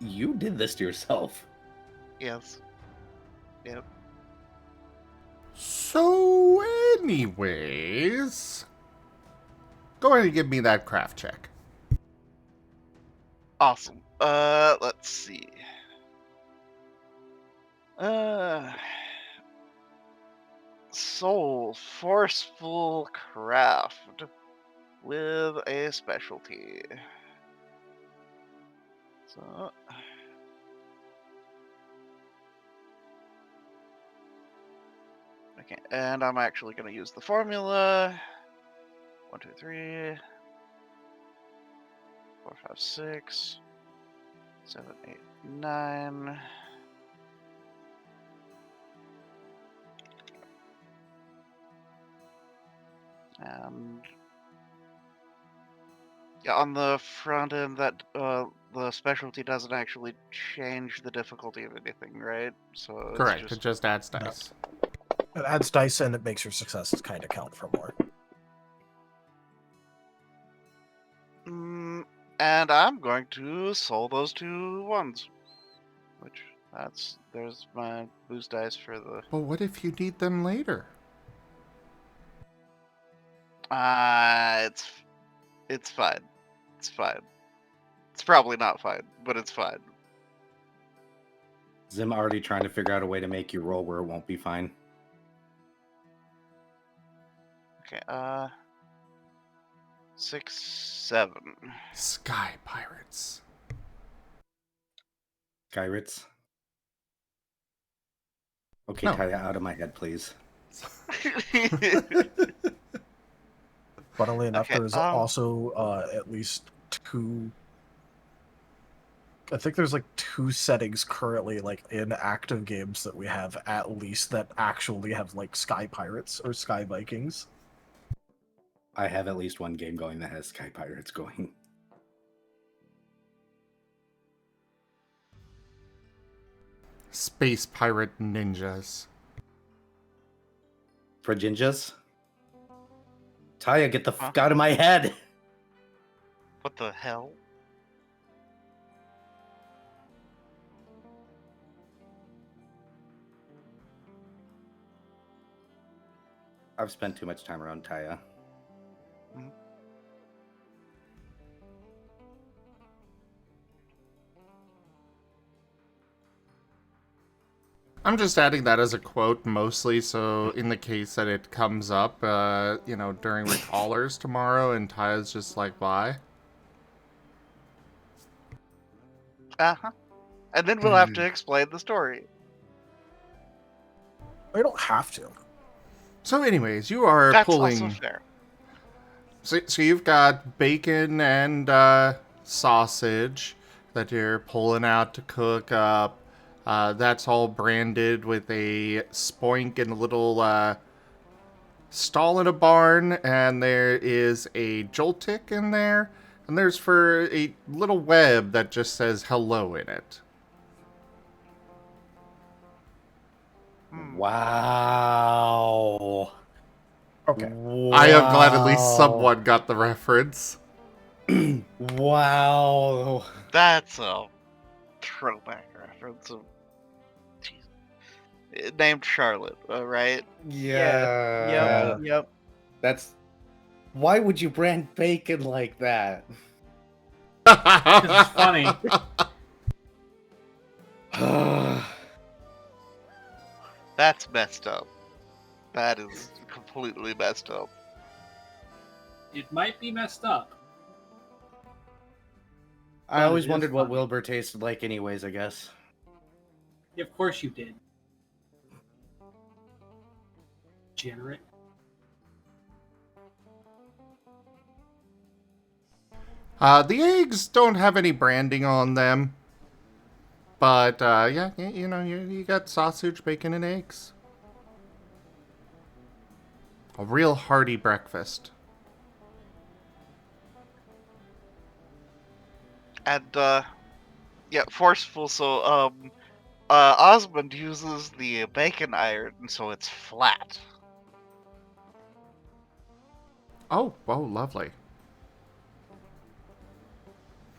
You did this to yourself. Yes. Yep. So, anyways, go ahead and give me that craft check. Awesome. Let's see. Soul forceful craft with a specialty. So. Okay, and I'm actually going to use the formula. 1, 2, 3, 4, 5, 6, 7, 8, 9. And yeah, on the front end, that the specialty doesn't actually change the difficulty of anything, right? So Correct, it's it just adds dice. It adds dice and it makes your successes kind of count for more. And I'm going to soul those 2 ones, which there's my boost dice for the. But what if you need them later? It's fine. It's fine. It's probably not fine, but it's fine. Zim already trying to figure out a way to make you roll where it won't be fine. Okay, 6, 7. Sky Pirates. Gyritz. Okay, No. Taya, out of my head, please. Funnily enough, Okay, there's also at least 2. I think there's like 2 settings currently like in active games that we have at least that actually have like Sky Pirates or Sky Vikings. I have at least one game going that has Sky Pirates going. Space Pirate Ninjas. For Jinjas? Taya, get the fuck out of my head! What the hell? I've spent too much time around Taya. I'm just adding that as a quote mostly, so in the case that it comes up, during recallers tomorrow, and Taya's just like, why? Uh-huh. And then we'll have to explain the story. We don't have to. So anyways, you are That's pulling... also fair. So you've got bacon and sausage that you're pulling out to cook up. That's all branded with a spoink and a little stall in a barn, and there is a joltic in there, and there's for a little web that just says hello in it. Wow. Okay. Wow. I am glad at least someone got the reference. Wow. That's a throwback reference. Named Charlotte, right? Yeah. Yep. That's... Why would you brand bacon like that? It's funny. That's messed up. That is completely messed up. It might be messed up. I But always it is wondered what funny. Wilbur tasted like anyways, I guess. Of course you did. Degenerate. The eggs don't have any branding on them. But, yeah, you know, you got sausage, bacon, and eggs. A real hearty breakfast. And, yeah, forceful, so, Osmund uses the bacon iron, so it's flat. Oh, lovely.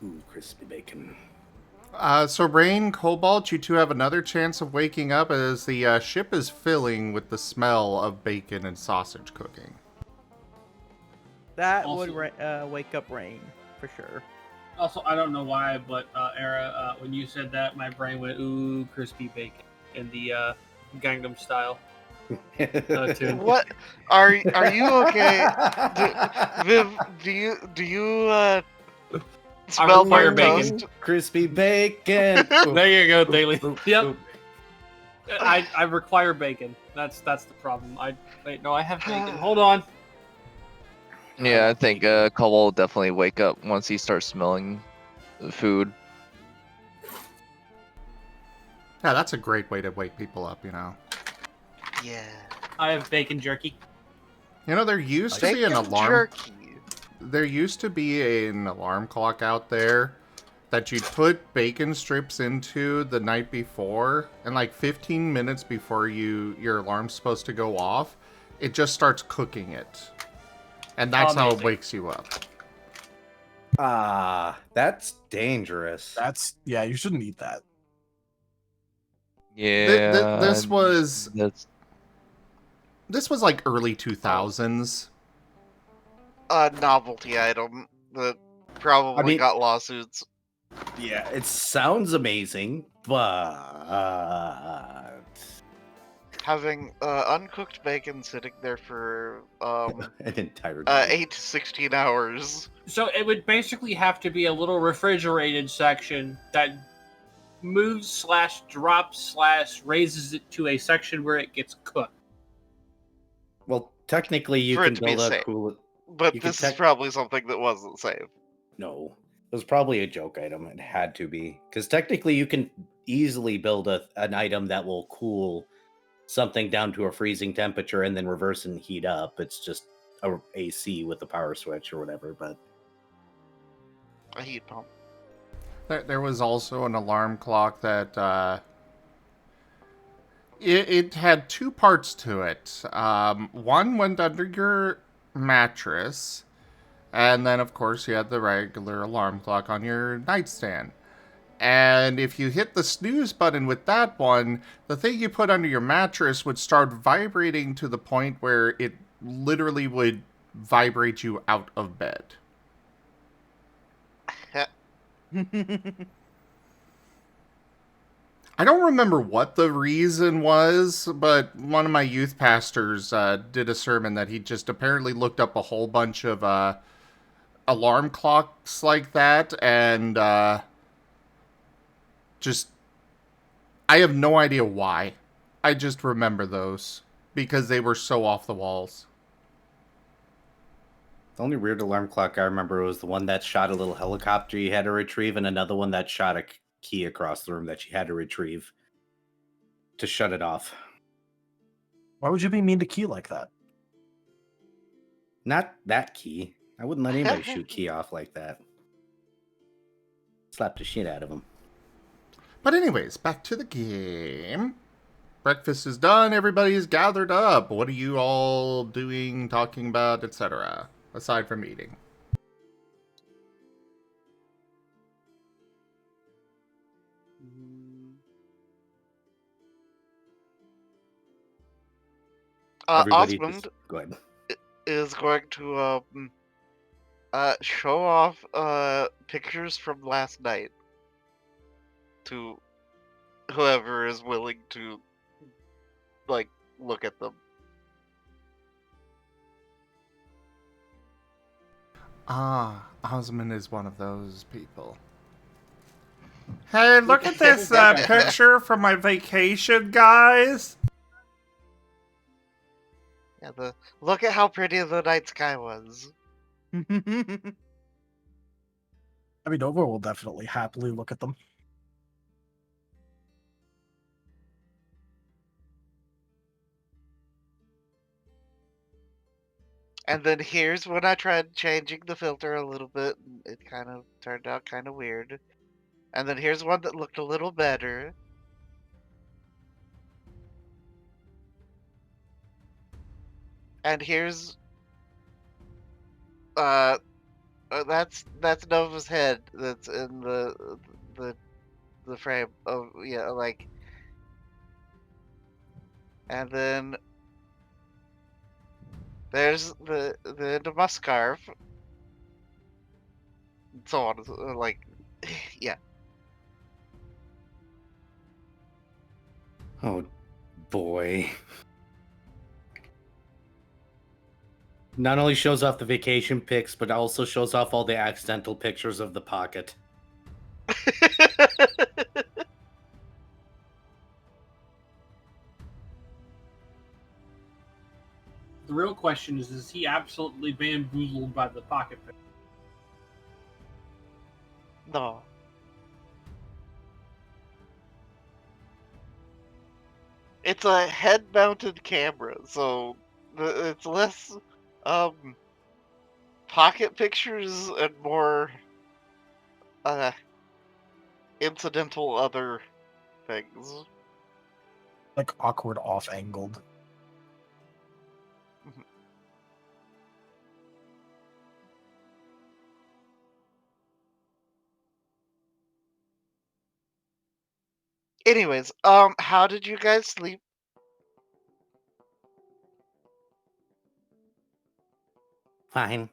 Ooh, crispy bacon. So Rain, Cobalt, you two have another chance of waking up as the ship is filling with the smell of bacon and sausage cooking. That Also- would wake up Rain, for sure. Also, I don't know why, but Era, when you said that, my brain went, ooh, crispy bacon in the Gangnam Style tune. What? Are you okay? Viv, do you smell require burnt bacon. toast? Crispy bacon. There you go, Daily. Oop, Yep. oop. I require bacon. That's the problem. I have bacon. Hold on. Yeah, I think Cole will definitely wake up once he starts smelling the food. Yeah, that's a great way to wake people up, you know. Yeah. I have bacon jerky. You know, there used to be an Bacon alarm. jerky. There used to be an alarm clock out there that you'd put bacon strips into the night before, and like 15 minutes before your alarm's supposed to go off, it just starts cooking it. And that's how it Amazing. wakes you up. That's dangerous. Yeah, you shouldn't eat that. Yeah. This was That's like early 2000s. A novelty item that probably I mean- got lawsuits. Yeah, it sounds amazing, but Having uncooked bacon sitting there for an entire day. 8 to 16 hours. So it would basically have to be a little refrigerated section that moves / drops / raises it to a section where it gets cooked. Well, technically, you For it can to be build a safe. cool. But You could this is tech- probably something that wasn't safe. No, it was probably a joke item. It had to be because technically, you can easily build an item that will cool something down to a freezing temperature and then reverse and heat up. It's just a AC with a power switch or whatever. But A heat pump. There was also an alarm clock that it had two parts to it. One went under your mattress, and then of course you had the regular alarm clock on your nightstand. And if you hit the snooze button with that one, the thing you put under your mattress would start vibrating to the point where it literally would vibrate you out of bed. I don't remember what the reason was, but one of my youth pastors did a sermon that he just apparently looked up a whole bunch of alarm clocks like that, and just... I have no idea why. I just remember those, because they were so off the walls. the only weird alarm clock I remember was the one that shot a little helicopter you had to retrieve, and another one that shot a key across the room that you had to retrieve to shut it off. Why would you be mean to Key like that? Not that key. I wouldn't let anybody shoot key off like that. Slap the shit out of him. But anyways, back to the game. Breakfast is done, everybody's gathered up. What are you all doing, talking about, etc., aside from eating? Everybody Osmund just go ahead. is going to show off pictures from last night to whoever is willing to like look at them. Ah, Osmund is one of those people. Hey, look at this picture from my vacation, guys! Yeah, look at how pretty the night sky was. I mean, Nova will definitely happily look at them. And then here's when I tried changing the filter a little bit, and it kind of turned out kind of weird. And then here's one that looked a little better. And here's that's Nova's head that's in the frame of like. And then there's the end of my scarf. And so on, like, yeah. Oh boy. Not only shows off the vacation pics, but also shows off all the accidental pictures of the pocket. The real question is he absolutely bamboozled by the pocket pic? No. It's a head-mounted camera, so it's less pocket pictures and more incidental other things. Like awkward off-angled. Anyways, how did you guys sleep? Fine.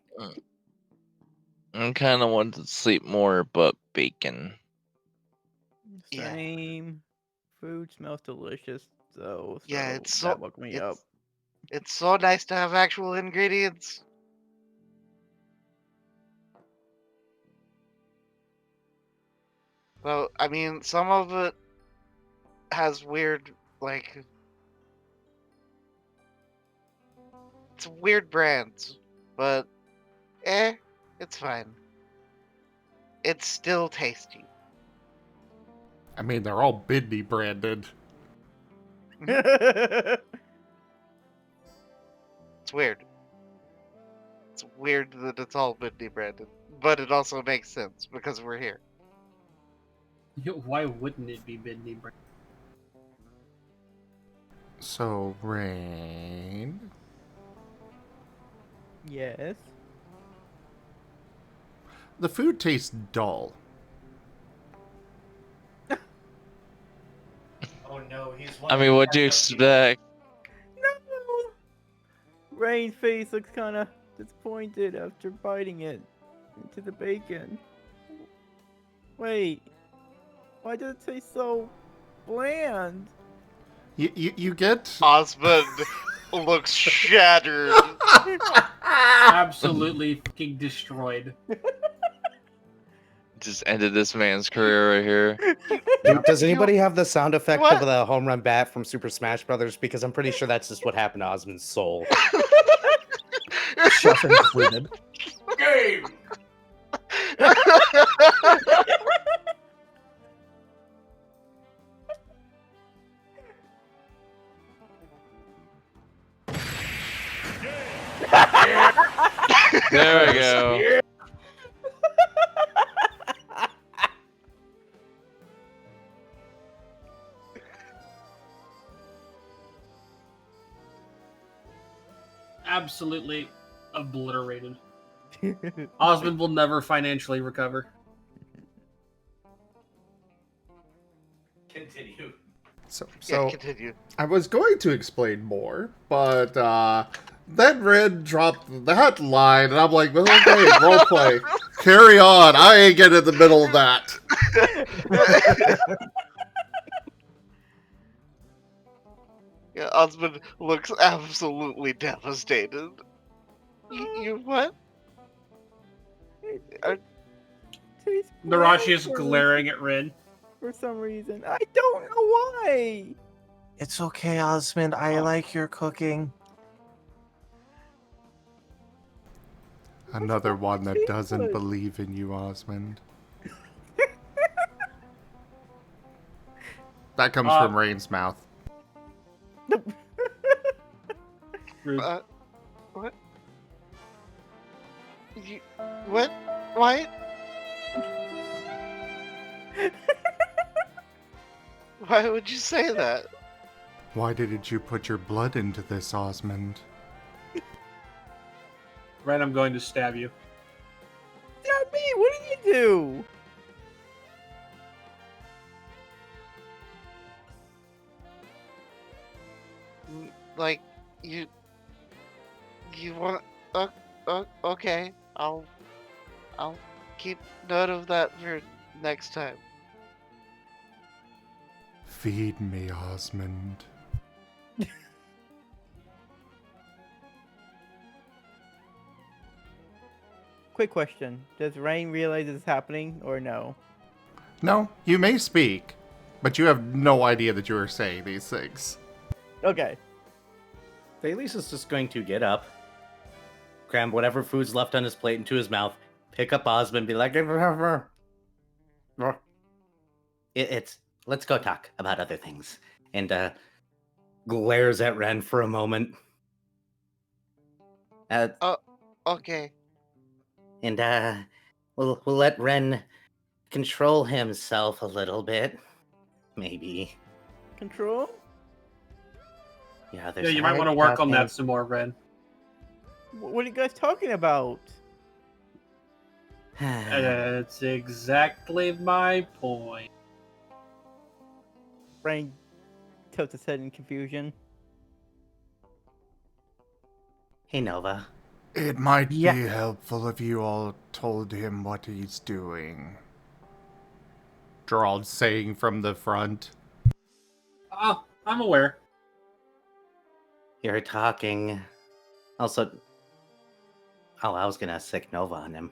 I kind of wanted to sleep more, but bacon. Yeah. Same. Food smells delicious, though. Yeah, So it's that woke me up. It's so nice to have actual ingredients. Well, I mean, some of it has weird, like, it's weird brands, but it's fine. It's still tasty. I mean, they're all Bidney branded. It's weird. It's weird that it's all Bidney branded, but it also makes sense because we're here. Why wouldn't it be Bidney brand? So, Rain. Yes. The food tastes dull. Oh no, he's I mean, what'd you expect? No! Rain's face looks kind of disappointed after biting it into the bacon. Wait. Why does it taste so bland? You get... Osmund looks shattered. Absolutely fucking destroyed. Just ended this man's career right here. Dude, does anybody have the sound effect What? of the home run bat from Super Smash Brothers? Because I'm pretty sure that's just what happened to Osmond's soul. Chef included. Game! There we go. Absolutely obliterated. Osmond will never financially recover. Continue. So, Yeah, continue. I was going to explain more, but then Red dropped that line, and I'm like, well, okay, roleplay. Carry on. I ain't getting in the middle of that. Yeah, Osmond looks absolutely devastated. You what? Tastes Nerashi is bland glaring at Red. for some reason. I don't know why. It's okay, Osmond. I Oh. like your cooking. Another one that doesn't Good. believe in you, Osmond. That comes from Rain's mouth. Rude. What? What? What? Why would you say that? Why didn't you put your blood into this, Osmund? Ren, I'm going to stab you. Stab me! What did you do? Like, you want? Okay, I'll keep note of that for next time. Feed me, Osmund. Quick question. Does Rain realize it's happening or no? No, you may speak, but you have no idea that you are saying these things. Okay. Thales is just going to get up, cram whatever food's left on his plate into his mouth, pick up Osmond, be like, it's let's go talk about other things, and glares at Ren for a moment. Okay. And we'll let Ren control himself a little bit, maybe. Control? Yeah, Yeah, you might want to work on that some more, Ren. What are you guys talking about? That's exactly my point. Rain tilts his head in confusion. Hey, Nova. It might Yeah. be helpful if you all told him what he's doing. Gerald saying from the front. Oh, I'm aware. You're talking. Also, I was gonna sick Nova on him.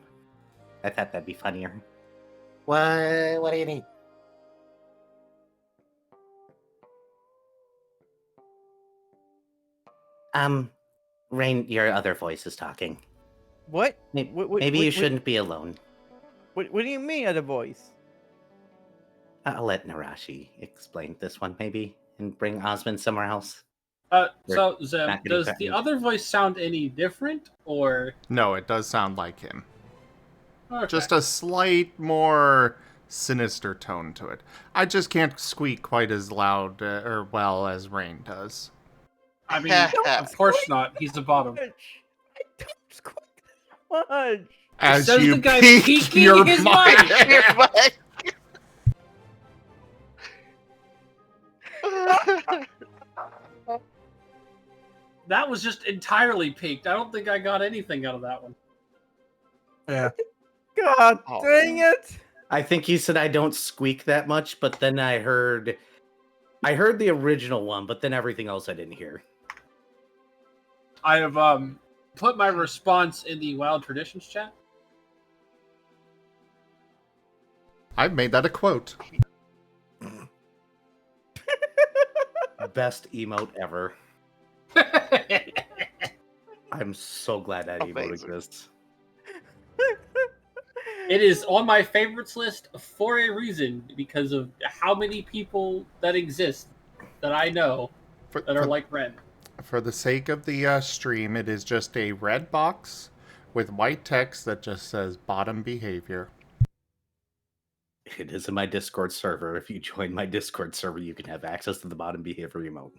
I thought that'd be funnier. What do you need? Rain, your other voice is talking. What? Maybe you shouldn't be alone. What do you mean, other voice? I'll let Nerashi explain this one, maybe, and bring Osmond somewhere else. So, Zeb, not getting does the threatened. other voice sound any different, or...? No, it does sound like him. Okay. Just a slight more sinister tone to it. I just can't squeak quite as loud or well as Rain does. I mean, of course not. He's the bottom. I don't squeak that much. As Says you the guy peek peeking your his mic. That was just entirely peaked. I don't think I got anything out of that one. Yeah. God Oh. dang it! I think he said I don't squeak that much, but then I heard the original one, but then everything else I didn't hear. I have put my response in the Wild Traditions chat. I've made that a quote. Best emote ever. I'm so glad that emote Amazing. exists. It is on my favorites list for a reason, because of how many people that exist that I know that are like Ren. For the sake of the stream, it is just a red box with white text that just says bottom behavior. It is in my Discord server. If you join my Discord server, you can have access to the bottom behavior emote.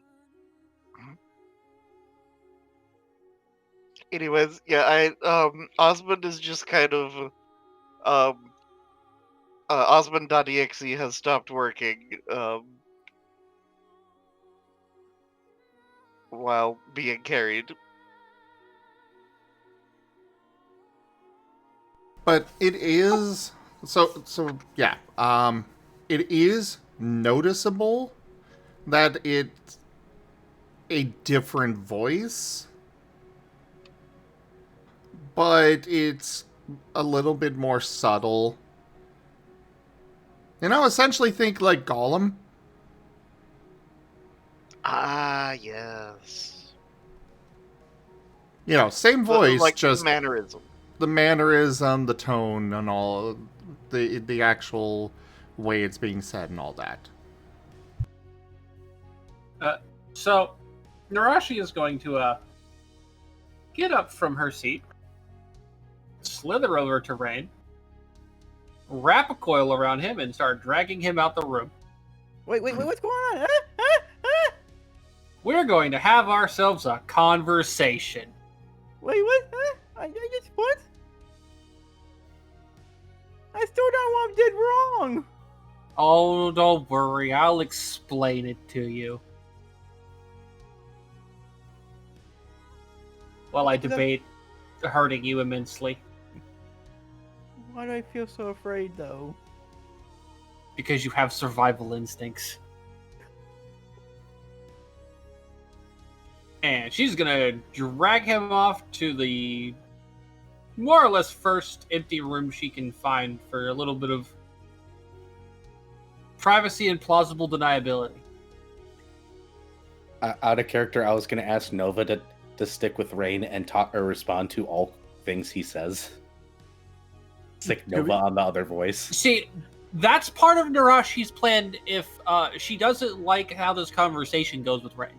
Anyways, yeah, Osmond is just kind of, Osmond.exe has stopped working, while being carried. But it is so yeah. It is noticeable that it's a different voice, but it's a little bit more subtle. You know, essentially think like Gollum. Ah, yes. You know, same voice, Like just mannerism. the mannerism, the tone, and all the actual way it's being said and all that. So, Nerashi is going to get up from her seat, slither over to Rain, wrap a coil around him, and start dragging him out the room. Wait, what's going on? We're going to have ourselves a conversation. Wait, what? I just what? I still don't know what I did wrong. Oh, don't worry. I'll explain it to you. While I debate hurting you immensely. Why do I feel so afraid, though? Because you have survival instincts. And she's gonna drag him off to the more or less first empty room she can find for a little bit of privacy and plausible deniability. Out of character, I was going to ask Nova to stick with Rain and talk or respond to all things he says. Stick Nova on the other voice. See, that's part of Nerashi's plan if she doesn't like how this conversation goes with Rain.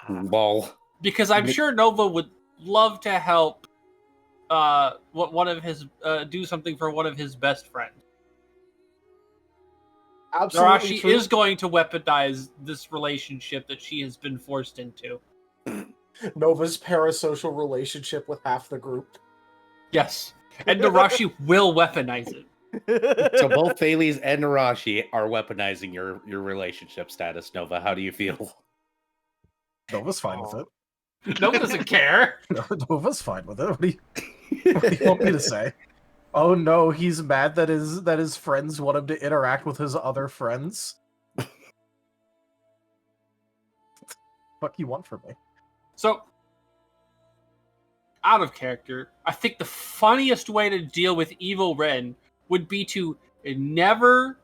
Lol. Because I'm sure Nova would love to help one of his do something for one of his best friends. Absolutely Nerashi true. is going to weaponize this relationship that she has been forced into. Nova's parasocial relationship with half the group. Yes. And Nerashi will weaponize it. So both Thales and Nerashi are weaponizing your relationship status, Nova. How do you feel? Nova's fine with it. Nova doesn't care. Nova's fine with it. What do you want me to say? Oh no, he's mad that his friends want him to interact with his other friends. Fuck you want from me? So, out of character, I think the funniest way to deal with evil Ren would be to never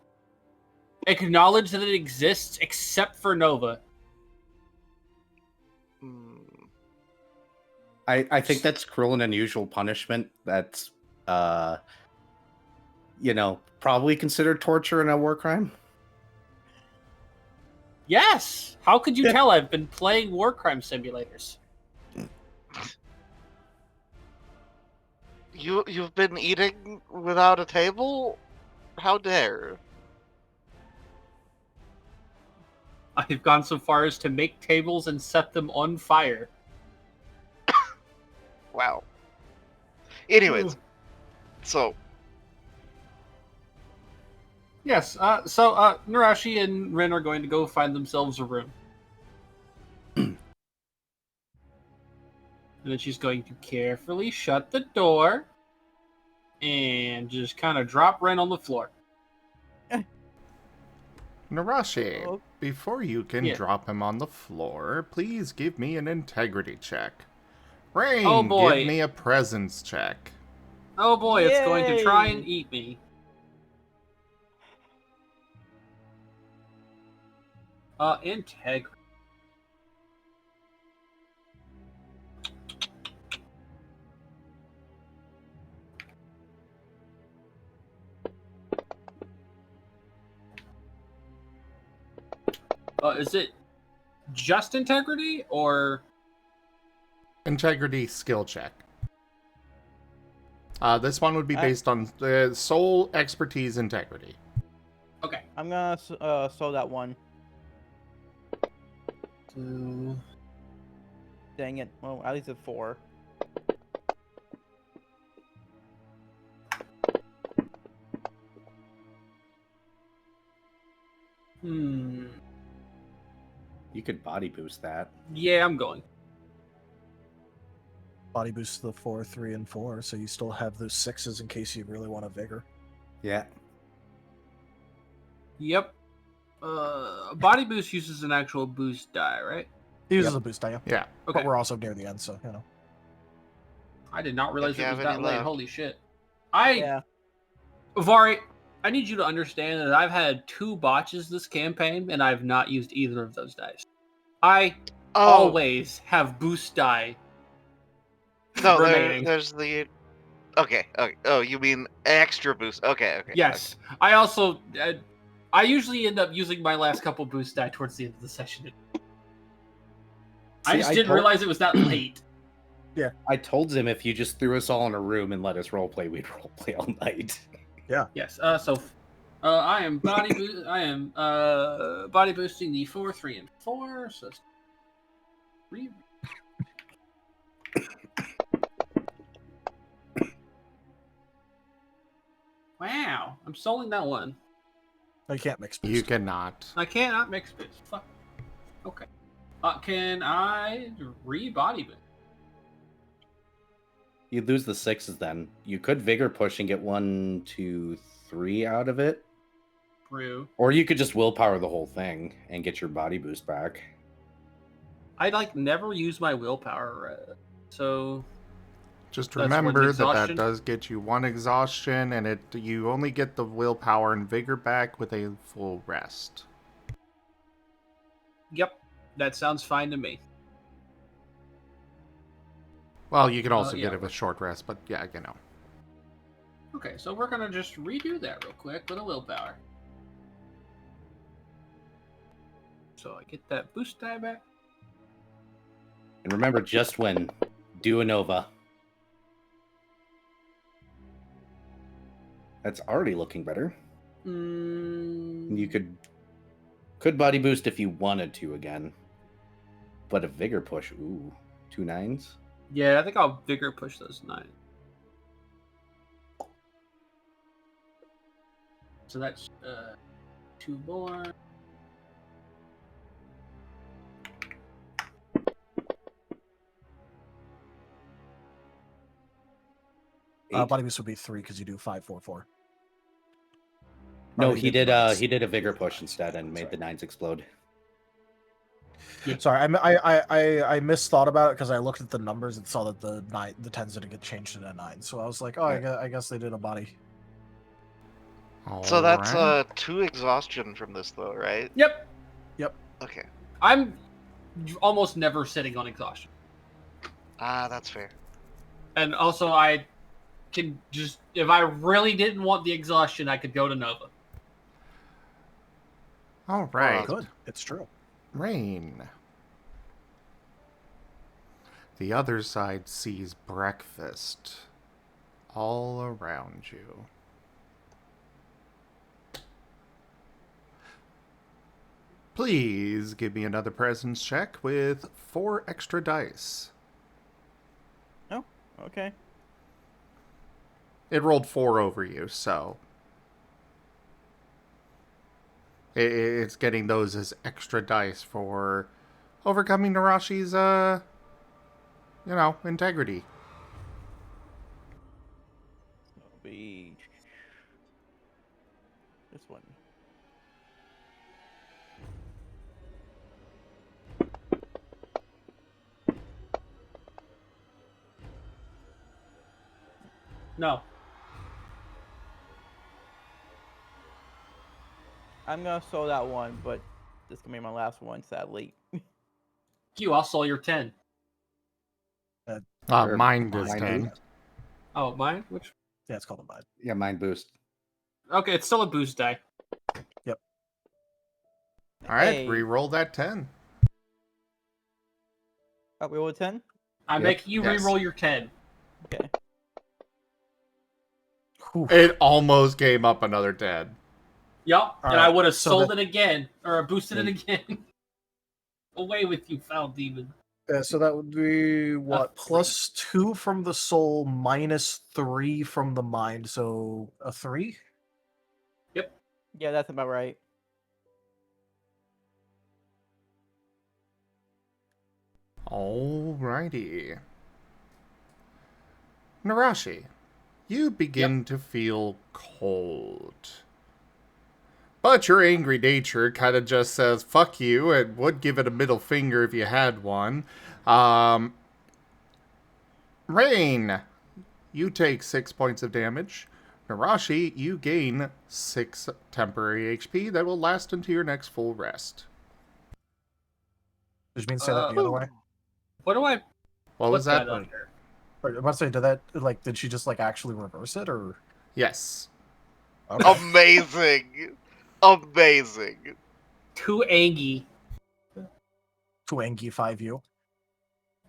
acknowledge that it exists except for Nova. I think that's cruel and unusual punishment. That's probably considered torture and a war crime. Yes! How could you tell I've been playing war crime simulators? You've been eating without a table? How dare? I've gone so far as to make tables and set them on fire. Wow. Anyways, so Yes, so Nerashi and Ren are going to go find themselves a room. And then she's going to carefully shut the door and just kind of drop Ren on the floor. Nerashi, before you can Yeah. drop him on the floor, please give me an integrity check. Rain, Oh, boy. give me a presence check. Oh boy, it's going to try Yay. and eat me. Integrity. Is it just integrity or Integrity skill check. This one would be based on soul expertise integrity. okay? I'm gonna slow that one. So, Dang it. Well, at least a 4. You could body boost that. Yeah, I'm going. Body boosts to the 4, 3, and 4, so you still have those 6s in case you really want a vigor. Yeah. Yep. Body boost uses an actual boost die, right? He uses a boost die, yeah. Yeah. Okay. But we're also near the end, so I did not realize If you it was have that any late. left. Holy shit. Yeah. Vari, I need you to understand that I've had 2 botches this campaign, and I've not used either of those dice. I always have boost die no, remaining. there's the okay. Oh, you mean extra boost? Okay. Yes. I also I usually end up using my last couple boost die towards the end of the session. I just didn't realize it was that late. Yeah. I told him if you just threw us all in a room and let us roleplay, we'd roleplay all night. Yeah. Yes. I am body body boosting the 4, 3, and 4. So 3. Wow, I'm soloing that one. No, you can't mix boost. You cannot. I cannot mix boost. Fuck. Okay. Can I re-body boost? You'd lose the 6s then. You could vigor push and get 1, 2, 3 out of it. True. Or you could just willpower the whole thing and get your body boost back. I never use my willpower, so Just that's remember one that exhaustion. does get you 1 exhaustion, and you only get the willpower and vigor back with a full rest. Yep, that sounds fine to me. Well, you can also yeah. get it with short rest, but yeah, you know. Okay, so we're gonna just redo that real quick with a willpower. So I get that boost die back. And remember, just win. Do a Nova. That's already looking better. You could body boost if you wanted to again. But a vigor push, ooh, 2 9s? Yeah, I think I'll vigor push those 9. So that's 2 more. Body boost would be 3 because you do 5, 4, 4. No, Oh, he did a vigor push instead and made Sorry. the 9s explode. Sorry, I misthought about it because I looked at the numbers and saw that the 10s didn't get changed to a 9. So I was like, oh, I guess they did a body. So that's Alright. 2 exhaustion from this, though, right? Yep. Okay. I'm almost never sitting on exhaustion. That's fair. And also, I can just, if I really didn't want the exhaustion, I could go to Nova. All right. Good. It's true. Rain. The other side sees breakfast all around you. Please give me another presence check with 4 extra dice. Oh, okay. It rolled 4 over you, so it's getting those as extra dice for overcoming Nerashi's, integrity. It'll be this one. No. I'm gonna sell that one, but this is gonna be my last one, sadly. I'll sell your 10. Mine is Mine 10. Oh, mine? Which? Yeah, it's called a body. Yeah, mind boost. Okay, it's still a boost die. Alright, Hey. re-roll that 10. Oh, we roll a 10? I'm Yep. making you Yes. re-roll your 10. Okay. It almost came up another 10. Yup, and right, I would have so sold that- it again, or boosted it again. Away with you, foul demon. So that would be what? three. Plus 2 from the soul, minus 3 from the mind. So a 3? Yeah, that's about right. Alrighty. Nerashi, you begin to feel cold. But your angry nature kind of just says, fuck you, and would give it a middle finger if you had one. Rain, you take 6 points of damage. Nerashi, you gain 6 temporary HP that will last into your next full rest. Did you mean to say that the other way? What do I What was put that? under? Or, I'm about to say, did she just actually reverse it, or? Yes. Okay. Amazing! Amazing. Too angy. To Angie 5U.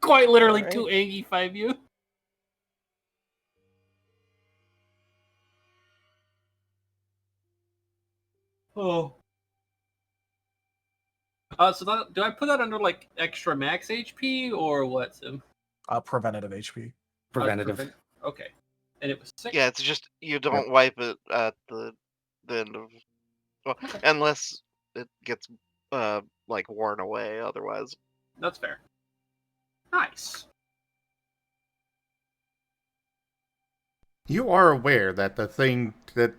Quite literally Alright. too angy 5U. Oh. So that, do I put that under like extra max HP or what, Sim? Preventative HP. Preventative. Okay. And it was 6? Yeah, it's just you don't wipe it at the end of, well, unless it gets like worn away. Otherwise, That's fair. Nice. You are aware that the thing that,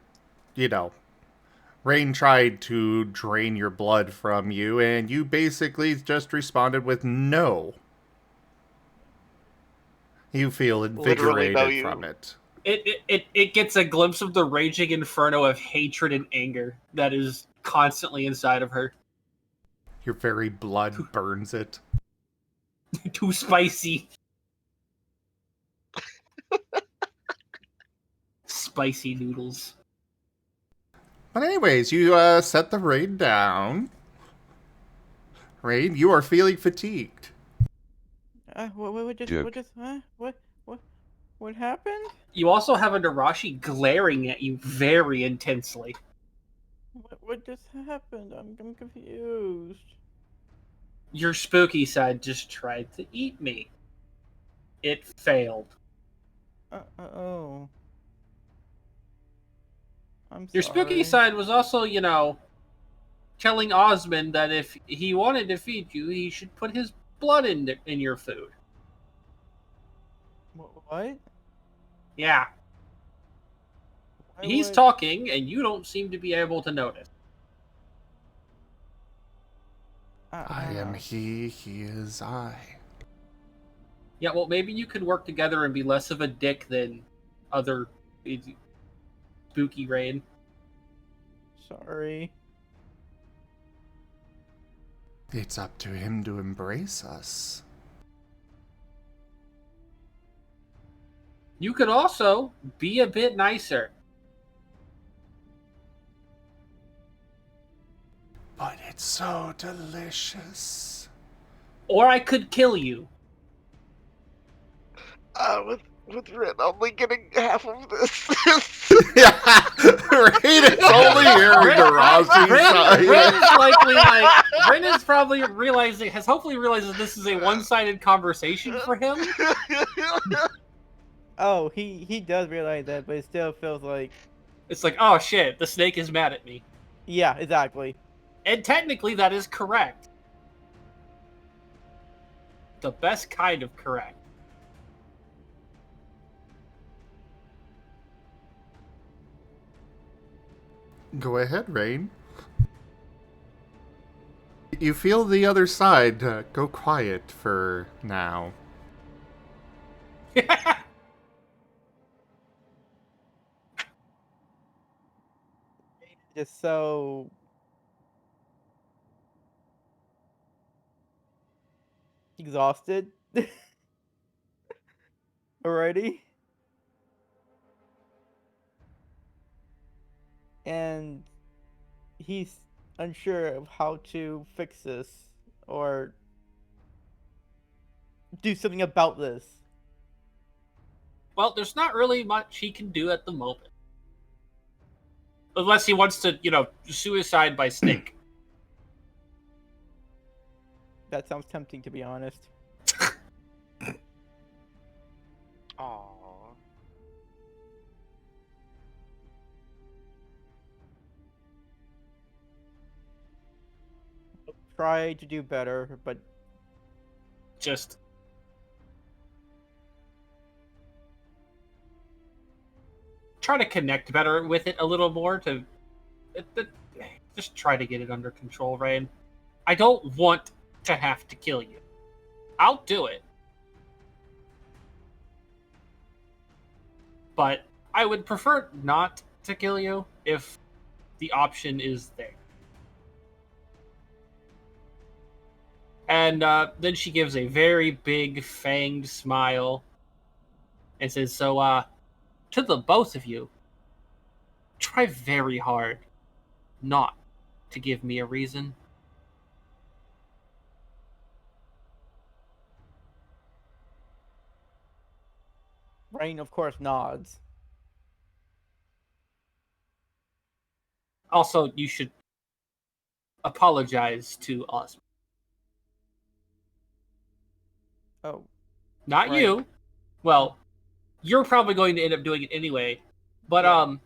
Rain tried to drain your blood from you, and you basically just responded with no. You feel Literally no invigorated you. from it. It gets a glimpse of the raging inferno of hatred and anger that is constantly inside of her. Your very blood burns it. Too spicy. Spicy noodles. But anyways, you set the raid down. Raid, you are feeling fatigued. What happened? You also have a Nerashi glaring at you very intensely. What just happened? I'm confused. Your spooky side just tried to eat me. It failed. Oh. I'm Your sorry. spooky side was also, telling Osmund that if he wanted to feed you, he should put his blood in your food. What? Yeah. He's talking, and you don't seem to be able to notice. I am he is I. Yeah, well, maybe you could work together and be less of a dick than other spooky Rain. Sorry. It's up to him to embrace us. You could also be a bit nicer. But it's so delicious. Or I could kill you. With Rin only getting half of this. Yeah, Rain is only hearing Nerashi's side. Rin is probably has hopefully realizes this is a one-sided conversation for him. Oh, he does realize that, but it still feels like... It's like, oh shit, the snake is mad at me. Yeah, exactly. And technically that is correct. The best kind of correct. Go ahead, Rain. You feel the other side go quiet for now. Just so... exhausted. Already. And he's unsure of how to fix this or do something about this. Well, there's not really much he can do at the moment. Unless he wants to, suicide by snake. That sounds tempting, to be honest. Aww. Try to do better, but Just try to connect better with it a little more to just try to get it under control, Rain. I don't want to have to kill you. I'll do it. But I would prefer not to kill you if the option is there. And then she gives a very big fanged smile and says, so, to the both of you, try very hard not to give me a reason? Rain, of course, nods. Also, you should apologize to Osmond. Oh, Not right. you. Well, you're probably going to end up doing it anyway. But, Yeah.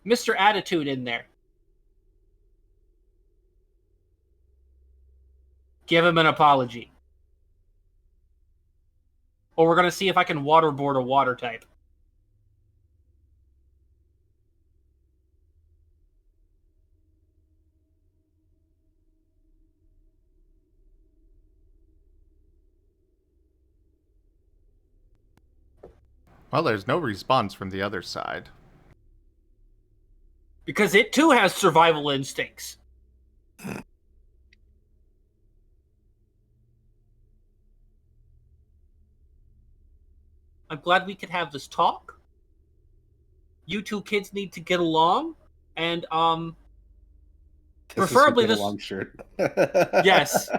Mr. Attitude in there. Give him an apology. Or we're going to see if I can waterboard a water type. Well, there's no response from the other side. Because it too has survival instincts. I'm glad we could have this talk. You two kids need to get along, and preferably this this long shirt. Yes.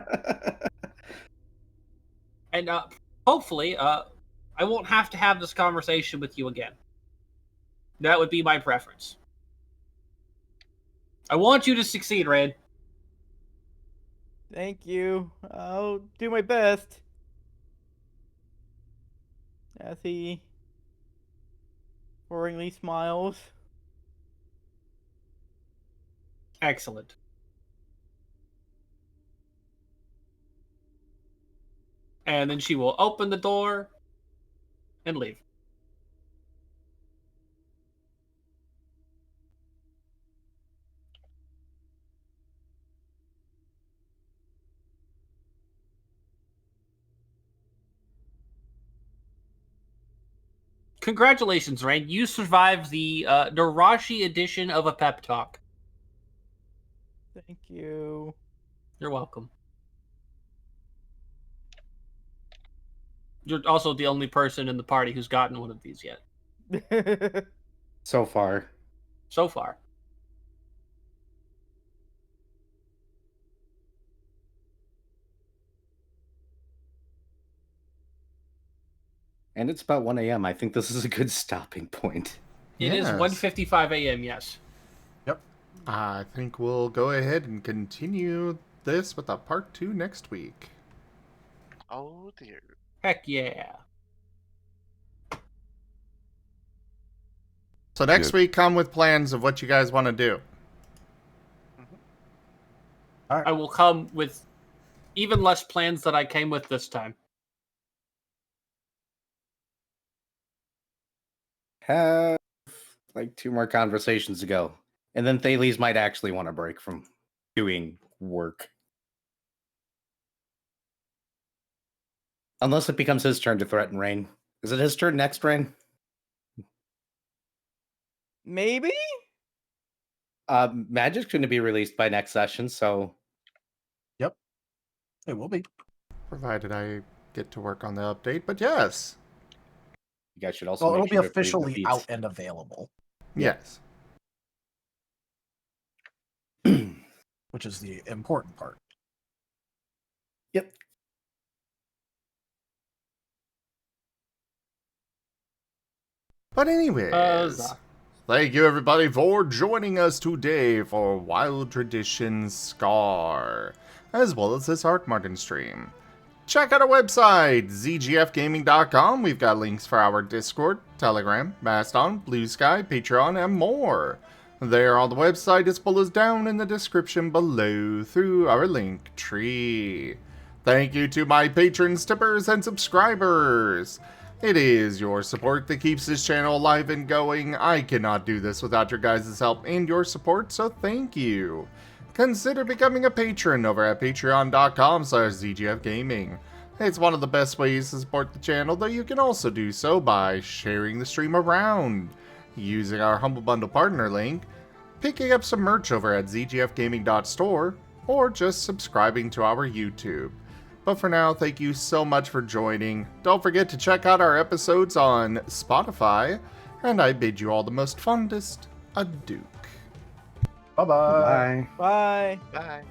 And hopefully I won't have to have this conversation with you again. That would be my preference. I want you to succeed, Red. Thank you. I'll do my best. As he boringly smiles. Excellent. And then she will open the door and leave. Congratulations, Rain. You survived the Nerashi edition of a pep talk. Thank you. You're welcome. You're also the only person in the party who's gotten one of these yet. So far. So far. And it's about 1 a.m. I think this is a good stopping point. It is Yes. 1:55 a.m., yes. I think we'll go ahead and continue this with a part 2 next week. Oh dear. Heck yeah. So next Good. week, come with plans of what you guys want to do. I will come with even less plans than I came with this time. Have like 2 more conversations to go. And then Thales might actually want a break from doing work. Unless it becomes his turn to threaten Rain. Is it his turn next, Rain? Maybe? Magic's going to be released by next session, so... Yep. It will be. Provided I get to work on the update, but yes. You guys should also Well, it'll make be sure to approve the officially beats. out and available, Yes. which is the important part. Yep. But anyways, Huzzah. thank you everybody for joining us today for Wild Traditions Scar, as well as this Art Marten stream. Check out our website, zgfgaming.com. We've got links for our Discord, Telegram, Mastodon, Blue Sky, Patreon, and more. They're on the website as well as down in the description below through our link tree. Thank you to my patrons, tippers, and subscribers. It is your support that keeps this channel alive and going. I cannot do this without your guys' help and your support, so thank you. Consider becoming a patron over at patreon.com/zgfgaming. It's one of the best ways to support the channel, though you can also do so by sharing the stream around, using our Humble Bundle partner link, picking up some merch over at zgfgaming.store, or just subscribing to our YouTube. But for now, thank you so much for joining. Don't forget to check out our episodes on Spotify, and I bid you all the most fondest adieu. Bye-bye. Bye. Bye. Bye.